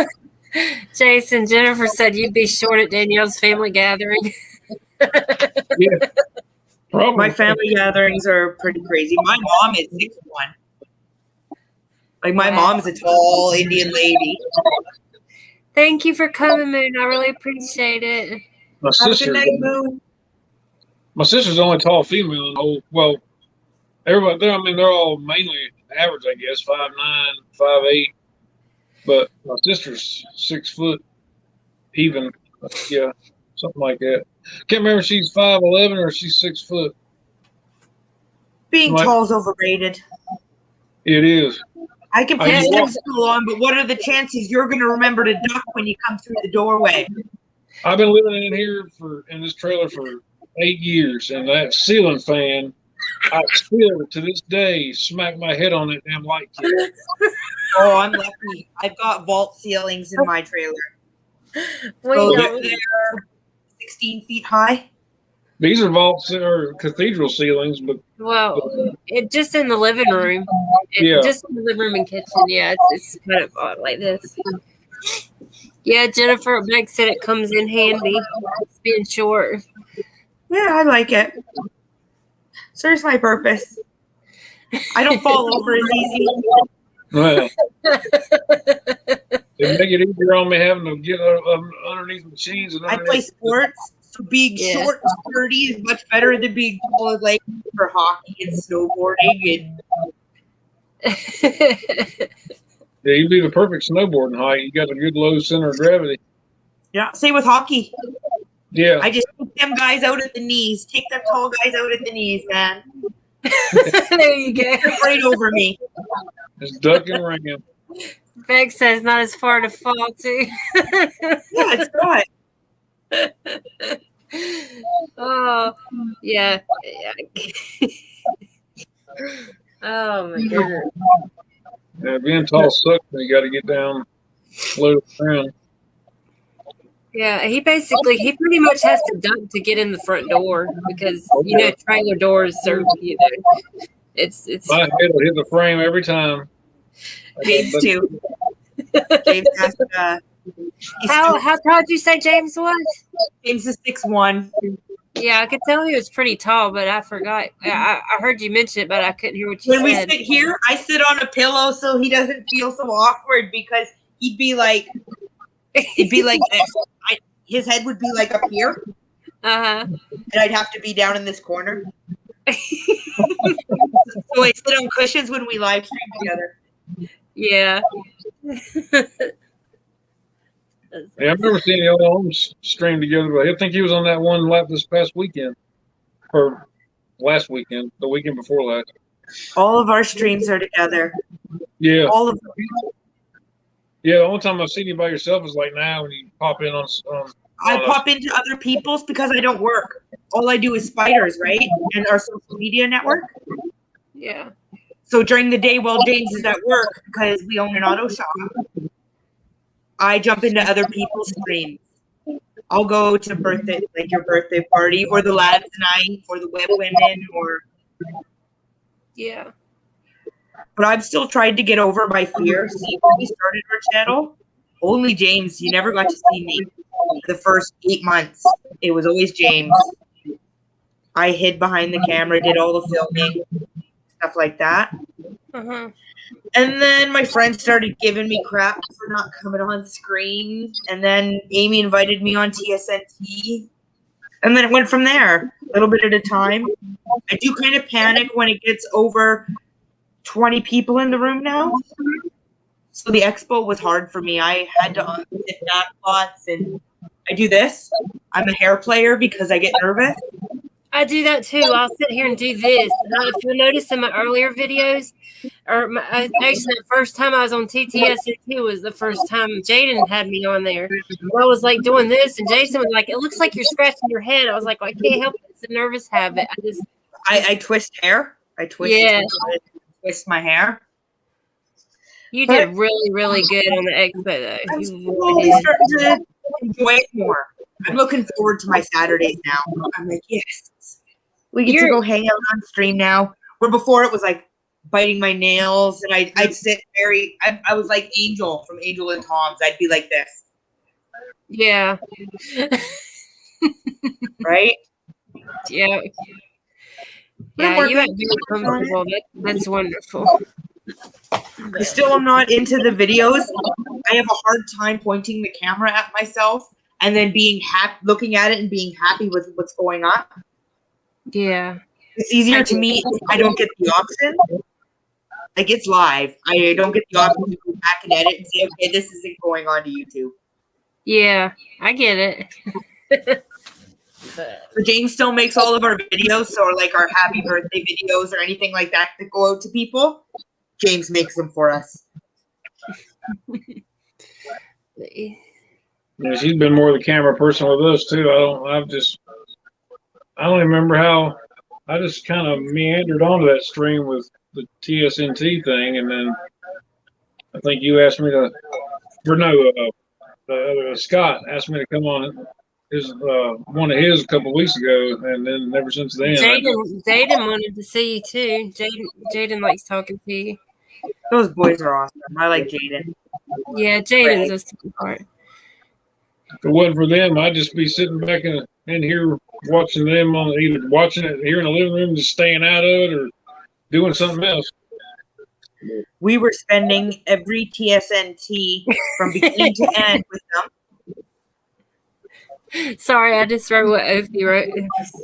Jason, Jennifer said you'd be short at Danielle's family gathering. Yeah, probably. My family gatherings are pretty crazy. My mom is 6'1". Like my mom's a tall Indian lady. Thank you for coming, Moon. I really appreciate it. My sister. My sister's the only tall female in the whole. Well, everybody. They're all mainly average, I guess, 5'9", 5'8". But my sister's 6 foot, even. Yeah, something like that. Can't remember if she's 5'11" or she's 6 foot. Being tall is overrated. It is. I can put step stool on, but what are the chances you're going to remember to duck when you come through the doorway? I've been living in here in this trailer for 8 years, and that ceiling fan, I still to this day smack my head on that damn light kit. Oh, I'm lucky. I've got vault ceilings in my trailer. Well, so they're 16 feet high. These are vaults or cathedral ceilings, but it just in the living room. Just in the living room and kitchen. Yeah, it's kind of odd like this. Yeah, Jennifer Meg said it comes in handy. It's being short. Yeah, I like it. Serves my purpose. I don't fall over as easy. Well, it make it easier on me having to get underneath machines. And I play sports, so being short and sturdy is much better than being tall, like for hockey and snowboarding. Yeah, you'd be the perfect snowboarding height. You got a good low center of gravity. Yeah, same with hockey. Yeah, I just take them guys out at the knees. Take them tall guys out at the knees, man. There you go. They're right over me. Just duck and ring. Meg says not as far to fall to. Yeah, it's not. Oh, yeah. Oh my goodness. Yeah, being tall sucks when you got to get down low to the ground. Yeah, he pretty much has to duck to get in the front door because trailer doors are it's my head will hit the frame every time. James too. James has to, how tall did you say James was? James is 6'1". Yeah, I could tell he was pretty tall, but I forgot. I heard you mention it, but I couldn't hear what you said. When we sit here, I sit on a pillow so he doesn't feel so awkward because he'd be like this. His head would be like up here. And I'd have to be down in this corner. So I sit on cushions when we live stream together. Yeah. Yeah, I've never seen y'all home stream together, but I think he was on that one lap this past weekend. Or last weekend, the weekend before last. All of our streams are together. Yeah. All of them. Yeah, the only time I've seen you by yourself is like now when you pop in on I pop into other people's because I don't work. All I do is spiders, right? And our social media network. Yeah. So during the day while James is at work, because we own an auto shop, I jump into other people's streams. I'll go to birthday, like your birthday party, or the lads night, or the web women, or Yeah. But I've still tried to get over my fear. See, when we started our channel, only James. You never got to see me for the first 8 months. It was always James. I hid behind the camera, did all the filming, stuff like that. Uh-huh. And then my friends started giving me crap for not coming on screen. And then Amy invited me on TSNT. And then it went from there, a little bit at a time. I do kind of panic when it gets over 20 people in the room now. So the expo was hard for me. I had to sit back lots, and I do this. I'm a hair player because I get nervous. I do that too. I'll sit here and do this. If you notice in my earlier videos, actually the first time I was on TTSNT was the first time Jaden had me on there. I was like doing this, and Jason was like, "It looks like you're scratching your head." I was like, "I can't help it. It's a nervous habit." I twist hair. I twist my hair. You did really, really good on the expo, though. I'm slowly starting to enjoy it more. I'm looking forward to my Saturdays now. I'm like, yes, we get to go hang out on stream now. Where before it was like biting my nails, and I'd sit I was like Angel from Angel and Tom's. I'd be like this. Yeah. Right? Yeah. Yeah, you have very comfortable. That's wonderful. I still am not into the videos. I have a hard time pointing the camera at myself and then being looking at it and being happy with what's going on. Yeah. It's easier to me. I don't get the option. Like, it's live. I don't get the option to go back and edit and say, okay, this isn't going on to YouTube. Yeah, I get it. So James still makes all of our videos, so like our happy birthday videos or anything like that that go out to people. James makes them for us. Yeah, she's been more the camera person with us too. I don't even remember how. I just kind of meandered onto that stream with the TSNT thing, and then I think you asked me to, or no, Scott asked me to come on his one of his a couple of weeks ago, and then ever since then. Jaden wanted to see you too. Jaden likes talking to you. Those boys are awesome. I like Jaden. Yeah, Jaden's a sweetheart. If it wasn't for them, I'd just be sitting back in here watching them on either watching it here in the living room, just staying out of it, or doing something else. We were spending every TSNT from beginning to end with them. Sorry, I just read what Opie wrote.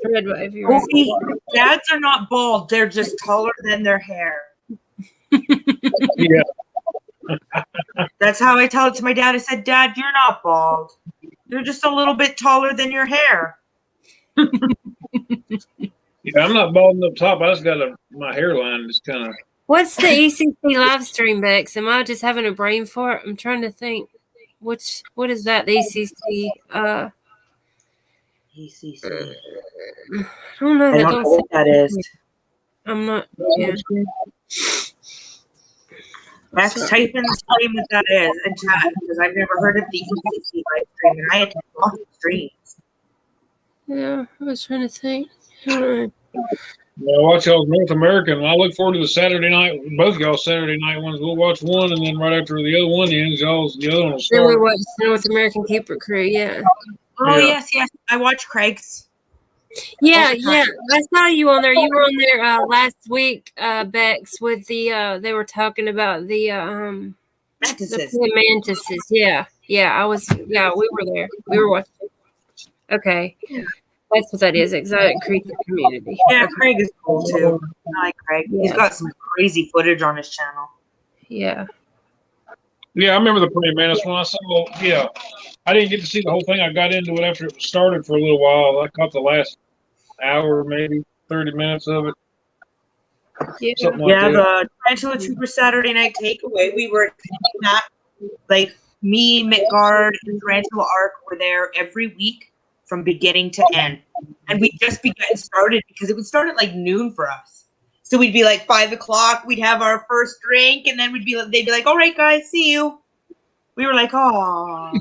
Opie, dads are not bald. They're just taller than their hair. Yeah. That's how I tell it to my dad. I said, Dad, you're not bald. You're just a little bit taller than your hair. Yeah, I'm not balding up top. I just got my hairline just kind of. What's the ECC live stream, Bex? Am I just having a brain fart? I'm trying to think. What is that? The ECC? ECC. I don't know. I don't know what that is. I'm not. Yeah. Let's type in the stream what that is and chat, because I've never heard of the ECC live stream, and I attend lots of streams. Yeah, I was trying to think. I don't know. I watch y'all's North American. I look forward to the Saturday night, both y'all Saturday night ones. We'll watch one, and then right after the other one ends, the other one will start. Then we watch North American Keeper Crew, yeah. Oh, Yeah. yes. I watch Craig's. Yeah. I saw you on there. You were on there last week, Bex, with the they were talking about the Mantises. mantises. Yeah. We were there. We were watching. Okay. That's what that is. Exotic creature community. Yeah, Craig is cool too. I like Craig. He's got some crazy footage on his channel. Yeah. Yeah, I remember the praying mantis when I saw. Yeah, I didn't get to see the whole thing. I got into it after it started for a little while. I caught the last hour, maybe 30 minutes of it. Yeah. Something like that. The Tarantula Trooper Saturday Night Takeaway. We were that, like me, Midgard, and Tarantula Arc were there every week from beginning to end. And we just be getting started because it would start at like noon for us. So we'd be like 5 o'clock, we'd have our first drink, and then they'd be like, all right, guys, see you. We were like, oh,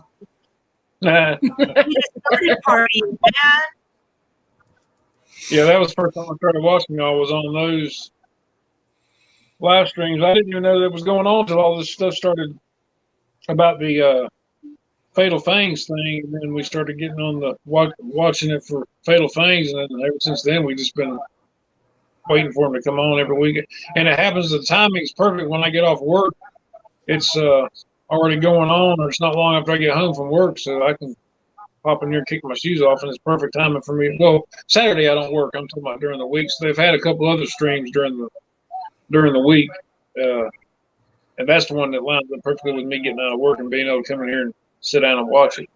we just started partying, man. Yeah, that was the first time I started watching y'all was on those live streams. I didn't even know that was going on until all this stuff started about the Fatal Fangs thing, and then we started getting on the watching it for Fatal Fangs, and then ever since then we've just been waiting for them to come on every week. And it happens, the timing's perfect when I get off work. It's already going on, or it's not long after I get home from work, so I can pop in here and kick my shoes off, and it's perfect timing for me. Well, Saturday I don't work. I'm talking about during the week. So they've had a couple other streams during the week, and that's the one that lines up perfectly with me getting out of work and being able to come in here and sit down and watch it.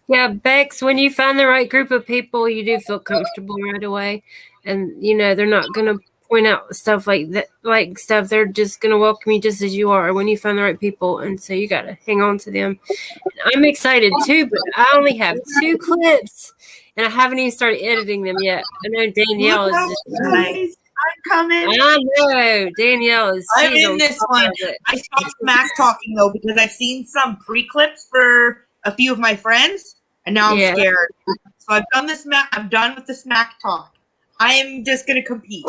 Yeah, Bex, when you find the right group of people, you do feel comfortable right away. And, they're not going to point out stuff like that, like stuff. They're just going to welcome you just as you are when you find the right people. And so you got to hang on to them. And I'm excited too, but I only have 2 clips and I haven't even started editing them yet. I know Danielle is just Guys, I'm coming. I know Danielle is. I'm in this one. I stopped smack talking though because I've seen some pre-clips for a few of my friends, and now I'm scared. So I've done this. I'm done with the smack talk. I am just gonna compete.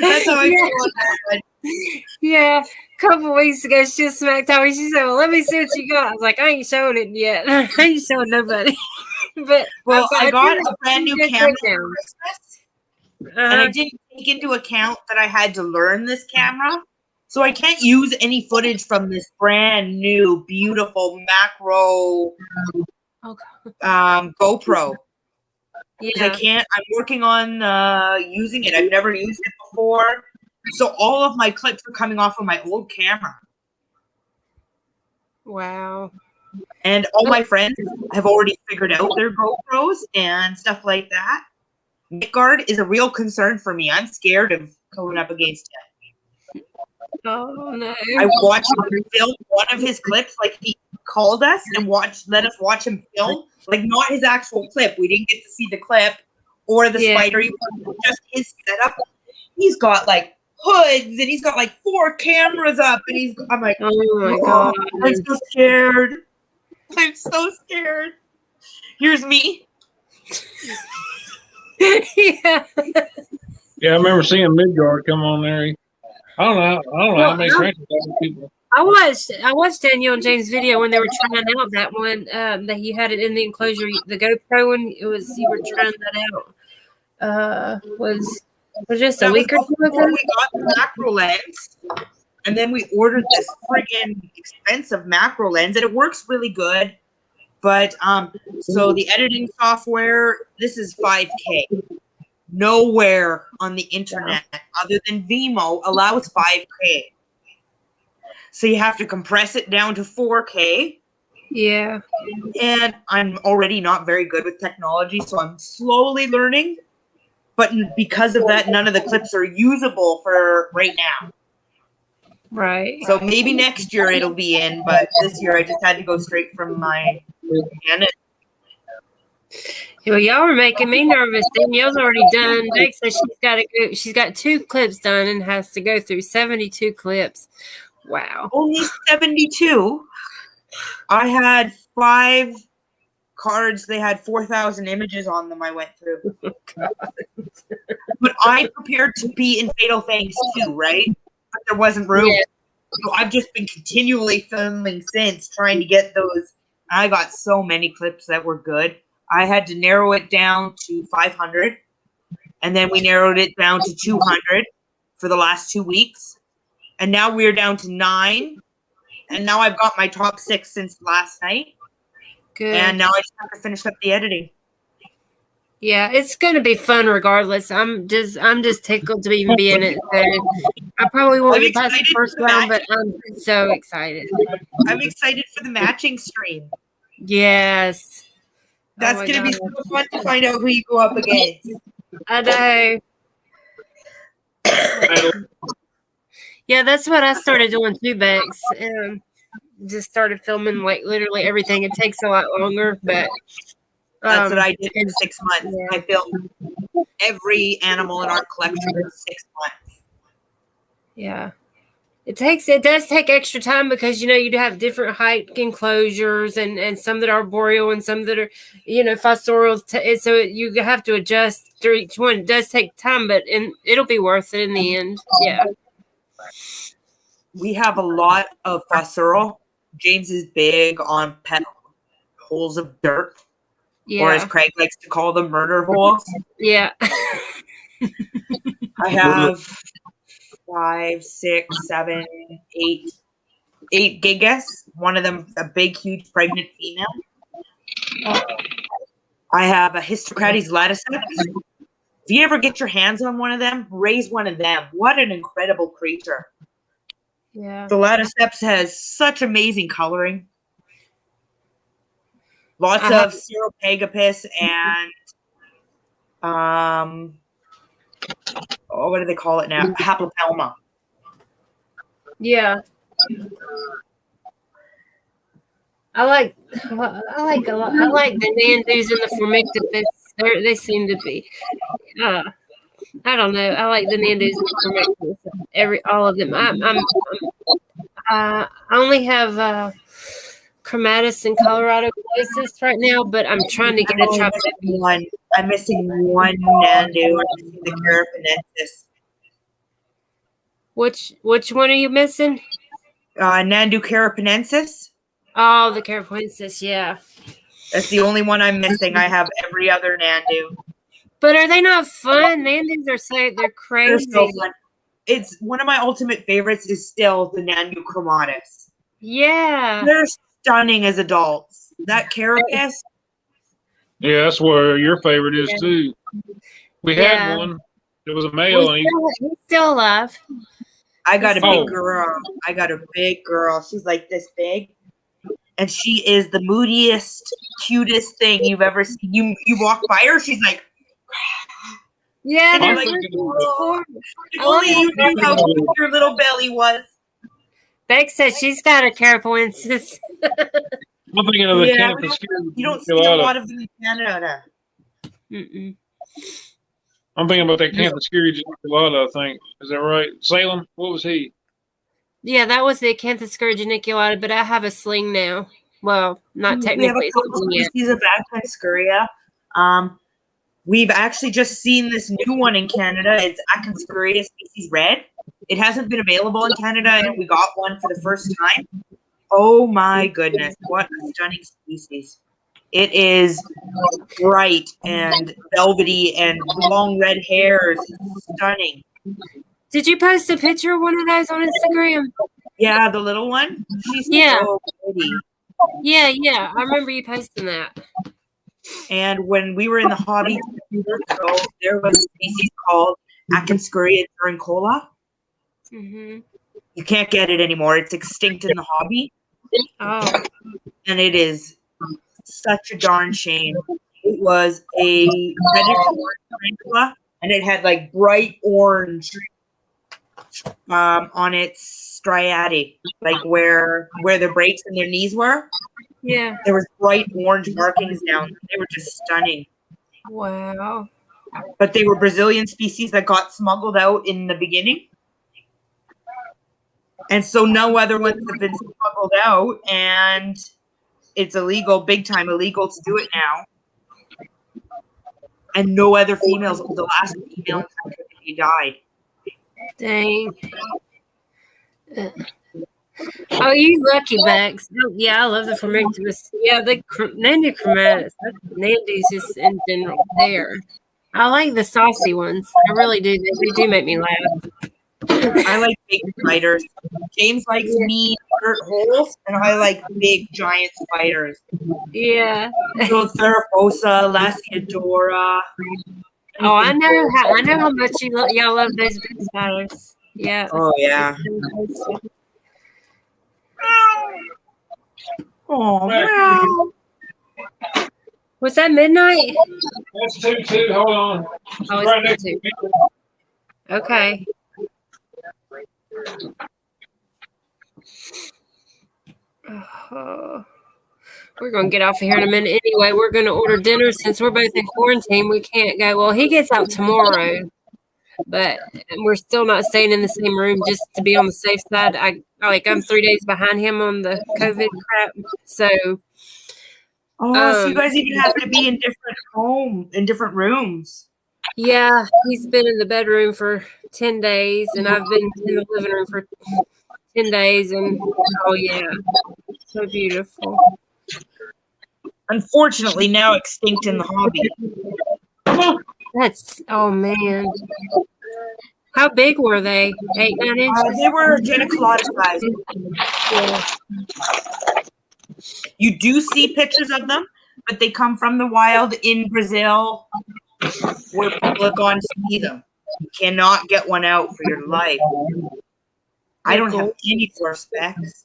That's how I feel on that one. Yeah, a couple weeks ago she just smacked talking. She said, "Well, let me see what you got." I was like, "I ain't showing it yet. I ain't showing nobody." But I got a brand new camera for Christmas. And I didn't take into account that I had to learn this camera. So I can't use any footage from this brand new, beautiful macro GoPro. Yeah. I can't. I'm working on using it. I've never used it before. So all of my clips are coming off of my old camera. Wow. And all my friends have already figured out their GoPros and stuff like that. Nickguard is a real concern for me. I'm scared of going up against him. Oh no! I watched him film one of his clips. Like he called us and let us watch him film. Like not his actual clip. We didn't get to see the clip or the spider. Just his setup. He's got like hoods and he's got like 4 cameras up. And I'm like, oh my god! I'm so scared. I'm so scared. Here's me. Yeah, I remember seeing Midgard come on there. I don't know how many friends people. I watched Danielle and James' video when they were trying out that one that you had it in the enclosure, the GoPro one. You were trying that out. Was just a week or two ago. We got the macro lens, and then we ordered this friggin' expensive macro lens, and it works really good. But so the editing software, this is 5K. Nowhere on the internet other than Vimeo allows 5K. So you have to compress it down to 4K. Yeah. And I'm already not very good with technology, so I'm slowly learning. But because of that, none of the clips are usable for right now. Right. So maybe next year it'll be in, but this year I just had to go straight from my Canon. Well, y'all were making me nervous. Danielle's already done. Bex says she's got 2 clips done and has to go through 72 clips. Wow. Only 72. I had 5 cards. They had 4,000 images on them I went through. But I prepared to be in Fatal Fangs too, right? But there wasn't room. Yeah. So I've just been continually filming since, trying to get those. I got so many clips that were good. I had to narrow it down to 500. And then we narrowed it down to 200 for the last 2 weeks. And now we're down to 9. And now I've got my top 6 since last night. Good. And now I just have to finish up the editing. Yeah, it's going to be fun regardless. I'm just tickled to even be in it. So I probably won't get past the first round, but I'm so excited. I'm excited for the matching stream. Yes. That's going to be so fun to find out who you go up against. I know. Yeah, that's what I started doing too, Bex. Just started filming like literally everything. It takes a lot longer, but That's what I did for and- 6 months. yeah. I filmed every animal in our collection for 6 months. Yeah. It does take extra time because you have different height enclosures and some that are arboreal and some that are fossorial, so you have to adjust through each one. It does take time, but it'll be worth it in the end. Yeah. We have a lot of fossorial. James is big on pet holes of dirt, or as Yeah. Craig likes to call them, murder holes. Yeah. I have 5, 6, 7, 8 gigas. One of them a big, huge pregnant female. I have a Histrocrates laticeps. If you ever get your hands on one of them, raise one of them. What an incredible creature. Yeah. The laticeps has such amazing coloring. Lots of Ceropagapus and what do they call it now? Haplopelma. Yeah. I like a lot. I like the Nandus and the Formictopus. They seem to be. I don't know. I like the Nandus and the Formictopus. All of them. I only have Chromatus in Colorado places right now, but I'm trying to get a Trifecta. I'm missing one Nandu. I'm missing the Carapanensis. Which one are you missing? Nandu Carapanensis. Oh, the Carapanensis, yeah. That's the only one I'm missing. I have every other Nandu. But are they not fun? Nandus they're crazy. They're so fun. It's one of my ultimate favorites is still the Nandu Chromatus. Yeah. They're stunning as adults. That Carapace. Yeah, that's where your favorite is too. We had one. It was a male. He's still alive. I got a big girl. I got a big girl. She's like this big. And she is the moodiest, cutest thing you've ever seen. You walk by her, she's like, yeah, they're like, if only you knew how cute your little belly was. Beck says she's got a Carapanensis. I'm thinking of the campus. You don't see a lot of them in Canada. Mm-mm. I'm thinking about that campus geniculata, I think. Is that right? Salem? What was he? Yeah, that was the Acanthus geniculata, but I have a sling now. Well, not technically. We have a couple species of Acanscuria. We've actually just seen this new one in Canada. It's Acanscuria species red. It hasn't been available in Canada, and we got one for the first time. Oh my goodness, what a stunning species. It is bright and velvety and long red hairs. It's stunning. Did you post a picture of one of those on Instagram? Yeah, the little one. She's so pretty. Yeah. I remember you posting that. And when we were in the hobby, there was a species called Acanscuria durincola. Mm-hmm. You can't get it anymore. It's extinct in the hobby. Oh. And it is such a darn shame. It was a reddish orange tarantula, and it had like bright orange on its striati, like where the breaks in their knees were. Yeah. There was bright orange markings down. They were just stunning. Wow. But they were Brazilian species that got smuggled out in the beginning. And so no other ones have been smuggled out, and it's illegal, big time illegal to do it now. And no other females. The last female died. Dang. Oh, you lucky Bex. Oh, yeah, I love the Formictopus. Yeah, the Nandu Chromatus. Nandus is in general there. I like the saucy ones. I really do. They do make me laugh. I like big spiders. James likes mean dirt holes, and I like big giant spiders. Yeah. So Theraposa, Lasiodora. Oh, I know how much y'all love those big spiders. Yeah. Oh yeah. Oh wow. Was that midnight? That's 2-2. Hold on. Oh, it's Right next to 2-2. me. Okay. We're going to get off of here in a minute anyway. We're going to order dinner since we're both in quarantine. We can't go. Well, he gets out tomorrow, but we're still not staying in the same room just to be on the safe side. I'm 3 days behind him on the COVID crap. So, so you guys even have to be in different rooms. Yeah, he's been in the bedroom for 10 days, and I've been in the living room for 10 days, and oh yeah, so beautiful. Unfortunately, now extinct in the hobby. Oh man. How big were they? 8, 9 inches? They were geniculata size. Yeah. You do see pictures of them, but they come from the wild in Brazil where people have gone to see them. You cannot get one out for your life. I don't have any more specs.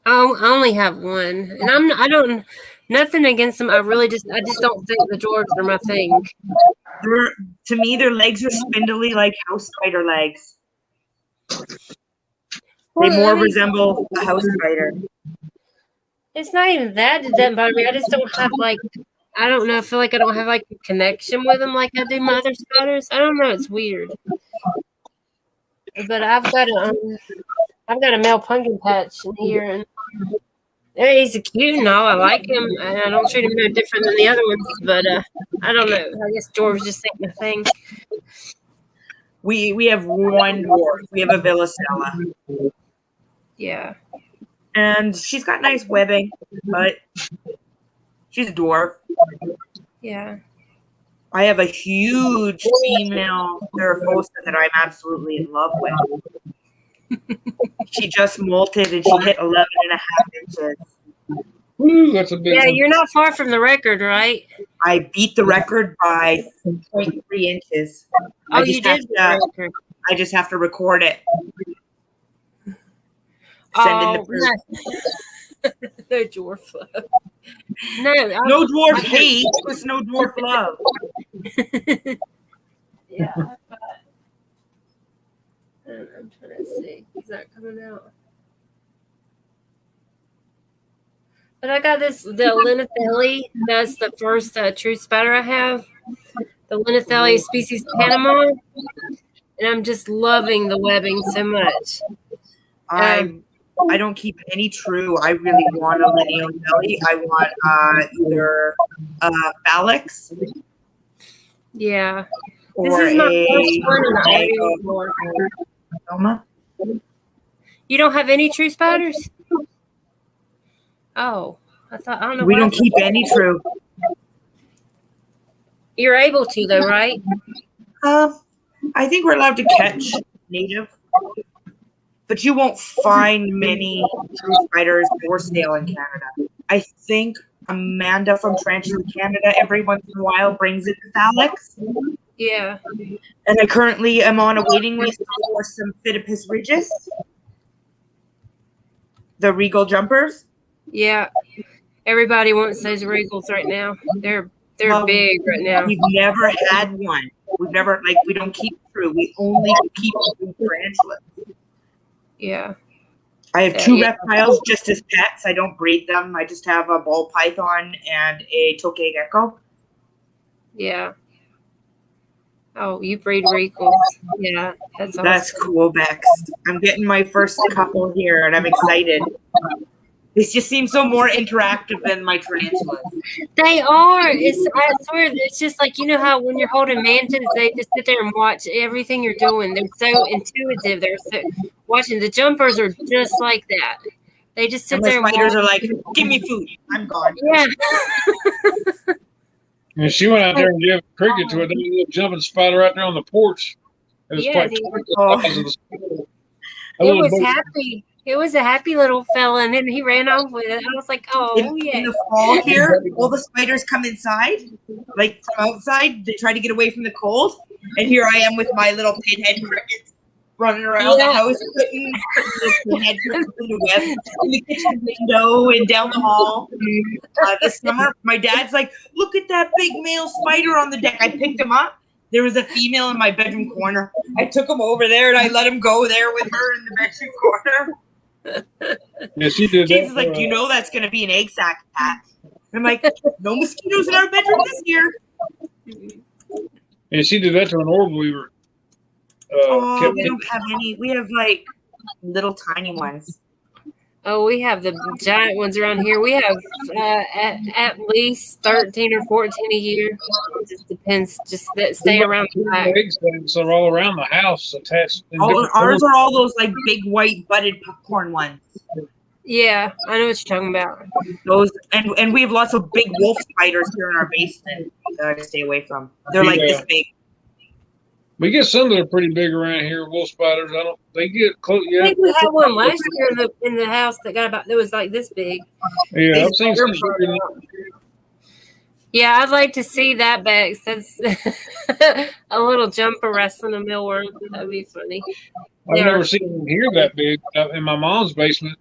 I only have one, and I don't nothing against them. I just don't think the dwarves are my thing. To me, their legs are spindly like house spider legs. They more resemble a house spider. It's not even that. It doesn't bother me. I just don't have I don't know. I feel like I don't have a connection with them like I do my other spiders. I don't know. It's weird. But I've got a male pumpkin patch in here, and he's cute and all. I like him, and I don't treat him no different than the other ones. But I don't know. I guess dwarves just ain't my thing. We have one dwarf. We have a Villicella. Yeah. And she's got nice webbing, but she's a dwarf. Yeah. I have a huge female Therafosa that I'm absolutely in love with. She just molted and she hit 11.5 inches. Ooh, that's a big one. You're not far from the record, right? I beat the record by 0.3 inches. Oh, you did? I just have to record it. Send in the proof. No dwarf love. No dwarf hate, just no dwarf love. Yeah. I'm trying to see. Is that coming out? But I got the Linothelli. That's the first true spider I have. The Linothelli species Panama. And I'm just loving the webbing so much. I don't keep any true. I really want a Linothelli. I want either Phalanx. Yeah. Or this is my first one. You don't have any true spiders? Oh, I don't know. We don't keep any true. You're able to though, right? I think we're allowed to catch native, but you won't find many true spiders for sale in Canada. I think Amanda from Tarantula Canada every once in a while brings in Phalanx. Yeah. And I currently am on a waiting list for some Phidippus Regis, the Regal jumpers. Yeah. Everybody wants those Regals right now. They're big right now. We've never had one. We've never we don't keep true. We only keep tarantulas. Yeah. I have 2 reptiles just as pets. I don't breed them. I just have a ball python and a tokay gecko. Yeah. Oh, you breed Regals. Yeah, that's awesome. That's cool, Bex. I'm getting my first couple here, and I'm excited. These just seem so more interactive than my tarantulas. They are. I swear, it's just like, you know how when you're holding mantids, they just sit there and watch everything you're doing. They're so intuitive. They're so watching. The jumpers are just like that. They just sit there and spiders are like, give me food. I'm gone. Yeah. And she went out there and gave a cricket to a little jumping spider right there on the porch. It was it was happy. It was a happy little fella, and then he ran off with it. I was like, oh, yeah. In the fall here, all the spiders come inside, like from outside. They try to get away from the cold. And here I am with my little pinhead crickets running around the house, putting the pinhead crickets in the web, in the kitchen window and down the hall. This summer, my dad's like, look at that big male spider on the deck. I picked him up. There was a female in my bedroom corner. I took him over there, and I let him go there with her in the bedroom corner. Yeah, she did Jason's that. like, you know that's going to be an egg sack hat. And I'm like, no mosquitoes in our bedroom this year. And she did that to an orb weaver. We don't have any. We have like little tiny ones. Oh, we have the giant ones around here. We have at least 13 or 14 a year. It just depends. Just that stay around the back. Egg sacs are all around the house attached. Ours are all those like big white budded popcorn ones. Yeah, I know what you're talking about. Those and we have lots of big wolf spiders here in our basement that I stay away from. They're like this big. We get some that are pretty big around here. Wolf spiders. They get close. Yeah, I think we had one last year in the house that was like this big. Yeah, I've seen some. Yeah, I'd like to see that, Bex. That's a little jumper wrestling a millworm. That'd be funny. I've never seen them here that big. In my mom's basement,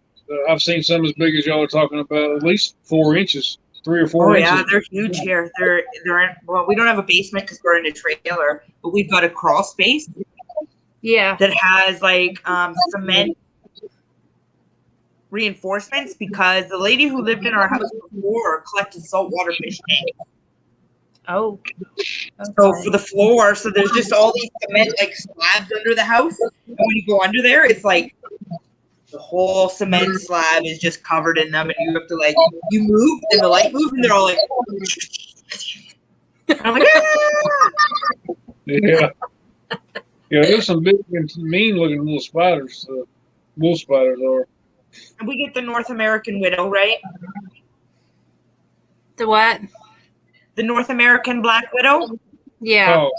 I've seen some as big as y'all are talking about, at least 4 inches, 3 or 4 inches. Oh yeah, they're huge here. They're in, well, we don't have a basement because we're in a trailer, but we've got a crawl space. Yeah, that has like cement reinforcements because the lady who lived in our house before collected saltwater fish tanks. Oh. So for the floor, so there's just all these cement like slabs under the house. And when you go under there, it's like the whole cement slab is just covered in them, and you have to like you move and the light moves, and they're all like. And I'm like, ah! Yeah. Yeah, there's some big and mean looking little spiders. Wolf spiders are. And we get the North American widow, right? The what? The North American black widow. Yeah. Oh,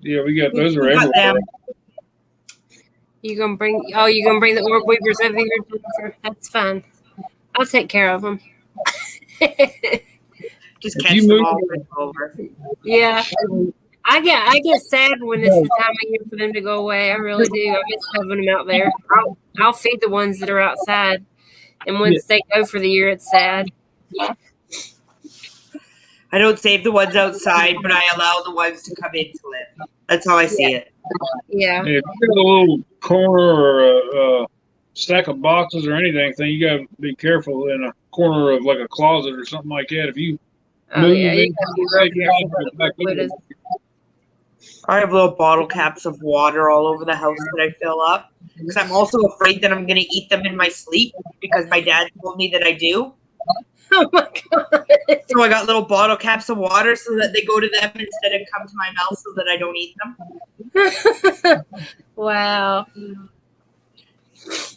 yeah, we got those are everywhere. You gonna bring the orb weavers over here, Jennifer? That's fine. I'll take care of them. Just catch them all over. Yeah. I get sad when it's the time of year for them to go away. I really do. I miss having them out there. I'll feed the ones that are outside, and once they go for the year, it's sad. I don't save the ones outside, but I allow the ones to come in to live. That's how I see it. Yeah. If you got a little corner or a stack of boxes or anything, you got to be careful in a corner of like a closet or something like that. If you move it, I have little bottle caps of water all over the house that I fill up because I'm also afraid that I'm going to eat them in my sleep because my dad told me that I do. Oh my God. So I got little bottle caps of water so that they go to them instead of come to my mouth so that I don't eat them. Wow.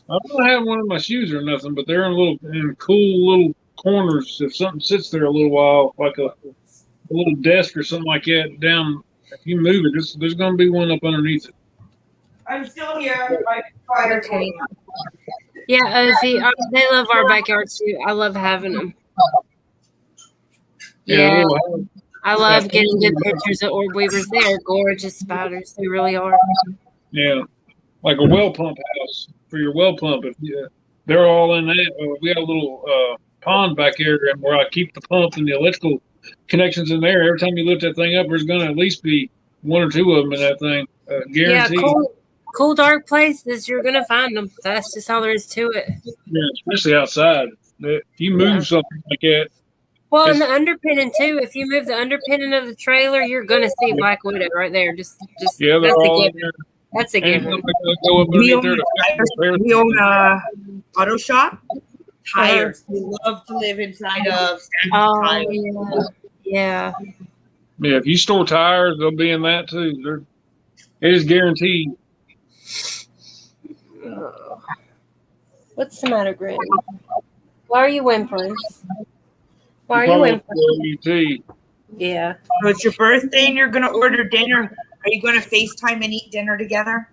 I don't have one of my shoes or nothing, but they're in cool little corners. If something sits there a little while, like a little desk or something like that, down. If you move it, there's going to be one up underneath it. I'm still here. Okay. Yeah, they love our backyard too. I love having them. Yeah, I love getting good pictures of orb weavers. They are gorgeous spiders. They really are. Yeah, like a well pump house for your well pump. They're all in that. We have a little pond back here where I keep the pump and the electrical connections in there. Every time you lift that thing up, there's going to at least be 1 or 2 of them in that thing. Guaranteed. Yeah, cool, dark places. You're going to find them. That's just all there is to it. Yeah, especially outside. If you move something like that. Well, and the underpinning too. If you move the underpinning of the trailer, you're going to see Black Widow right there. Just yeah, they're all in there. That's a given. We own a auto shop. Tires. We love to live inside of tires. Yeah. Yeah, if you store tires, they'll be in that too. It is guaranteed. What's the matter, Granny? Why are you whimpering? Why are you whimpering? Yeah. So it's your birthday and you're going to order dinner. Are you going to FaceTime and eat dinner together?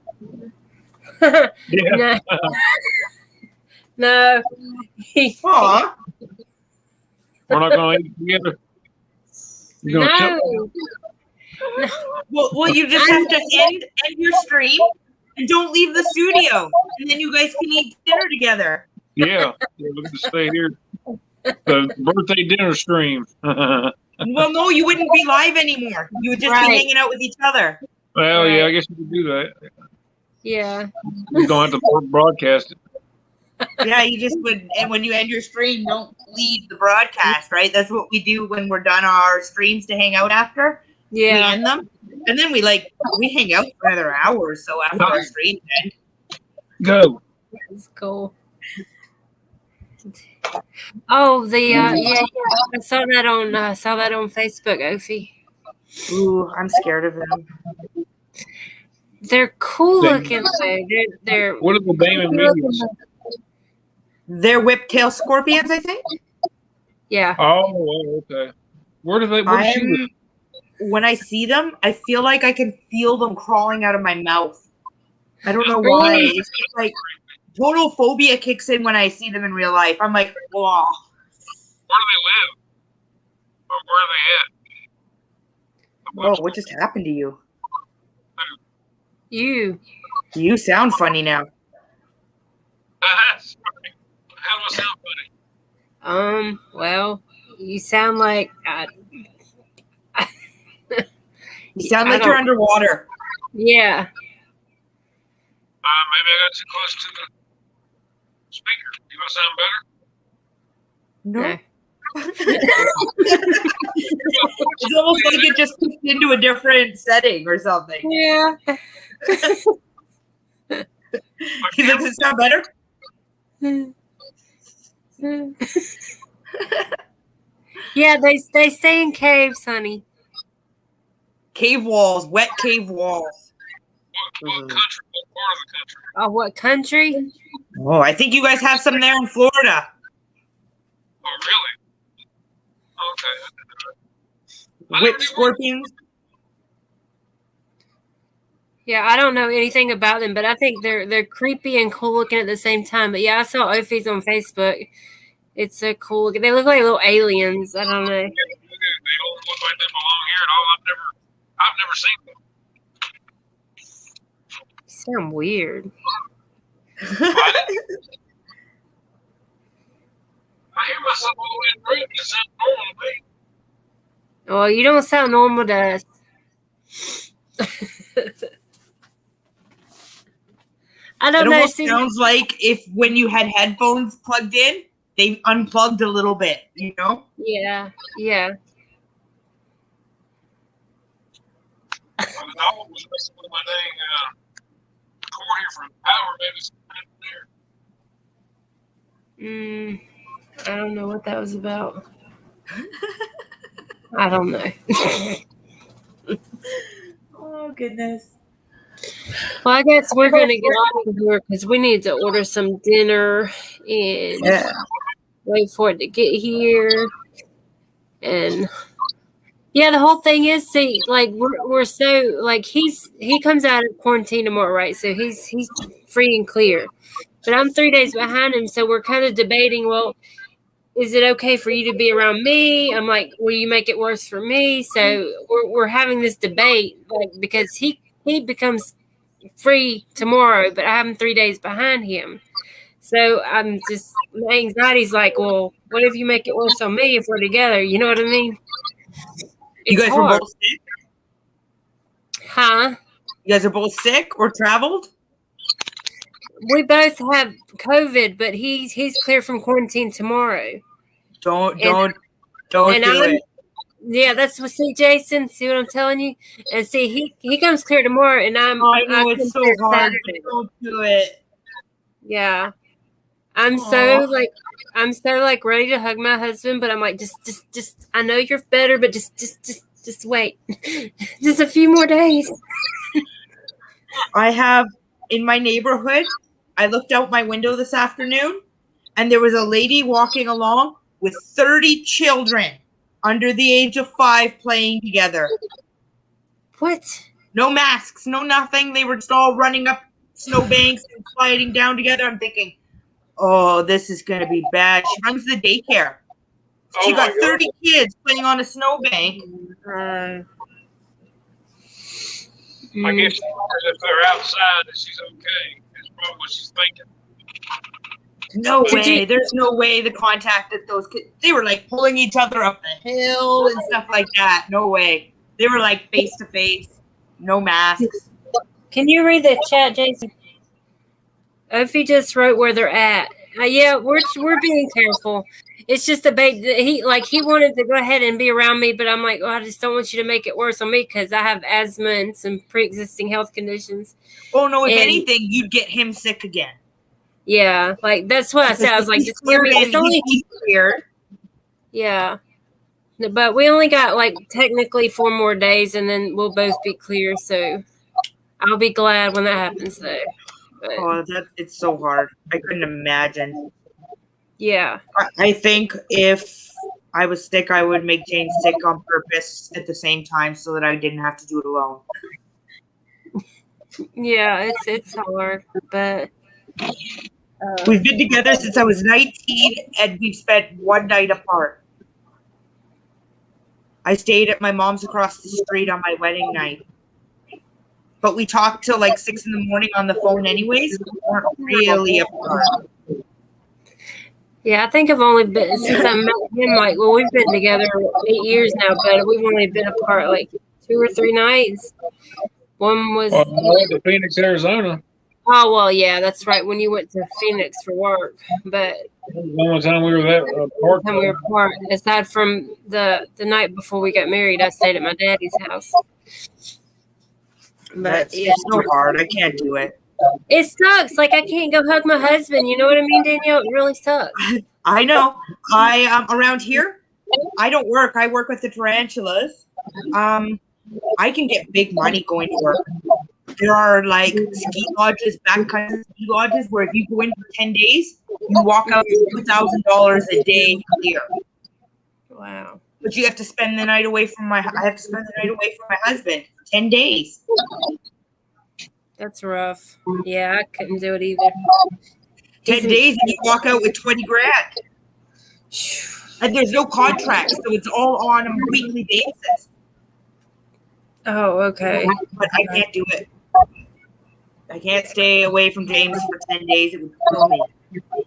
Yeah. No. Aw. We're not going to eat together. No. Well, you just have to end your stream and don't leave the studio, and then you guys can eat dinner together. Yeah, we're going to stay here. The birthday dinner stream. Well, no, you wouldn't be live anymore. You would just be hanging out with each other. Well, yeah, I guess you could do that. Yeah. You don't have to broadcast it. Yeah, you just would, and when you end your stream, don't leave the broadcast, right? That's what we do when we're done our streams to hang out after. We Yeah. end them, and then we hang out for another hour or so after our stream. Go. That's cool. Oh, yeah, I saw that on Facebook, Ophi. Ooh, I'm scared of them. They're cool looking though. They're What are the Damon mediums? They're whiptail scorpions, I think. yeah. Oh, okay. Where do they? Where do she live? When I see them, I feel like I can feel them crawling out of my mouth. I don't know why. Really? It's just like total phobia kicks in when I see them in real life. I'm like, whoa. Where do they live? Or where are they at? Whoa, what just happened to you? You. Sound funny now. Sorry. How do I sound funny? Well, you sound like You sound like you're underwater. yeah. Maybe I got too close to the speaker. You want to sound better? No. No. It's almost like it just kicked into a different setting or something. Yeah. He's like, does it sound better? Yeah, they stay in caves, honey. Cave walls, wet cave walls. What country? What part of the country? Oh, what country? Oh, I think you guys have some there in Florida. Oh, really? Okay. Whip scorpions. Yeah, I don't know anything about them, but I think they're creepy and cool looking at the same time. But yeah, I saw Ophi's on Facebook. It's so cool looking. They look like little aliens. I don't know. They don't look like they belong here at all. I've never seen them. You sound weird. I hear myself all the way in the room. It sounds normal to me. Well, you don't sound normal to us. I don't It know. almost See, sounds like if when you had headphones plugged in, they unplugged a little bit, you know? yeah. I was messing with my dang cord here for power. Maybe something there. I don't know what that was about. I don't know. Oh, goodness. Well, I guess we're going to get out of here because we need to order some dinner and wait for it to get here. And yeah, the whole thing is, see, like we're so like he comes out of quarantine tomorrow, right? So he's free and clear. But I'm 3 days behind him, so we're kind of debating, well, is it okay for you to be around me? I'm like, will you make it worse for me? So we're having this debate, like, because he becomes free tomorrow, but I'm 3 days behind him. So I'm just, my anxiety's like, well, what if you make it worse on me if we're together? You know what I mean? You It's guys hard. were both sick? Huh? You guys are both sick or traveled? We both have COVID, but he's clear from quarantine tomorrow. Don't do it. Yeah, that's what. See, Jason, see what I'm telling you, and see he comes clear tomorrow, and I know it's so clear hard. Saturday. But don't do it. Yeah, I'm so ready to hug my husband, but I'm like, just. I know you're better, but just wait, just a few more days. I have in my neighborhood. I looked out my window this afternoon, and there was a lady walking along with 30 children under the age of 5 playing together. What? No masks, no nothing. They were just all running up snowbanks and sliding down together. I'm thinking, oh, this is going to be bad. She runs the daycare. She got 30 kids playing on a snowbank. I guess if they're outside, that she's okay. That's probably what she's thinking. No way. There's no way the contact that those kids, they were like pulling each other up the hill and stuff like that. No way. They were like face to face, no masks. Can you read the chat, Jason? Ophi just wrote where they're at. Yeah, we're being careful. It's just the he wanted to go ahead and be around me, but I'm like, I just don't want you to make it worse on me because I have asthma and some pre-existing health conditions. Oh no! If anything, you'd get him sick again. Yeah, like that's what I said. I was like, just give me. It's only weird. Yeah, but we only got like technically 4 more days, and then we'll both be clear. So I'll be glad when that happens, though. But, it's so hard. I couldn't imagine. Yeah. I think if I was sick, I would make Jane sick on purpose at the same time so that I didn't have to do it alone. Yeah, it's hard, but we've been together since I was 19, and we've spent one night apart. I stayed at my mom's across the street on my wedding night. But we talked till like 6 a.m. on the phone anyways. We weren't really apart. Yeah, I think I've only been, since I met him, we've been together 8 years now, but we've only been apart like 2 or 3 nights. One was... I went to Phoenix, Arizona. Oh, well, yeah, that's right, when you went to Phoenix for work. But the only time we were there apart. Time we were apart. Aside from the night before we got married, I stayed at my daddy's house. But it's so hard. I can't do it. It sucks. Like I can't go hug my husband. You know what I mean, Danielle? It really sucks. I know. I around here, I don't work. I work with the tarantulas. I can get big money going to work. There are like ski lodges, backcountry ski lodges, where if you go in for 10 days, you walk out with $2,000 a day clear. Wow. But you have to spend the night away from I have to spend the night away from my husband. 10 days. That's rough. Yeah, I couldn't do it either. 10 days and you walk out with 20 grand. And there's no contract, so it's all on a weekly basis. Oh, okay. But I can't do it. I can't stay away from James for 10 days. It would kill me.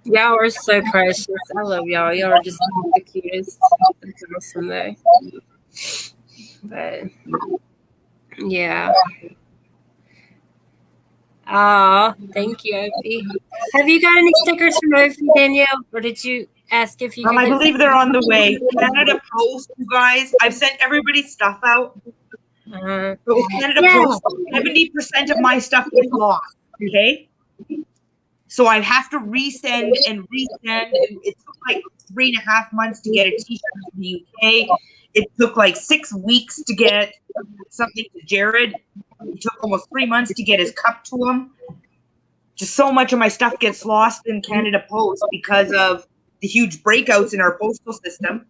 Y'all are so precious. I love y'all. Y'all are just the cutest. That's awesome, though. But, yeah. Thank you, Opie. Have you got any stickers from Opie, Danielle? Or did you ask if you could I believe they're on the way. Canada Post, you guys. I've sent everybody's stuff out. Canada Post, 70% of my stuff is lost. Okay? So I have to resend and resend. It took like 3.5 months to get a t-shirt from the UK. It took like 6 weeks to get something to Jared. It took almost 3 months to get his cup to him. Just so much of my stuff gets lost in Canada Post because of the huge breakouts in our postal system.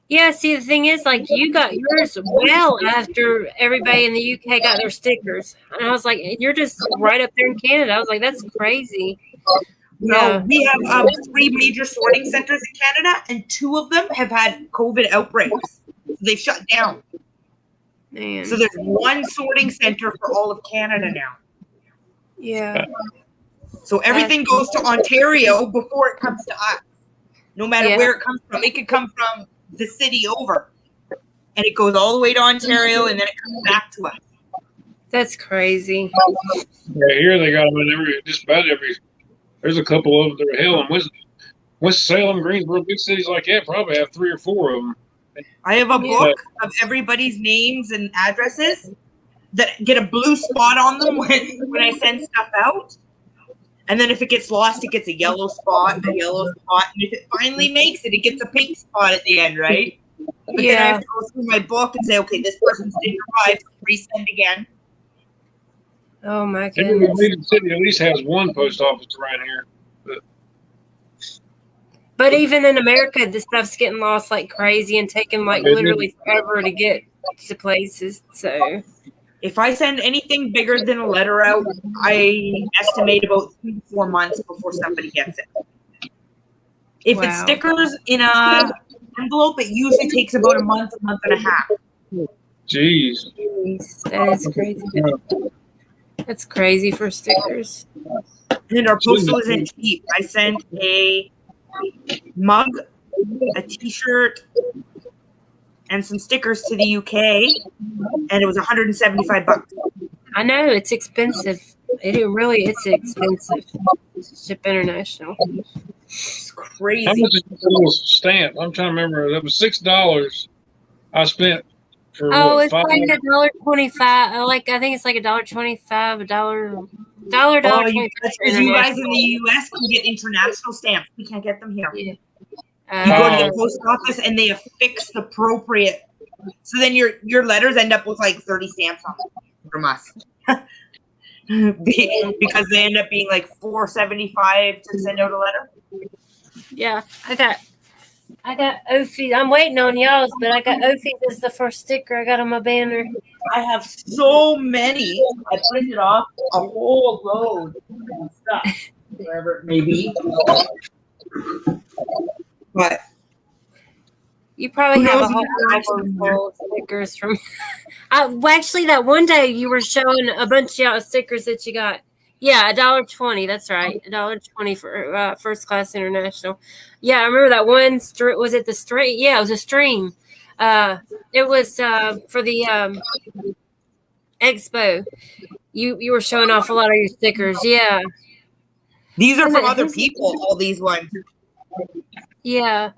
Yeah, see, the thing is, like, you got yours well after everybody in the UK got their stickers. And I was like, you're just right up there in Canada. I was like, that's crazy. No, we have 3 major sorting centers in Canada, and 2 of them have had COVID outbreaks. They've shut down. Man. So there's 1 sorting center for all of Canada now. Yeah. So everything goes to Ontario before it comes to us. No matter where it comes from. It could come from the city over. And it goes all the way to Ontario, and then it comes back to us. That's crazy. Yeah, here they got them in just about every. There's a couple of them that are hell in Winston-Salem, Greensboro, big cities like that probably have 3 or 4 of them. I have a book of everybody's names and addresses that get a blue spot on them when I send stuff out. And then if it gets lost, it gets a yellow spot, and if it finally makes it, it gets a pink spot at the end, right? But then I have to go through my book and say, okay, this person's didn't arrive, resend again. Oh my goodness. Every city at least has 1 post office around here. But even in America, this stuff's getting lost like crazy and taking like literally forever to get to places. So if I send anything bigger than a letter out, I estimate about 3 to 4 months before somebody gets it. If it's stickers in a envelope, it usually takes about a month and a half. Jeez. That is crazy. That's crazy for stickers. And our postal isn't cheap. I sent a mug, a t-shirt, and some stickers to the UK, and it was $175. I know, it's expensive. It's expensive. ship international. It's crazy. How much is a little stamp? I'm trying to remember. That was $6 I spent for Oh, what, it's $5? like $1.25. Like I think it's like $1.25, $1. Oh, because you guys in the U.S. can get international stamps. We can't get them here. Yeah. You go to the post office and they affix the appropriate. So then your letters end up with like 30 stamps on them from us. Because they end up being like $4.75 to send out a letter. Yeah, I got Ophies. I'm waiting on y'all's, but I got Ophies as the first sticker I got on my banner. I have so many. I printed off a whole load of stuff, wherever it may be. But You probably Who have a knows whole if album full of stickers from. Well, actually, that one day you were showing a bunch of y'all stickers that you got. Yeah, $1.20. That's right, $1.20 for first class international. Yeah, I remember that one. Was it the stream? Yeah, it was a stream. It was for the expo. You were showing off a lot of your stickers. Yeah, these are from other people. All these ones. yeah.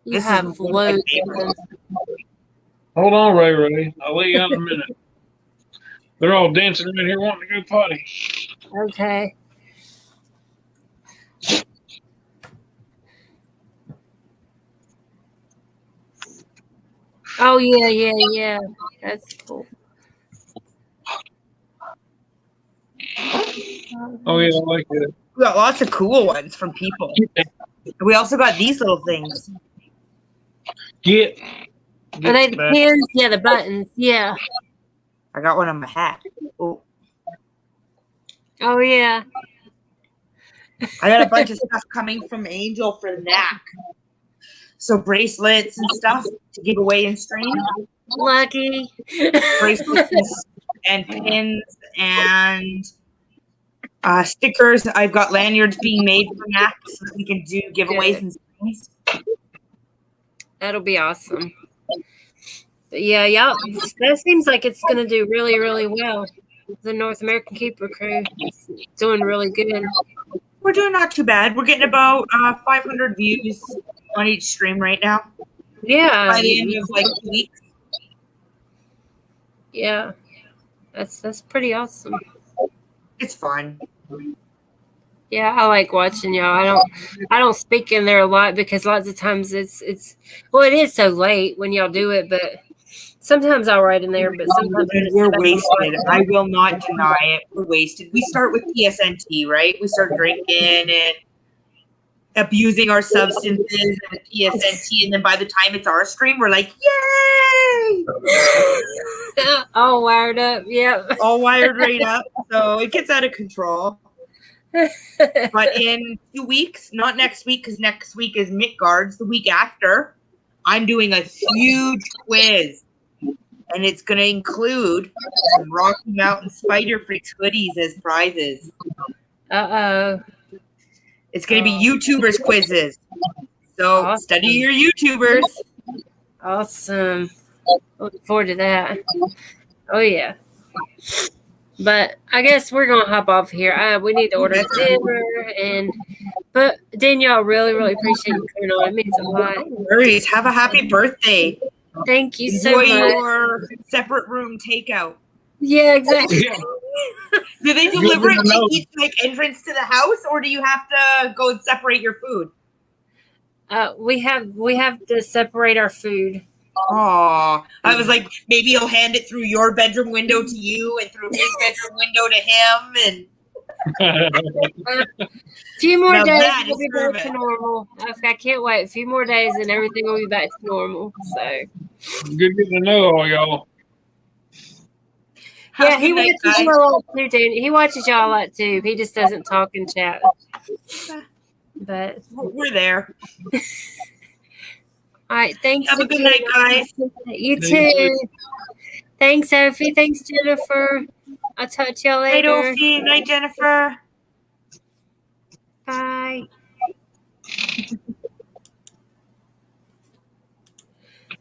You This have is one of my loads. favorites. Hold on, Ray. I'll let you out in a minute. They're all dancing around here wanting to go potty. Okay. Oh yeah. That's cool. Oh yeah, I like it. We got lots of cool ones from people. We also got these little things. Get Are they the back. pins? Yeah, the buttons. Yeah. I got one on my hat. Oh, Oh yeah. I got a bunch of stuff coming from Angel for NAC. So bracelets and stuff to give away in stream. Lucky. Bracelets and pins and stickers. I've got lanyards being made for NAC so that we can do giveaways and streams. That'll be awesome. But yeah, y'all. That seems like it's gonna do really, really well. The North American Keeper crew is doing really good. We're doing not too bad. We're getting about 500 views on each stream right now. Yeah. By the end of like 2 weeks. Yeah. That's pretty awesome. It's fun. Yeah, I like watching y'all. I don't speak in there a lot because lots of times it's well, it is so late when y'all do it, but sometimes I'll write in there, but sometimes We're wasted. I will not deny it. We're wasted. We start with TSNT, right? We start drinking and abusing our substances and TSNT, and then by the time it's our stream, we're like, yay! all wired up. Yep. All wired right up. So it gets out of control. But in 2 weeks, not next week, because next week is Midgards. The week after, I'm doing a huge quiz. And it's going to include some Rocky Mountain Spider Freaks hoodies as prizes. Uh-oh. It's going to be YouTubers quizzes. So Awesome. study your YouTubers. Awesome. Looking forward to that. Oh, yeah. But I guess we're going to hop off here. We need to order dinner. But Danielle, really, really appreciate you coming on. It means a lot. No worries. Have a happy birthday. Thank you so Enjoy much. your separate room takeout. Yeah, exactly. Do they deliver it to each like entrance to the house, or do you have to go and separate your food? We have to separate our food. Oh, I was like, maybe he'll hand it through your bedroom window to you and through his bedroom window to him. And A few more Now days, that we'll is be back to service. normal. I can't wait. A few more days and everything will be back to normal. So, Good getting to know all y'all. yeah, have he a good night, watches guys. y'all a lot too, dude. He watches y'all a lot too. He just doesn't talk and chat. But We're there. all right, thanks. Have a good night, guys. You too. Thanks, Sophie. Thanks, Jennifer. I'll talk to y'all Night, later. Ophi. Night, Jennifer. Bye.